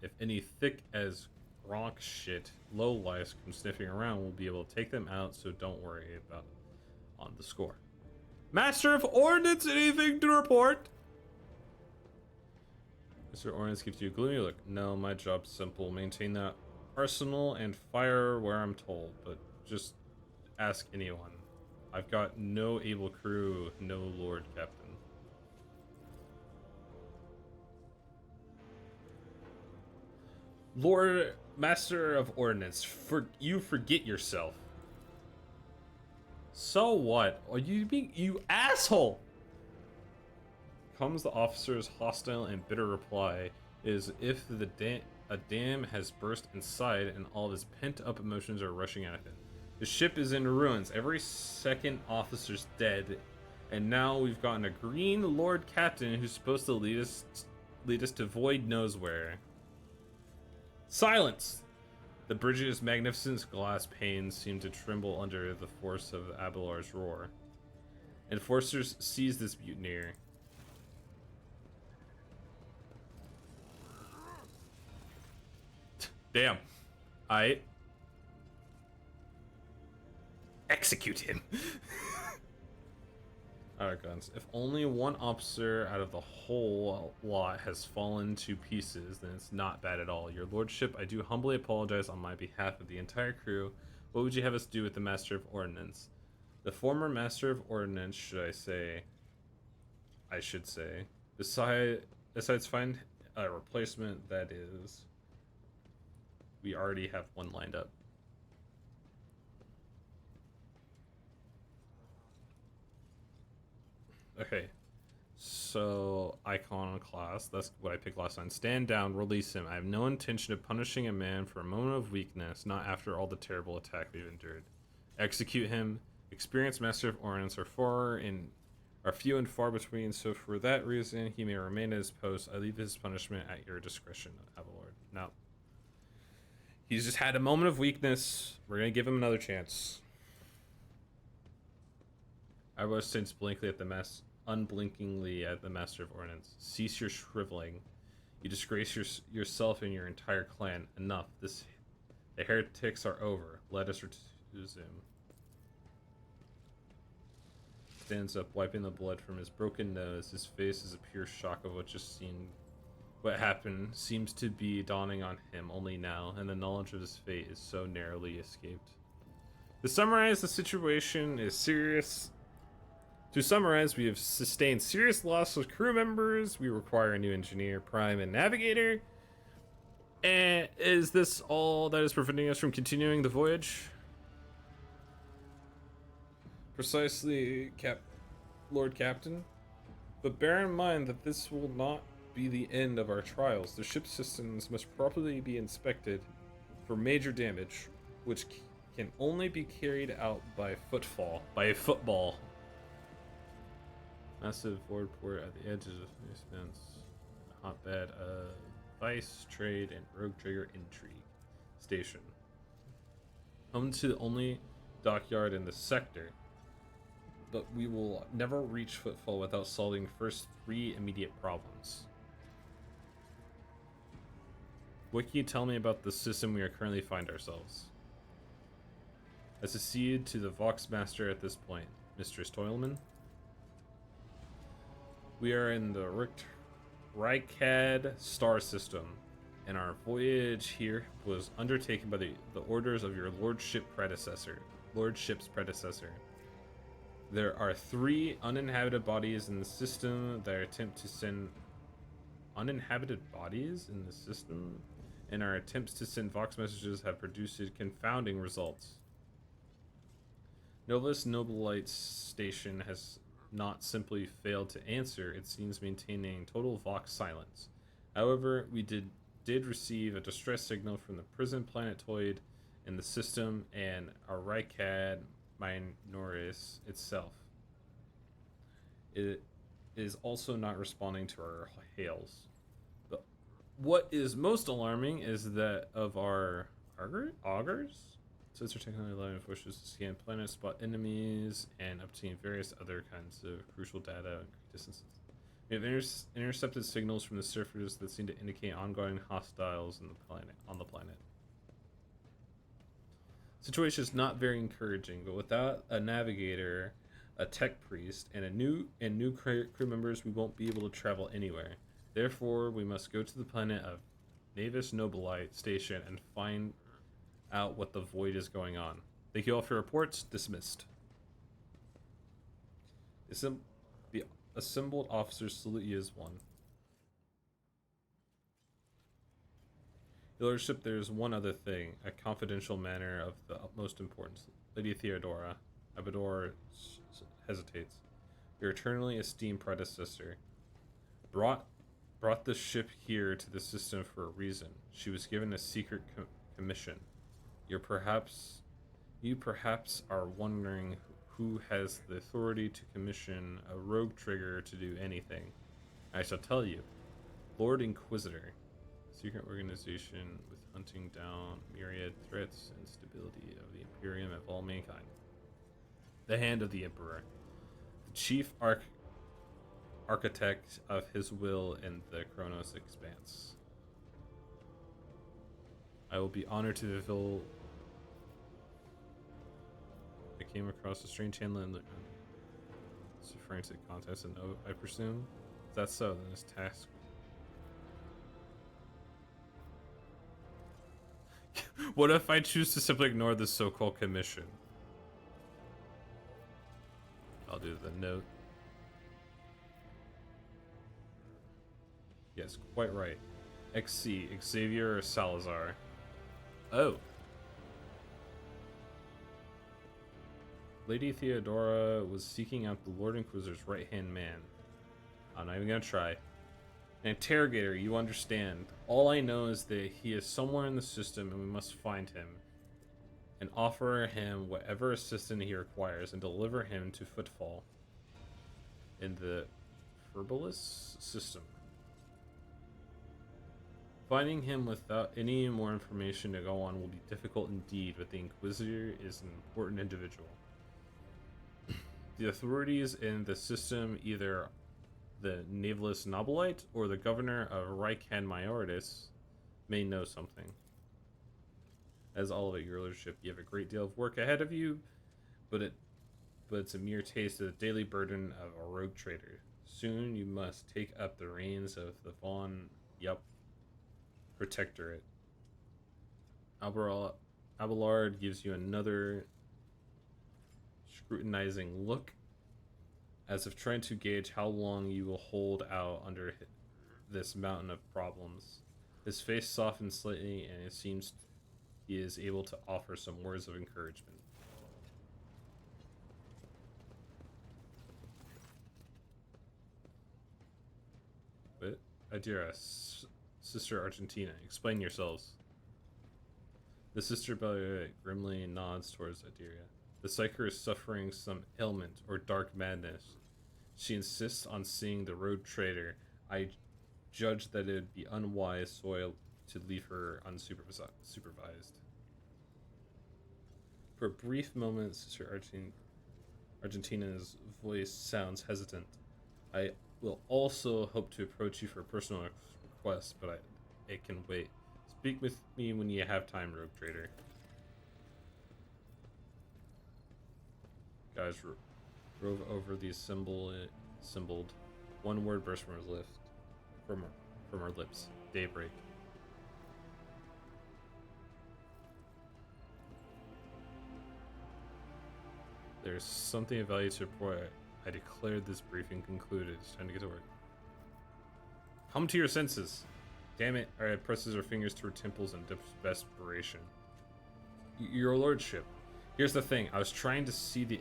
Speaker 2: if any thick as Gronk shit lowlifes come sniffing around, we'll be able to take them out, so don't worry about it on the score. Master of Ordnance, anything to report? Mr. Ordnance gives you a gloomy look. No, my job's simple. Maintain that arsenal and fire where I'm told, but just ask anyone. I've got no able crew, no Lord Captain. Lord Master of Ordnance, you forget yourself. So what? Are you being, you asshole? Comes the officer's hostile and bitter reply is if a dam has burst inside and all of his pent-up emotions are rushing out of him. The ship is in ruins. Every second officer's dead, and now we've gotten a green Lord Captain who's supposed to lead us to Void knows where. Silence! The bridge's magnificent glass panes seem to tremble under the force of Abelar's roar. Enforcers seize this mutineer. Damn. Execute him. Alright, guns. If only one officer out of the whole lot has fallen to pieces, then it's not bad at all. Your lordship, I do humbly apologize on my behalf of the entire crew. What would you have us do with the Master of Ordnance? The former Master of Ordnance, I should say. Besides find a replacement, that is. We already have one lined up. Okay, so Iconoclast, that's what I picked last time. Stand down, release him. I have no intention of punishing a man for a moment of weakness, not after all the terrible attack we've endured. Execute him. Experienced Master of Ordnance are few and far between, so for that reason, he may remain at his post. I leave his punishment at your discretion, Abelard. Now, he's just had a moment of weakness. We're gonna give him another chance. I was since unblinkingly at the Master of Ordnance. Cease your shriveling. You disgrace yourself and your entire clan. Enough. The heretics are over. Let us resume. Stands up, wiping the blood from his broken nose. His face is a pure shock of what happened seems to be dawning on him only now, and the knowledge of his fate is so narrowly escaped. To summarize, the situation is serious. To summarize, we have sustained serious loss of crew members. We require a new engineer, prime, and navigator. And is this all that is preventing us from continuing the voyage? Precisely, Lord Captain. But bear in mind that this will not be the end of our trials. The ship systems must properly be inspected for major damage, which can only be carried out by football. Massive forward port at the edges of the expanse. Hotbed of vice, trade, and rogue trader intrigue. Station. Home to the only dockyard in the sector. But we will never reach Footfall without solving first 3 immediate problems. What can you tell me about the system we are currently find ourselves? I succeed to the Vox Master at this point, Mistress Toilman. We are in the Rykad star system, and our voyage here was undertaken by the orders of your lordship's predecessor. There are 3 uninhabited bodies in the system that attempt to send and our attempts to send Vox messages have produced confounding results. Novus Nobilite Station has not simply failed to answer, it seems maintaining total Vox silence. However, we did receive a distress signal from the prison planetoid in the system, and our Rykad Minoris itself. It is also not responding to our hails. But what is most alarming is that of our augurs? Since they're technically allowing forces to scan planets, spot enemies, and obtain various other kinds of crucial data at great distances. We have intercepted signals from the surface that seem to indicate ongoing hostiles on the planet. Situation is not very encouraging, but without a navigator, a tech priest, and new crew members, we won't be able to travel anywhere. Therefore, we must go to the planet of Navis Nobilite Station and find out what the void is going on. Thank you all for your reports. Dismissed. The assembled officers salute you as one. Your Lordship, there is one other thing, a confidential matter of the utmost importance. Lady Theodora, Abador hesitates. Your eternally esteemed predecessor brought the ship here to the system for a reason. She was given a secret commission. You perhaps are wondering who has the authority to commission a rogue trigger to do anything. I shall tell you. Lord Inquisitor. Secret organization with hunting down myriad threats and stability of the Imperium of all mankind. The Hand of the Emperor. The chief architect of his will in the Kronos expanse. I will be honored to fulfill. I came across a strange handling. It's referring to contest and I presume. If that's so, then this task. What if I choose to simply ignore this so-called commission? I'll do the note. Yes, quite right. XC, Xavier Salazar. Oh. Lady Theodora was seeking out the Lord Inquisitor's right-hand man. I'm not even gonna try. An interrogator, you understand. All I know is that he is somewhere in the system and we must find him. And offer him whatever assistance he requires and deliver him to Footfall in the Furbalus system. Finding him without any more information to go on will be difficult indeed, but the Inquisitor is an important individual. The authorities in the system, either the Navis Nobilite or the governor of Reikan Maioritis, may know something. As all of it, your lordship, you have a great deal of work ahead of you, but it's a mere taste of the daily burden of a rogue trader. Soon you must take up the reins of the Von Protectorate. Abelard gives you another scrutinizing look, as if trying to gauge how long you will hold out under this mountain of problems. His face softens slightly, and it seems he is able to offer some words of encouragement. But, Adira, Sister Argentina, explain yourselves. The Sister Belia grimly nods towards Adira. The Psyker is suffering some ailment or dark madness. She insists on seeing the road trader. I judge that it would be unwise soil to leave her unsupervised. For a brief moment, Sister Argentina's voice sounds hesitant. I will also hope to approach you for a personal request, but it can wait. Speak with me when you have time, rogue trader. Guys, rove over the assembled. One word burst from her lips. Daybreak. There's something of value to report. I declared this briefing concluded. It's time to get to work. Come to your senses. Damn it. Alright, presses her fingers to her temples in desperation. Your lordship. Here's the thing. I was trying to see the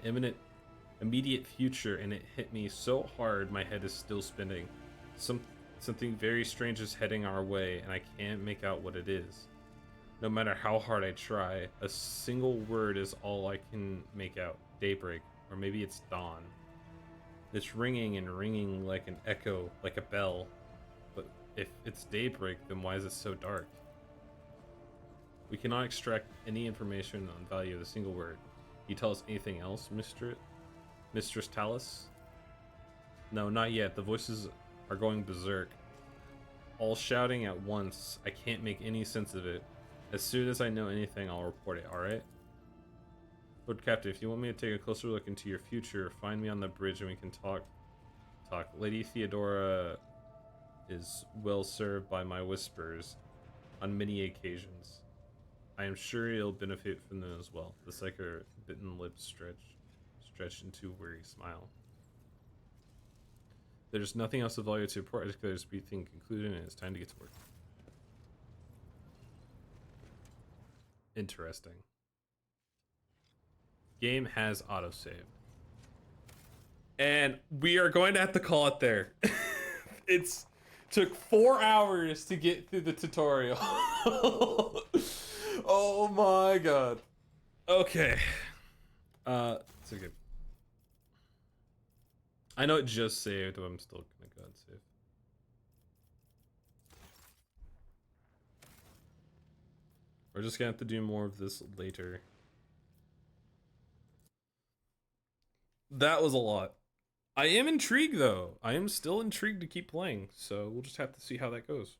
Speaker 2: immediate future, and it hit me so hard my head is still spinning. Something very strange is heading our way, and I can't make out what it is. No matter how hard I try, a single word is all I can make out. Daybreak, or maybe it's dawn. It's ringing and ringing like an echo, like a bell. But if it's daybreak, then why is it so dark? We cannot extract any information on value of a single word. You tell us anything else, Mistress Talus? No, not yet. The voices are going berserk. All shouting at once. I can't make any sense of it. As soon as I know anything, I'll report it, alright? Lord Captain, if you want me to take a closer look into your future, find me on the bridge and we can talk. Lady Theodora is well served by my whispers on many occasions. I am sure you'll benefit from them as well. The psycho bitten lips stretched into a weary smile. There's nothing else of value to report. I declare this briefing concluded and it's time to get to work. Interesting. Game has autosave. And we are going to have to call it there. It's took 4 hours to get through the tutorial. Oh my god. Okay. It's okay. I know it just saved, but I'm still gonna go and save. We're just gonna have to do more of this later. That was a lot. I am intrigued though. I am still intrigued to keep playing, so we'll just have to see how that goes.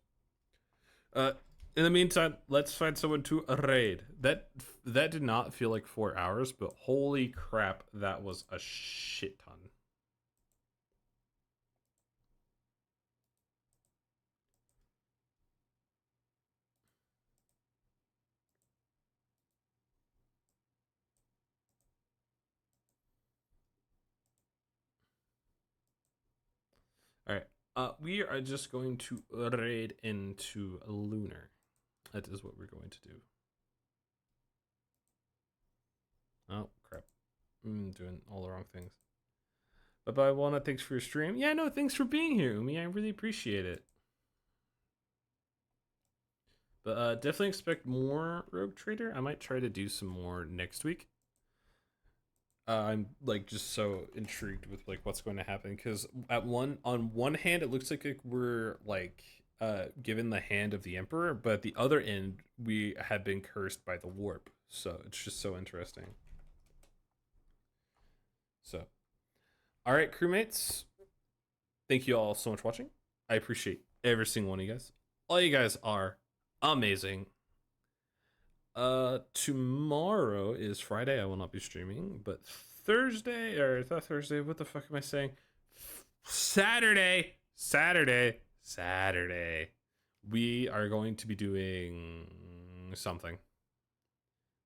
Speaker 2: In the meantime, let's find someone to raid. That did not feel like 4 hours, but holy crap, that was a shit ton. Alright, we are just going to raid into Lunar. That is what we're going to do. Oh, crap. I'm doing all the wrong things. Bye-bye, Walnut. Thanks for your stream. Yeah, no, thanks for being here, Umi. I really appreciate it. But definitely expect more Rogue Trader. I might try to do some more next week. I'm like just so intrigued with like what's going to happen because on one hand it looks like we're like given the hand of the Emperor, but at the other end we have been cursed by the warp. So it's just so interesting. So, all right, crewmates, thank you all so much for watching. I appreciate every single one of you guys. All you guys are amazing. Tomorrow is Friday. I will not be streaming, but Thursday, or not Thursday, what the fuck am I saying? Saturday, we are going to be doing something.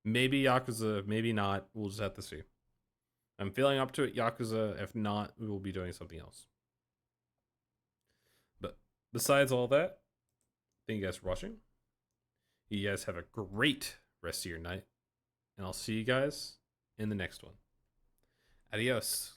Speaker 2: Maybe Yakuza, maybe not. We'll just have to see. I'm feeling up to it, Yakuza. If not, we will be doing something else. But besides all that, thank you guys for watching. You guys have a great rest of your night, and I'll see you guys in the next one. Adios.